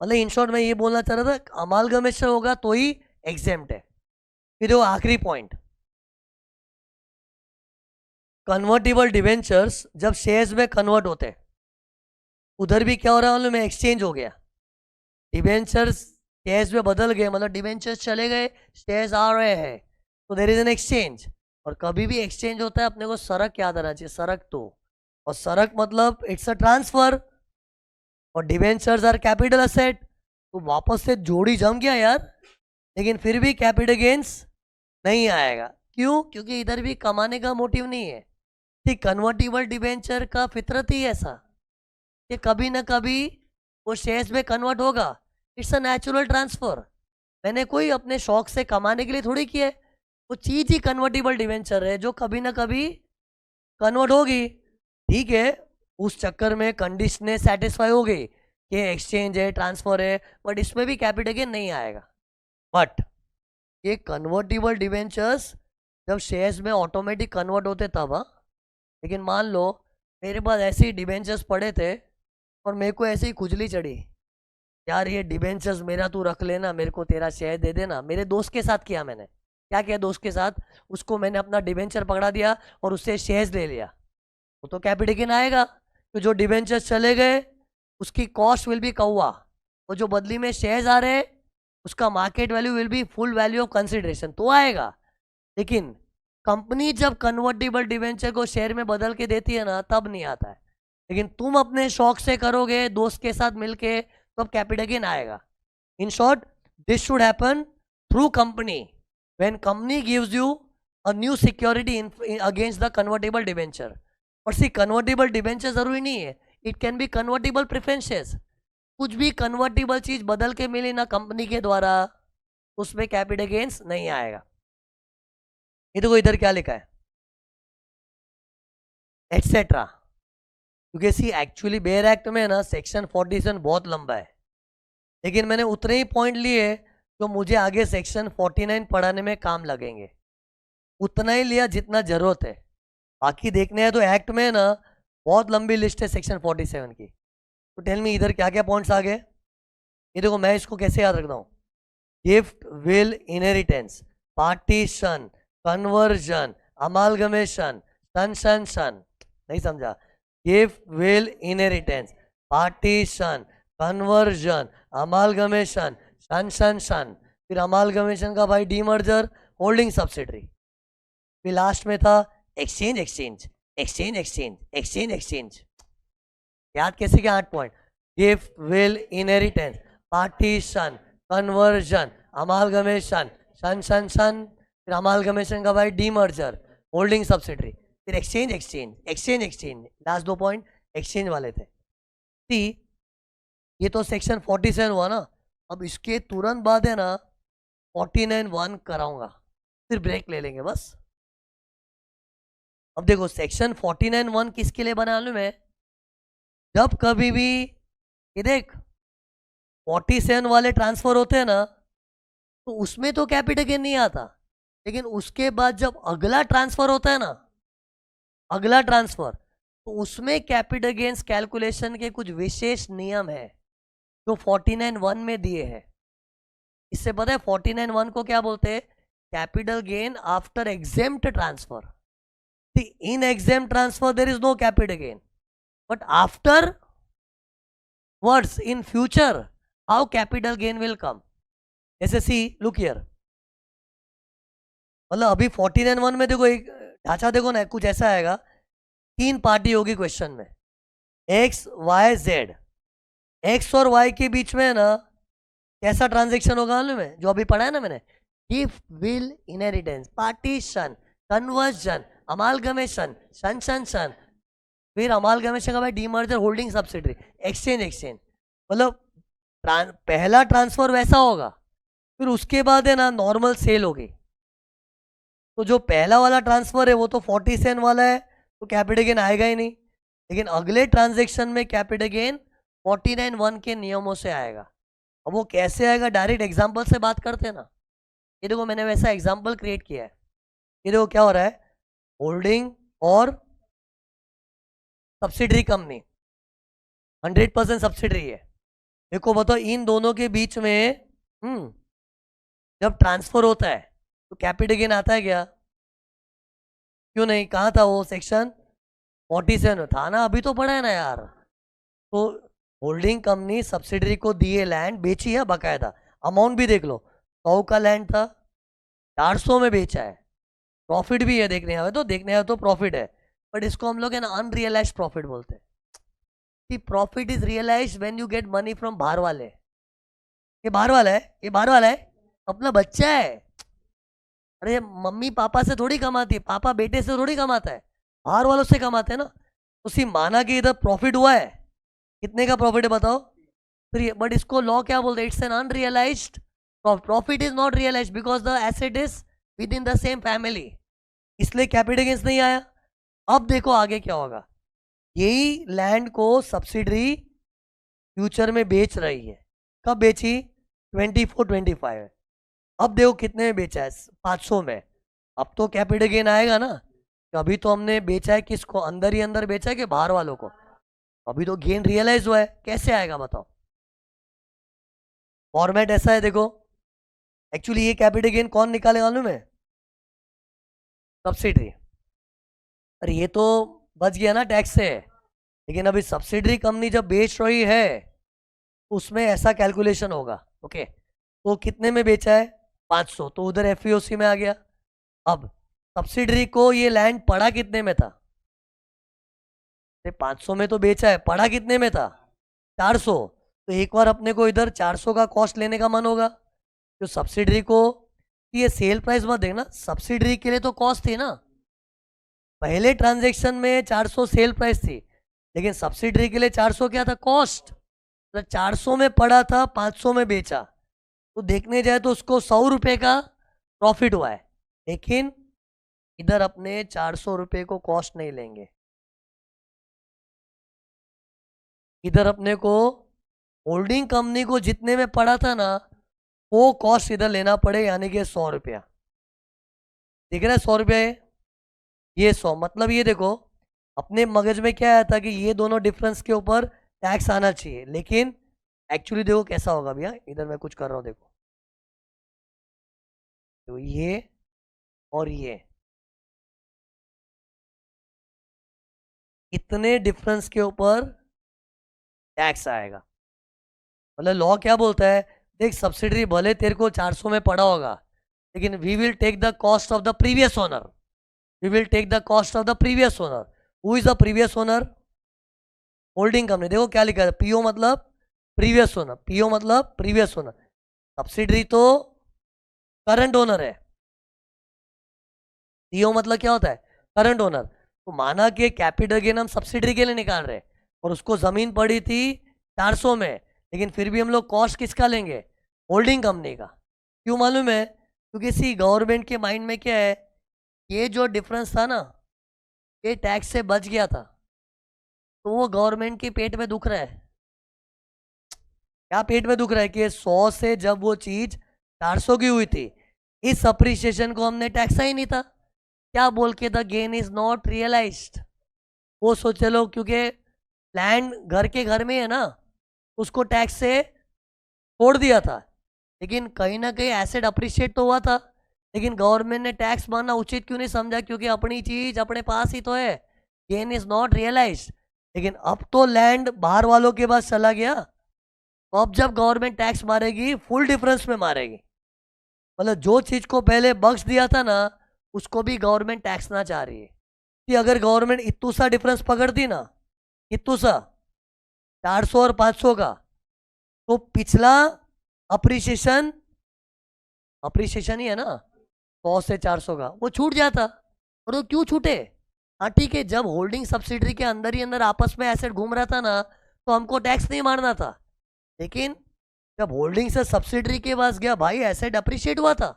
मतलब इन शॉर्ट मैं ये बोलना चाह रहा था, अमालगमेशन होगा तो ही एग्जेम्प्ट है। फिर वो आखिरी पॉइंट, कन्वर्टिबल डिवेंचर्स जब शेयर्स में कन्वर्ट होते हैं, उधर भी क्या हो रहा है मालूम है, एक्सचेंज हो गया, डिवेंचर्स शेयर्स में बदल गए, मतलब डिवेंचर्स चले गए, शेयर्स आ रहे हैं, तो देयर इज एन एक्सचेंज। और कभी भी एक्सचेंज होता है अपने को सरक याद आना चाहिए, सरक तो, और सरक मतलब इट्स अ ट्रांसफर, और डिवेंचर्स आर कैपिटल असेट, तो वापस से जोड़ी जम गया यार, लेकिन फिर भी कैपिटल गेन्स नहीं आएगा। क्यों, क्योंकि इधर भी कमाने का मोटिव नहीं है। ठीक कन्वर्टिबल डिवेंचर का फितरत ही ऐसा कि कभी ना कभी वो शेयर्स में कन्वर्ट होगा, इट्स अ नेचुरल ट्रांसफर। मैंने कोई अपने शौक से कमाने के लिए थोड़ी किया है, वो चीज ही कन्वर्टिबल डिवेंचर है जो कभी ना कभी कन्वर्ट होगी। ठीक है, उस चक्कर में कंडीशनें सेटिस्फाई हो गई कि एक्सचेंज है, ट्रांसफर है, बट इसमें भी कैपिटल गेन नहीं आएगा। बट ये कन्वर्टिबल डिवेंचर्स जब शेयर्स में ऑटोमेटिक कन्वर्ट होते तब, हाँ। लेकिन मान लो मेरे पास ऐसे ही डिवेंचर्स पड़े थे और मेरे को ऐसे ही खुजली चढ़ी, यार ये डिवेंचर्स मेरा तू रख लेना, मेरे को तेरा शेयर दे देना। मेरे दोस्त के साथ किया मैंने, क्या किया दोस्त के साथ, उसको मैंने अपना डिवेंचर पकड़ा दिया और उससे शेयर्स ले लिया, वो तो कैपिटल गेन आएगा। तो जो डिवेंचर्स चले गए उसकी कॉस्ट विल बी कौवा, और जो बदली में शेयर्स आ रहे हैं उसका market value will be full value of consideration, तो आएगा। लेकिन कंपनी जब कन्वर्टिबल डिवेंचर को शेयर में बदल के देती है ना, तब नहीं आता है। लेकिन तुम अपने शौक से करोगे दोस्त के साथ मिलके, तो अब कैपिटल गेन आएगा। In short this should happen through company, when company gives you a new security against the convertible debenture. और सी कन्वर्टेबल डिवेंचर जरूरी नहीं है, it can be convertible preferences, कुछ भी कन्वर्टेबल चीज बदल के मिली ना कंपनी के द्वारा, उसमें कैपिटल गेन्स नहीं आएगा। ये देखो इधर क्या लिखा है, एटसेट्रा। क्योंकि सी एक्चुअली बेयर एक्ट में ना सेक्शन 47 बहुत लंबा है, लेकिन मैंने उतने ही पॉइंट लिए जो मुझे आगे सेक्शन 49 पढ़ाने में काम लगेंगे, उतना ही लिया जितना जरूरत है। बाकी देखने हैं तो एक्ट में ना बहुत लंबी लिस्ट है सेक्शन 47 की। तो टेल मी इधर क्या क्या पॉइंट्स आ गए। ये देखो, मैं इसको कैसे याद रखता हूँ। Gift, will, inheritance, partition, conversion, amalgamation, son. नहीं समझा? Gift, will, inheritance, partition, conversion, amalgamation, son. फिर अमालगमेशन का भाई डीमर्जर, होल्डिंग सब्सिडरी। फिर लास्ट में था एक्सचेंज। याद कैसे क्या? 8 point. Gift, will, inheritance, partition, conversion, amalgamation, son. फिर अमालगमेशन का भाई डीमर्जर, होल्डिंग सब्सिडरी। फिर एक्सचेंज। लास्ट 2 पॉइंट एक्सचेंज वाले थे। सी, ये तो सेक्शन 47 हुआ ना। अब इसके तुरंत बाद है ना 49(1) कराऊंगा, फिर ब्रेक ले लेंगे बस। अब देखो, सेक्शन 49(1) किसके लिए बना मालूम है? जब कभी भी ये देख 47 वाले ट्रांसफर होते हैं ना, तो उसमें तो कैपिटल गेन नहीं आता, लेकिन उसके बाद जब अगला ट्रांसफर होता है ना, अगला ट्रांसफर, तो उसमें कैपिटल गेन्स कैलकुलेशन के कुछ विशेष नियम है जो 49(1) में दिए हैं। इससे पता है 49(1) को क्या बोलते हैं? Capital gain after exempt transfer. In exempt transfer there is no capital gain, but afterwards in future how capital gain will come. जैसे सी, लुक हियर, मतलब अभी 49(1) में देखो एक ढांचा देखो ना, कुछ ऐसा आएगा। 3 पार्टी होगी क्वेश्चन में, एक्स वाई जेड। एक्स और वाई के बीच में ना कैसा ट्रांजेक्शन होगा मालूम है? जो अभी पढ़ा है ना मैंने, gift, will, inheritance, partition, conversion, amalgamation, son. फिर अमालगमेशन का भाई डीमर्जर, होल्डिंग सब्सिडरी, एक्सचेंज। मतलब पहला ट्रांसफर वैसा होगा, फिर उसके बाद है ना नॉर्मल सेल होगी। तो जो पहला वाला ट्रांसफर है वो तो 47 वाला है, तो कैपिटल गेन आएगा ही नहीं। लेकिन अगले ट्रांजेक्शन में कैपिटल गेन 49(1) के नियमों से आएगा। अब वो कैसे आएगा? डायरेक्ट एग्जाम्पल से बात करते हैं ना। ये देखो, मैंने वैसा एग्जाम्पल क्रिएट किया है। ये देखो क्या हो रहा है, होल्डिंग और सब्सिडरी कंपनी 100% सब्सिडरी है। देखो बताओ, इन दोनों के बीच में जब ट्रांसफर होता है तो कैपिटल गेन आता है क्या? क्यों नहीं? कहाँ था वो? सेक्शन 47 था ना, अभी तो पढ़ा है ना यार। तो होल्डिंग कंपनी सब्सिडरी को दिए लैंड, बेची है बकायदा। अमाउंट भी देख लो, 100 का लैंड था, 400 में बेचा है। प्रॉफिट भी है, देखने आए तो प्रॉफिट है, बट इसको हम लोग है ना अनरियलाइज प्रॉफिट बोलते हैं। Profit is realised when you get money from बाहर वाले। ये बाहर वाला है, अपना बच्चा है। अरे मम्मी पापा से थोड़ी कमाती है, पापा बेटे से थोड़ी कमाता है, बाहर वालों से कमाते हैं ना। तो सिर्फ माना कि इधर प्रॉफिट हुआ है, कितने का प्रॉफिट है बताओ? बट इसको लॉ क्या बोलते हैं? It's an unrealised profit. Is not realised because the asset is within the same family, इसलिए कैपिटल गेन्स नहीं आया। अब देखो आगे क्या होगा। यही लैंड को सब्सिडरी फ्यूचर में बेच रही है। कब बेची? 24-25। अब देखो कितने में बेचा है? 500 में। अब तो कैपिटल गेन आएगा ना। अभी तो हमने बेचा है किसको? अंदर ही अंदर बेचा है कि बाहर वालों को? अभी तो गेन रियलाइज हुआ है, कैसे आएगा बताओ? फॉर्मेट ऐसा है देखो। एक्चुअली ये कैपिटल गेन कौन निकालेगा मालूम है? सब्सिडरी। अरे ये तो बच गया ना टैक्स से, लेकिन अभी सब्सिडरी कंपनी जब बेच रही है उसमें ऐसा कैलकुलेशन होगा। ओके, तो कितने में बेचा है? 500, तो उधर एफईओसी में आ गया। अब सब्सिडरी को ये लैंड पड़ा कितने में था? 500 में तो बेचा है, पड़ा कितने में था? 400। तो एक बार अपने को इधर 400 का कॉस्ट लेने का मन होगा। तो सब्सिडरी को ये सेल प्राइस मत देखना, सब्सिडरी के लिए तो कॉस्ट थी ना। पहले ट्रांजेक्शन में 400 सेल प्राइस थी, लेकिन सब्सिडरी के लिए 400 क्या था? कॉस्ट। तो 400 में पड़ा था, 500 में बेचा, तो देखने जाए तो उसको 100 रुपये का प्रॉफिट हुआ है। लेकिन इधर अपने 400 रुपये को कॉस्ट नहीं लेंगे, इधर अपने को होल्डिंग कंपनी को जितने में पड़ा था ना, वो कॉस्ट इधर लेना पड़े, यानी कि 100 रुपया। दिख रहा है 100 रुपया ये 100, मतलब ये देखो अपने मगज में क्या आया था कि ये दोनों डिफरेंस के ऊपर टैक्स आना चाहिए, लेकिन एक्चुअली देखो कैसा होगा भैया, इधर मैं कुछ कर रहा हूँ देखो, तो ये और ये इतने डिफरेंस के ऊपर टैक्स आएगा। मतलब लॉ क्या बोलता है, देख सब्सिडरी भले तेरे को 400 में पड़ा होगा, लेकिन we will take the cost of the previous owner, we will take the cost of the previous owner. Who is the previous owner? Holding company. देखो क्या लिखा है, पीओ मतलब प्रीवियस ओनर, पीओ मतलब प्रीवियस ओनर, सब्सिडरी तो current owner है, PO मतलब क्या होता है, करंट ओनर। तो माना कि कैपिटल गेन हम सब्सिडरी के लिए निकाल रहे हैं और उसको जमीन पड़ी थी 400 में, लेकिन फिर भी हम लोग कॉस्ट किसका लेंगे, होल्डिंग कंपनी का। क्यों मालूम है? क्योंकि सी गवर्नमेंट के माइंड में क्या है, ये जो डिफरेंस था ना, ये टैक्स से बच गया था, तो वो गवर्नमेंट के पेट में दुख रहा है। क्या पेट में दुख रहा है कि 100 से जब वो चीज 400 की हुई थी, इस अप्रिसिएशन को हमने टैक्सा ही नहीं था। क्या बोल के, the gain is not realised. वो सोचे लोग क्योंकि लैंड घर के घर में है ना, उसको टैक्स से छोड़ दिया था, लेकिन कहीं ना कहीं एसेट अप्रिशिएट तो हुआ था, लेकिन गवर्नमेंट ने टैक्स मानना उचित क्यों नहीं समझा, क्योंकि अपनी चीज अपने पास ही तो है, गेन इज नॉट रियलाइज्ड। लेकिन अब तो लैंड बाहर वालों के पास चला गया, तो अब जब गवर्नमेंट टैक्स मारेगी फुल डिफरेंस में मारेगी। मतलब जो चीज को पहले बख्श दिया था ना, उसको भी गवर्नमेंट टैक्स ना चाह रही है। कि अगर गवर्नमेंट इतू सा डिफरेंस पकड़ती ना, इतू सा 400 और 500 का, तो पिछला अप्रिसिएशन, अप्रिसिएशन ही है ना 100 से 400 का, वो छूट जाता। और वो क्यों छूटे? हाँ ठीक है, जब होल्डिंग सब्सिडरी के अंदर ही अंदर आपस में एसेट घूम रहा था ना, तो हमको टैक्स नहीं मारना था, लेकिन जब होल्डिंग से सब्सिडरी के पास गया भाई, एसेट अप्रिशिएट हुआ था,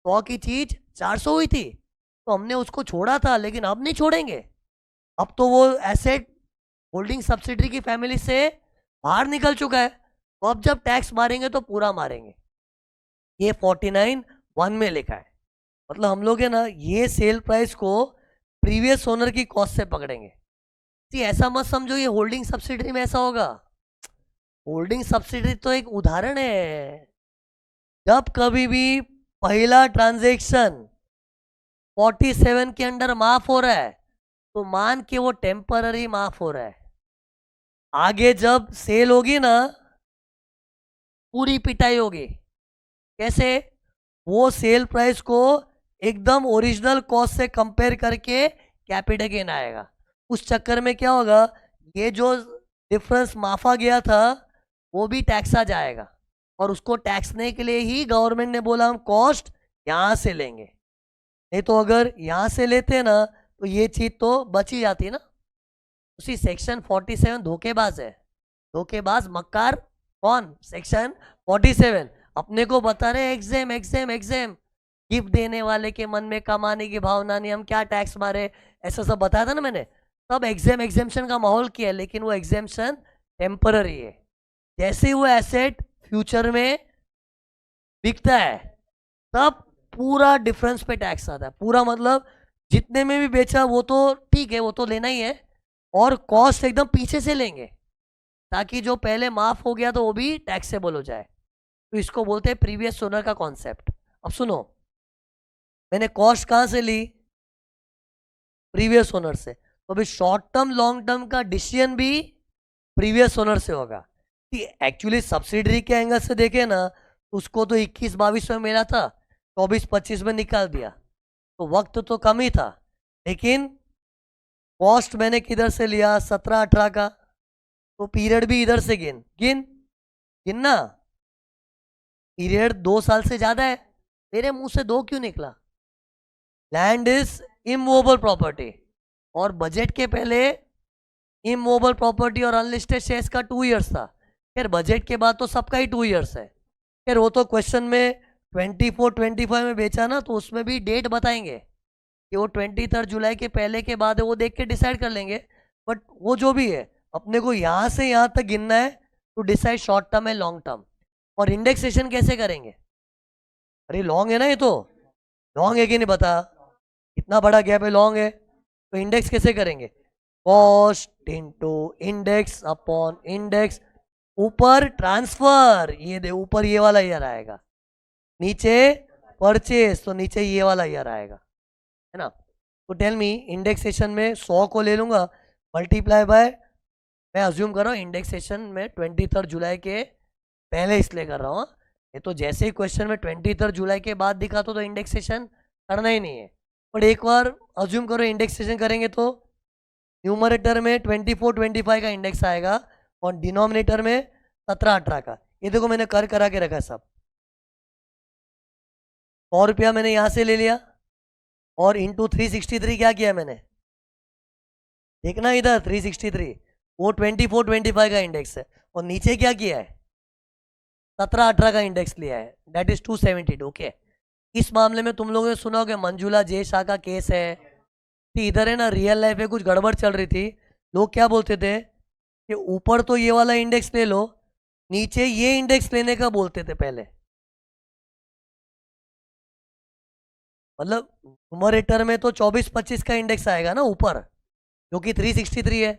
100 की चीज 400 हुई थी, तो हमने उसको छोड़ा था, लेकिन अब नहीं छोड़ेंगे। अब तो वो एसेट होल्डिंग सब्सिडरी की फैमिली से बाहर निकल चुका है, तो अब जब टैक्स मारेंगे तो पूरा मारेंगे। ये 49(1) में लिखा है। मतलब हम लोग है ना, ये सेल प्राइस को प्रीवियस ओनर की कॉस्ट से पकड़ेंगे। जी ऐसा मत समझो ये होल्डिंग सब्सिडरी में ऐसा होगा। होल्डिंग सब्सिडरी तो एक उदाहरण है। जब कभी भी पहला ट्रांजैक्शन 47 के अंडर माफ हो रहा है, तो मान के वो टेम्पररी माफ हो रहा है। आगे जब सेल होगी ना, पूरी पिटाई होगी। कैसे? वो सेल प्राइस को एकदम ओरिजिनल कॉस्ट से कंपेयर करके कैपिटल गेन आएगा। उस चक्कर में क्या होगा, ये जो डिफरेंस माफा गया था वो भी टैक्स आ जाएगा, और उसको टैक्सने के लिए ही गवर्नमेंट ने बोला हम कॉस्ट यहाँ से लेंगे। नहीं तो अगर यहाँ से लेते ना, तो ये चीज तो बच ही जाती ना। उसी सेक्शन 47 धोखेबाज है, धोखेबाज मक्कार कौन? सेक्शन 47 अपने को बता रहे एग्जाम एग्जाम एग्जाम, गिफ्ट देने वाले के मन में कमाने की भावना नहीं, हम क्या टैक्स मारे, ऐसा सब बताया था ना मैंने। तब एग्जाम एग्जामेशन का माहौल किया है, लेकिन वो एग्जामेशन टेम्पररी है। जैसे ही वो एसेट फ्यूचर में बिकता है, तब पूरा डिफरेंस पे टैक्स आता है। पूरा मतलब जितने में भी बेचा वो तो ठीक है, वो तो लेना ही है, और कॉस्ट एकदम पीछे से लेंगे, ताकि जो पहले माफ हो गया तो वो भी टैक्सेबल हो जाए। तो इसको बोलते हैं प्रीवियस ओनर का कॉन्सेप्ट। अब सुनो, मैंने कॉस्ट कहां से ली? प्रीवियस ओनर से। तो अभी शॉर्ट टर्म लॉन्ग टर्म का डिसीजन भी प्रीवियस ओनर से होगा। एक्चुअली सब्सिडरी के एंगल से देखे ना, उसको तो 21-22 में मिला था, 24-25 में निकाल दिया, तो वक्त तो कम ही था, लेकिन कॉस्ट मैंने किधर से लिया? 17-18 का, तो पीरियड भी इधर से गिनना। पीरियड 2 साल से ज्यादा है। मेरे मुंह से 2 क्यों निकला? लैंड इज इमूवेबल प्रॉपर्टी, और बजट के पहले इमूवेबल प्रॉपर्टी और अनलिस्टेड शेयर्स का 2 इयर्स था। फिर बजट के बाद तो सबका ही 2 इयर्स है। फिर वो तो क्वेश्चन में 24-25 में बेचा ना, तो उसमें भी डेट बताएंगे कि वो 23 जुलाई के पहले के बाद है, वो देख के डिसाइड कर लेंगे। बट वो जो भी है, अपने को यहाँ से यहाँ तक गिनना है टू डिसाइड शॉर्ट टर्म है लॉन्ग टर्म। और इंडेक्सेशन कैसे करेंगे? अरे लॉन्ग है ना, ये तो लॉन्ग है कि नहीं बता, इतना बड़ा गैप है, लॉन्ग है, तो इंडेक्स कैसे करेंगे? Cost into index upon index, ऊपर ट्रांसफर, ये दे ऊपर ये वाला ईयर आएगा, नीचे परचेज तो नीचे ये वाला ईयर आएगा, है ना। तो टेल मी, इंडेक्सेशन में 100 को ले लूंगा मल्टीप्लाई बाय, मैं अज्यूम कर रहा हूँ इंडेक्सेशन में 23 जुलाई के पहले इसलिए कर रहा हूँ, ये तो जैसे ही क्वेश्चन में 23 जुलाई के बाद दिखा तो इंडेक्सेशन करना ही नहीं है। बट एक बार अज्यूम करो इंडेक्सेशन करेंगे तो न्यूमरेटर में 24-25 का इंडेक्स आएगा और डिनोमिनेटर में 17-18 का। ये देखो मैंने करा के रखा है सब। 100 रुपया मैंने यहाँ से ले लिया और इंटू 363 क्या किया मैंने, देखना इधर 363, वो 24-25 का इंडेक्स है, और नीचे क्या किया है 17-18 का इंडेक्स लिया है, दैट इज 272। ओके, इस मामले में तुम लोगों ने सुना होगा मंजुला जे शाह का केस है, कि इधर है ना रियल लाइफ में कुछ गड़बड़ चल रही थी, लोग क्या बोलते थे कि ऊपर तो ये वाला इंडेक्स ले लो, नीचे ये इंडेक्स लेने का बोलते थे पहले। मतलब न्यूमरेटर में तो 24-25 का इंडेक्स आएगा ना ऊपर, जो कि 363 है,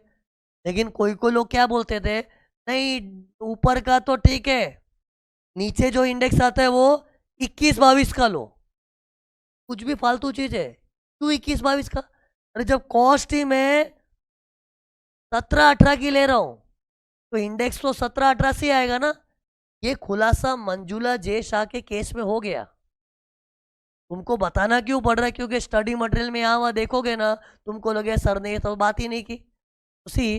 लेकिन कोई कोई लोग क्या बोलते थे, नहीं ऊपर का तो ठीक है, नीचे जो इंडेक्स आता है वो 21-22 का लो। कुछ भी फालतू चीज है, क्यों 21-22 का? अरे जब कॉस्ट ही मैं 17-18 की ले रहा हूं तो इंडेक्स तो 17-18 से आएगा ना। ये खुलासा मंजुला जे शाह के केस में हो गया। तुमको बताना क्यों पड़ रहा है? क्योंकि स्टडी मटेरियल में यहाँ वहाँ देखोगे ना, तुमको लगे सर ने ये तो बात ही नहीं की। उसी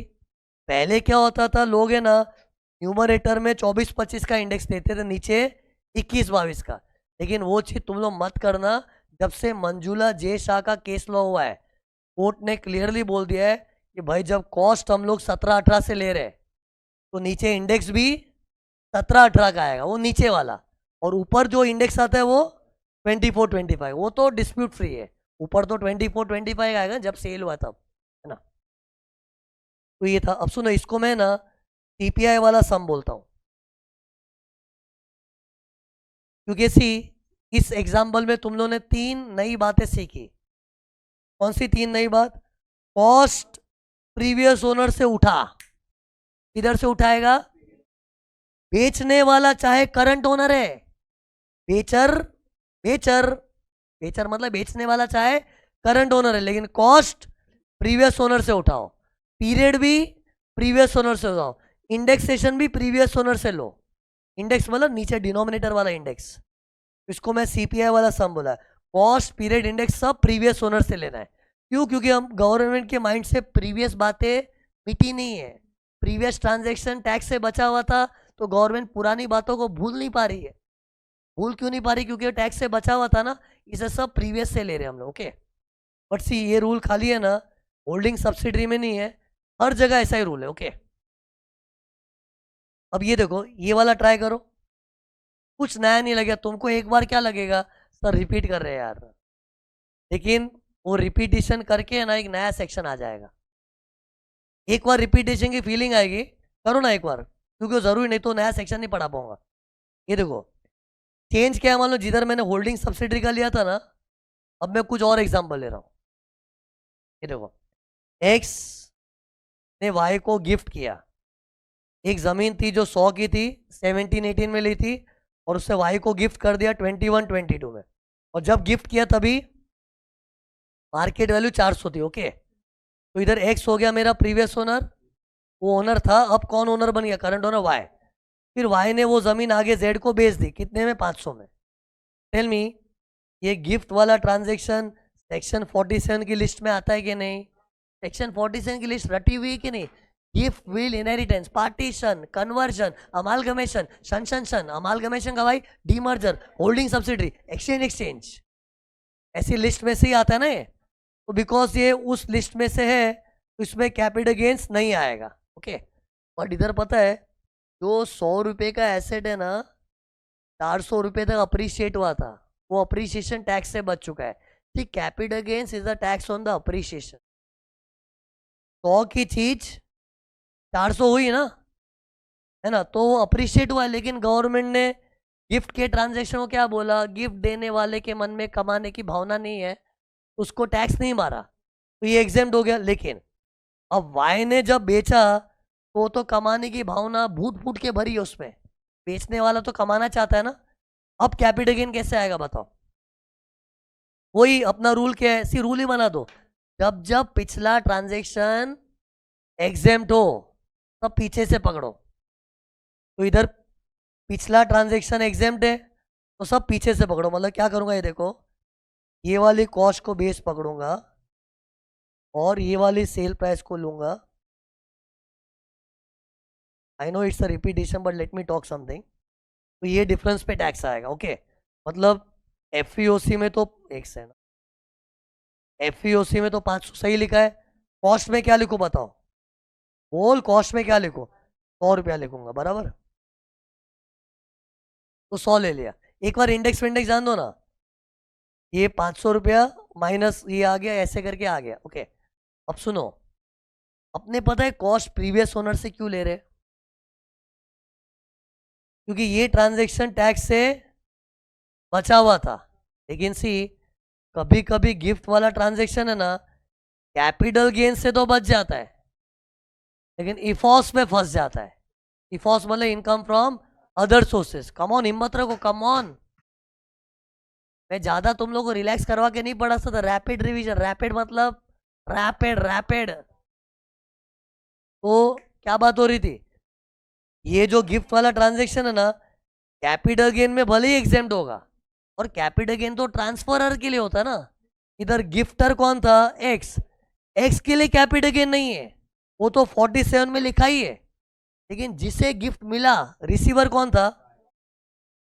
पहले क्या होता था, लोग है ना न्यूमरेटर में 24-25 का इंडेक्स देते थे, नीचे 21-22 का। लेकिन वो चीज तुम लोग मत करना। जब से मंजुला जे शाह का केस लॉ हुआ है, कोर्ट ने क्लियरली बोल दिया है कि भाई जब कॉस्ट हम लोग 17-18 से ले रहे तो नीचे इंडेक्स भी 17-18 का आएगा, वो नीचे वाला, और ऊपर जो इंडेक्स आता है वो 24-25, वो तो डिस्प्यूट फ्री है। ऊपर तो 24-25 आएगा जब सेल हुआ तब, है ना। तो ये था। अब सुनो, इसको मैं ना सीपीआई वाला सम बोलता हूं, क्योंकि सी इस एग्जाम्पल में तुम लोगों ने 3 नई बातें सीखी। कौन सी 3 नई बात? कॉस्ट प्रीवियस ओनर से उठा, किधर से उठाएगा? बेचने वाला चाहे करंट ओनर है, बेचर बेचर बेचर मतलब बेचने वाला चाहे करंट ओनर है, लेकिन कॉस्ट प्रीवियस ओनर से उठाओ, पीरियड भी प्रीवियस ओनर से उठाओ, इंडेक्सेशन भी प्रीवियस ओनर से लो। इंडेक्स मतलब नीचे डिनोमिनेटर वाला इंडेक्स, इसको मैं सीपीआई वाला सम बोला। कॉस्ट पीरियड इंडेक्स सब प्रीवियस ओनर से लेना है। क्यों? क्योंकि हम गवर्नमेंट के माइंड से प्रीवियस बातें मिटी नहीं है। प्रीवियस ट्रांजैक्शन टैक्स से बचा हुआ था, तो गवर्नमेंट पुरानी बातों को भूल नहीं पा रही है। भूल क्यों नहीं पा रही? क्योंकि टैक्स से बचा हुआ था ना, इसे सब प्रीवियस से ले रहे हैं हम लोग। ओके, बट सी ये रूल खाली है ना होल्डिंग सब्सिडरी में नहीं है, हर जगह ऐसा ही रूल है। ओके, अब ये देखो, ये वाला ट्राई करो, कुछ नया नहीं लगेगा तुमको। एक बार क्या लगेगा, सर रिपीट कर रहे हैं यार, लेकिन वो रिपीटिशन करके ना एक नया सेक्शन आ जाएगा। एक बार रिपीटिशन की फीलिंग आएगी, करो ना एक बार, क्योंकि जरूरी नहीं तो नया सेक्शन नहीं पढ़ा पाऊंगा। ये देखो चेंज क्या है, मान लो जिधर मैंने होल्डिंग सब्सिडरी का लिया था ना, अब मैं कुछ और एग्जांपल ले रहा हूँ। ये देखो, एक्स ने वाई को गिफ्ट किया, एक जमीन थी जो 100 की थी, 17-18 में ली थी, और उससे वाई को गिफ्ट कर दिया 21-22 में, और जब गिफ्ट किया तभी मार्केट वैल्यू 400 थी। ओके, तो इधर एक्स हो गया मेरा प्रीवियस ओनर, वो ओनर था, अब कौन ओनर बन गया? Current owner Y. फिर वाई ने वो जमीन आगे जेड को बेच दी, कितने में? 500 में। टेल मी, ये गिफ्ट वाला ट्रांजेक्शन सेक्शन 47 की लिस्ट में आता है कि नहीं? सेक्शन 47 की लिस्ट रटी हुई है कि नहीं? Gift, will, inheritance, partition, conversion, amalgamation, शन अमालगमेशन का भाई डीमर्जर, होल्डिंग सब्सिडरी, एक्सचेंज, ऐसी लिस्ट में से ही आता है ना ये। तो बिकॉज ये उस लिस्ट में से है तो इसमें कैपिटल गेन्स नहीं आएगा। ओके, बट इधर पता है जो 100 रुपये का एसेट है ना, 400 रुपये तक अप्रिशिएट हुआ था, वो अप्रिशिएशन टैक्स से बच चुका है। ठीक, capital gains is the tax on the appreciation. 100 की चीज 400 हुई ना, है ना, तो वो अप्रिशिएट हुआ है। लेकिन गवर्नमेंट ने गिफ्ट के ट्रांजेक्शन को क्या बोला, गिफ्ट देने वाले के मन में कमाने की भावना नहीं है, उसको टैक्स नहीं मारा, तो ये एग्जेम्प्ट हो गया। लेकिन अब वाई ने जब बेचा तो कमाने की भावना भूत फूट के भरी है उसमें, बेचने वाला तो कमाना चाहता है ना। अब कैपिटल गेन कैसे आएगा बताओ? वही अपना रूल क्या है, सी रूल ही बना दो, जब जब पिछला ट्रांजेक्शन एग्जेम्प्ट हो तब पीछे से पकड़ो। तो इधर पिछला ट्रांजेक्शन एग्जेम्प्ट है तो सब पीछे से पकड़ो। मतलब क्या करूंगा, ये देखो, ये वाली कॉस्ट को बेस पकड़ूंगा और ये वाली सेल प्राइस को लूंगा। I know it's a repetition but let me talk something. तो ये डिफरेंस पे टैक्स आएगा, ओके। मतलब एफईओसी में तो एक से ना, एफईओसी में तो 500 सही लिखा है, कॉस्ट में क्या लिखूं बताओ? होल कॉस्ट में क्या लिखूं? 100 रुपया लिखूंगा, बराबर। तो 100 ले लिया। एक बार इंडेक्स विंडेक्स जान दो ना, ये 500 रुपया माइनस ये आ गया, ऐसे करके आ गया, ओके। अब सुनो, अपने पता है कॉस्ट प्रीवियस ओनर से क्यों ले रहे? क्योंकि ये ट्रांजेक्शन टैक्स से बचा हुआ था। लेकिन सी, कभी कभी गिफ्ट वाला ट्रांजेक्शन है ना, कैपिटल गेन से तो बच जाता है लेकिन इफॉस में फंस जाता है। इफॉस मतलब income from other sources. Come on, हिम्मत रखो, कम ऑन। मैं ज्यादा तुम लोग को रिलैक्स करवा के नहीं पढ़ा सकता। रैपिड रिवीजन, रैपिड मतलब रैपिड रैपिड। तो क्या बात हो रही थी, ये जो गिफ्ट वाला ट्रांजेक्शन है ना, कैपिटल गेन में भले ही एग्जेम्प्ट होगा, और कैपिटल गेन तो ट्रांसफरर के लिए होता है ना। इधर गिफ्टर कौन था? एक्स। एक्स के लिए कैपिटल गेन नहीं है, वो तो 47 में लिखा ही है। लेकिन जिसे गिफ्ट मिला, रिसीवर कौन था?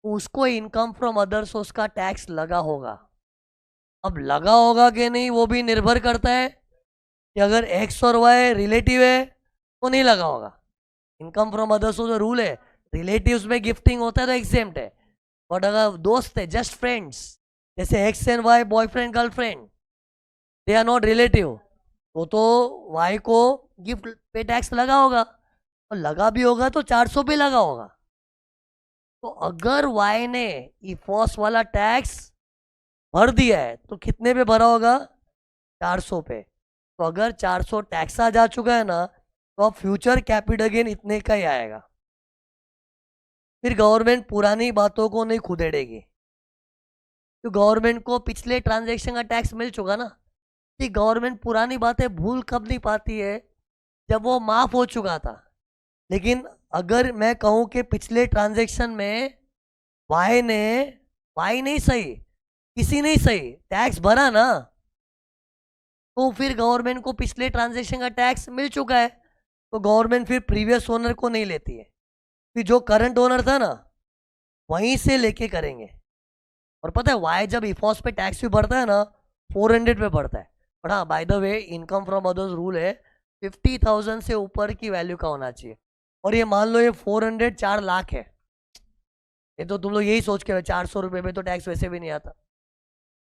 उसको इनकम फ्रॉम अदर सोर्स का टैक्स लगा होगा। अब लगा होगा कि नहीं वो भी निर्भर करता है कि अगर एक्स और वाई रिलेटिव है तो नहीं लगा होगा। Income from other source rule है, रिलेटिव्स में गिफ्टिंग होता है तो एग्जेम्प्ट है। बट अगर दोस्त है, जस्ट फ्रेंड्स, जैसे X and Y, boyfriend girlfriend, they are not relative, तो वाई को गिफ्ट पे टैक्स लगा होगा, और लगा भी होगा तो 400 पे लगा होगा। तो अगर वाई ने इफॉस वाला टैक्स भर दिया है तो कितने पे भरा होगा? 400 पे। तो अगर 400 टैक्स आ जा चुका है ना, तो अब फ्यूचर कैपिटल गेन इतने का ही आएगा। फिर गवर्नमेंट पुरानी बातों को नहीं खुदेड़ेगी, तो गवर्नमेंट को पिछले ट्रांजैक्शन का टैक्स मिल चुका ना। कि गवर्नमेंट पुरानी बातें भूल कब नहीं पाती है? जब वो माफ हो चुका था। लेकिन अगर मैं कहूं कि पिछले ट्रांजैक्शन में वाई ने, वाई नहीं सही, किसी नहीं सही, टैक्स भरा ना, तो फिर गवर्नमेंट को पिछले ट्रांजैक्शन का टैक्स मिल चुका है, तो गवर्नमेंट फिर प्रीवियस ओनर को नहीं लेती है, फिर जो करंट ओनर था ना वहीं से लेके करेंगे। और पता है वाई जब इफॉस पे टैक्स भी बढ़ता है ना, 400 पे बढ़ता है। और हाँ, by the way, income from others rule है 50,000 से ऊपर की वैल्यू का होना चाहिए। और ये मान लो ये 400 4 लाख है, ये तो तुम लोग यही सोच के 400 रुपये में तो टैक्स वैसे भी नहीं आता।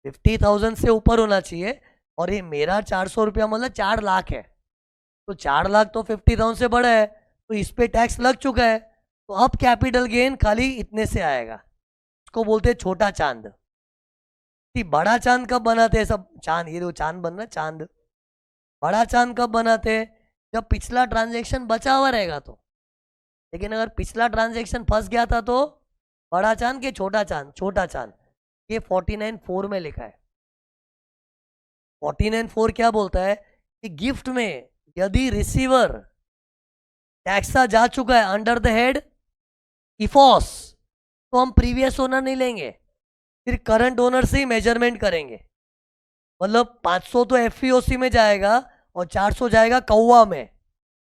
50,000 से ऊपर होना चाहिए, और ये मेरा 400 रुपया मतलब 4 लाख है, तो 4 लाख तो 50,000 से बड़ा है, तो इस पे टैक्स लग चुका है। तो अब कैपिटल गेन खाली इतने से आएगा। इसको बोलते हैं छोटा चांद। बड़ा चांद कब बनाते हैं सब? चांद, ये दो चांद बन रहा, चांद। बड़ा चांद कब बनाते हैं? जब पिछला ट्रांजेक्शन बचा हुआ रहेगा तो। लेकिन अगर पिछला ट्रांजेक्शन फंस गया था तो बड़ा चांद के छोटा चांद? छोटा चांद। ये 49(4) में लिखा है। 49(4) क्या बोलता है कि गिफ्ट में यदि रिसीवर टैक्सा जा चुका है अंडर द हेड इफॉस, तो हम प्रीवियस ओनर नहीं लेंगे, फिर करंट ओनर से ही मेजरमेंट करेंगे। मतलब 500 तो एफईओसी में जाएगा और 400 जाएगा कौवा में,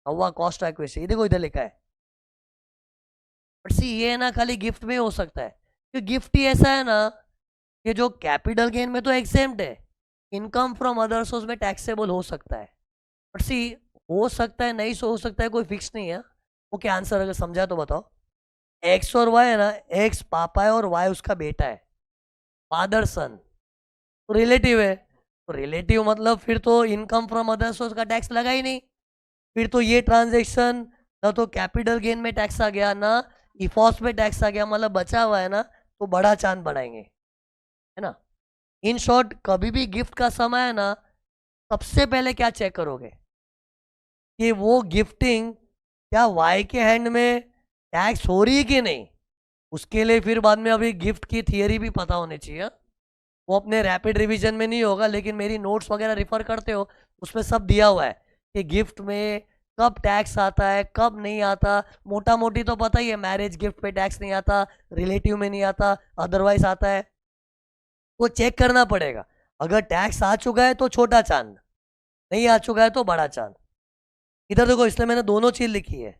कौवा कॉस्ट एक्विजिशन। ये देखो इधर लिखा है। बट सी, ये ना खाली गिफ्ट में हो सकता है, क्योंकि गिफ्ट ही ऐसा है ना कि जो कैपिटल गेन में तो एग्जेम्प्ट है, इनकम फ्रॉम अदर सोर्स में टैक्सेबल हो सकता है। बट सी, हो सकता है, नहीं हो सकता है, कोई फिक्स नहीं है। ओके, आंसर अगर समझा तो बताओ। एक्स और वाई है ना, एक्स पापा है और वाई उसका बेटा है, फादर सन, तो रिलेटिव है। तो रिलेटिव मतलब फिर तो इनकम फ्रॉम अदर सोर्स का टैक्स लगा ही नहीं। फिर तो ये ट्रांजेक्शन ना तो कैपिटल गेन में टैक्स आ गया ना इफॉस में टैक्स आ गया, मतलब बचा हुआ है ना, तो बड़ा चांद बढ़ाएंगे, है ना। इन शॉर्ट कभी भी गिफ्ट का समय है ना, सबसे पहले क्या चेक करोगे कि वो गिफ्टिंग क्या वाई के हैंड में टैक्स हो रही है कि नहीं। उसके लिए फिर बाद में अभी गिफ्ट की थियरी भी पता होनी चाहिए। वो अपने रैपिड रिवीजन में नहीं होगा, लेकिन मेरी नोट्स वगैरह रिफर करते हो, उसमें सब दिया हुआ है कि गिफ्ट में कब टैक्स आता है कब नहीं आता। मोटा मोटी तो पता ही है, मैरिज गिफ्ट पे टैक्स नहीं आता, रिलेटिव में नहीं आता, अदरवाइज आता है। वो चेक करना पड़ेगा। अगर टैक्स आ चुका है तो छोटा चांद, नहीं आ चुका है तो बड़ा चांद। इधर देखो, इसलिए मैंने दोनों चीज लिखी है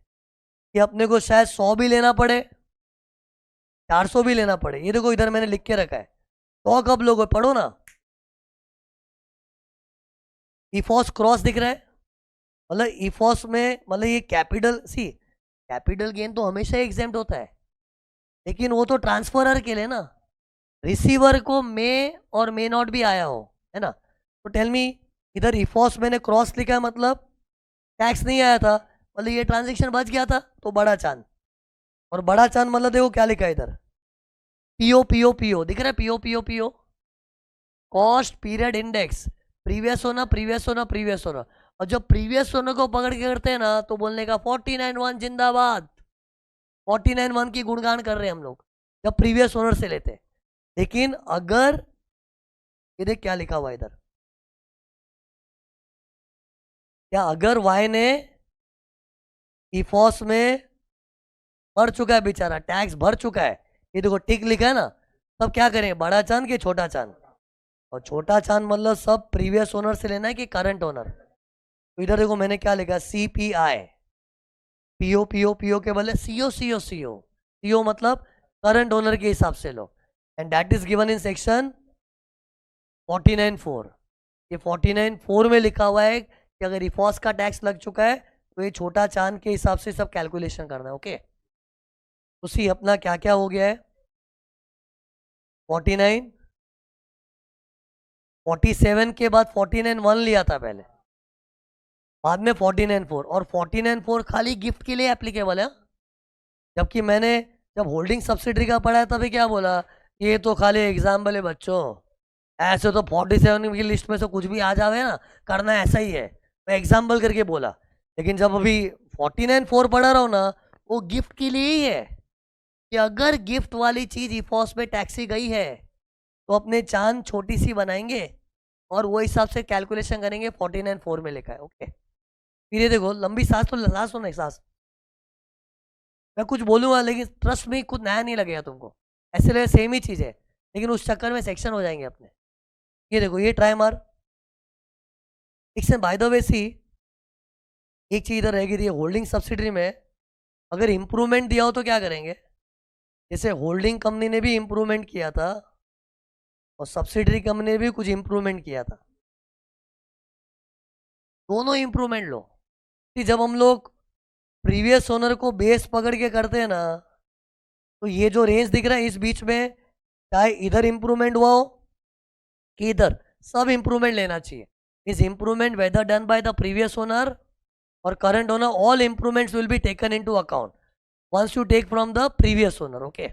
कि अपने को शायद 100 भी लेना पड़े, 400 भी लेना पड़े। ये देखो इधर मैंने लिख के रखा है। 100 कब लोगे, पढ़ो ना। इफॉस क्रॉस दिख रहा है, मतलब इफॉस में, मतलब ये कैपिटल सी, कैपिटल गेन तो हमेशा एग्जेम्प्ट होता है, लेकिन वो तो ट्रांसफरर के लिए ना, रिसीवर को मे और मे नॉट भी आया हो, है ना। तो टेल मी, इधर इफॉस मैंने क्रॉस लिखा है, मतलब टैक्स नहीं आया था, मतलब ये ट्रांजेक्शन बच गया था, तो बड़ा चांद। और बड़ा चांद मतलब देखो क्या लिखा है इधर, पीओ पीओ पीओ दिख रहा है, PO PO PO, cost period index, previous होना प्रीवियस होना प्रीवियस होना। और जब प्रीवियस होने को पकड़ के करते हैं ना, तो बोलने का 49(1) जिंदाबाद, 49(1) की गुणगान कर रहे हैं हम लोग जब प्रीवियस ओनर से लेते हैं। लेकिन अगर ये देख क्या लिखा हुआ इधर, क्या अगर वाई ने इफॉस में भर चुका है, बेचारा टैक्स भर चुका है, ये देखो टिक लिखा है ना, तब क्या करें, बड़ा चांद कि छोटा चांद। और छोटा चांद मतलब सब प्रीवियस ओनर से लेना है कि करंट ओनर। तो इधर देखो मैंने क्या लिखा, CPI, पीओ पीओ पीओ के बदले सीओ सीओ सीओ, सीओ मतलब करंट ओनर के हिसाब से लो, and that is given in section 49(4). ये 49(4) में लिखा हुआ है कि अगर इफॉस का टैक्स लग चुका है तो ये छोटा चांद के हिसाब से सब कैलकुलेशन करना है। ओके, तो सी अपना क्या क्या हो गया है, 49, 47 के बाद 49(1) लिया था पहले, बाद में 49(4), और 49(4) खाली गिफ्ट के लिए एप्लीकेबल है। जबकि मैंने जब होल्डिंग सब्सिडरी का पढ़ा है तभी क्या बोला, ये तो खाली एग्जाम्पल है बच्चों, ऐसे तो 47 की लिस्ट में से कुछ भी आ जावे ना, करना ऐसा ही है, मैं एग्जाम्पल करके बोला। लेकिन जब अभी 49(4) पढ़ा रहा हूँ ना, वो गिफ्ट के लिए ही है कि अगर गिफ्ट वाली चीज इफॉस में टैक्सी गई है तो अपने चांद छोटी सी बनाएंगे और वो हिसाब से कैलकुलेशन करेंगे। 49(4) में लिखा है। ओके, फिर ये देखो, लंबी सांस तो सांस तो नहीं, सांस मैं कुछ बोलूंगा लेकिन ट्रस्ट में कुछ नया नहीं लगेगा तुमको, ऐसे लगे सेम ही चीज़ है, लेकिन उस चक्कर में सेक्शन हो जाएंगे अपने। ये देखो, ये ट्राई मार सेक्शन, बाय द वे सी एक चीज़ इधर रहेगी, होल्डिंग सब्सिडरी में अगर इंप्रूवमेंट दिया हो तो क्या करेंगे, जैसे होल्डिंग कंपनी ने भी इंप्रूवमेंट किया था और सब्सिडरी कंपनी ने भी कुछ इंप्रूवमेंट किया था, दोनों इंप्रूवमेंट लो। कि जब हम लोग प्रीवियस ओनर को बेस पकड़ के करते हैं ना, तो ये जो रेंज दिख रहा है इस बीच में, चाहे इधर इंप्रूवमेंट हुआ हो कि इधर, सब इंप्रूवमेंट लेना चाहिए। इस improvement whether done by the previous owner और current owner, all improvements will be taken into account once you take from the previous owner. Okay,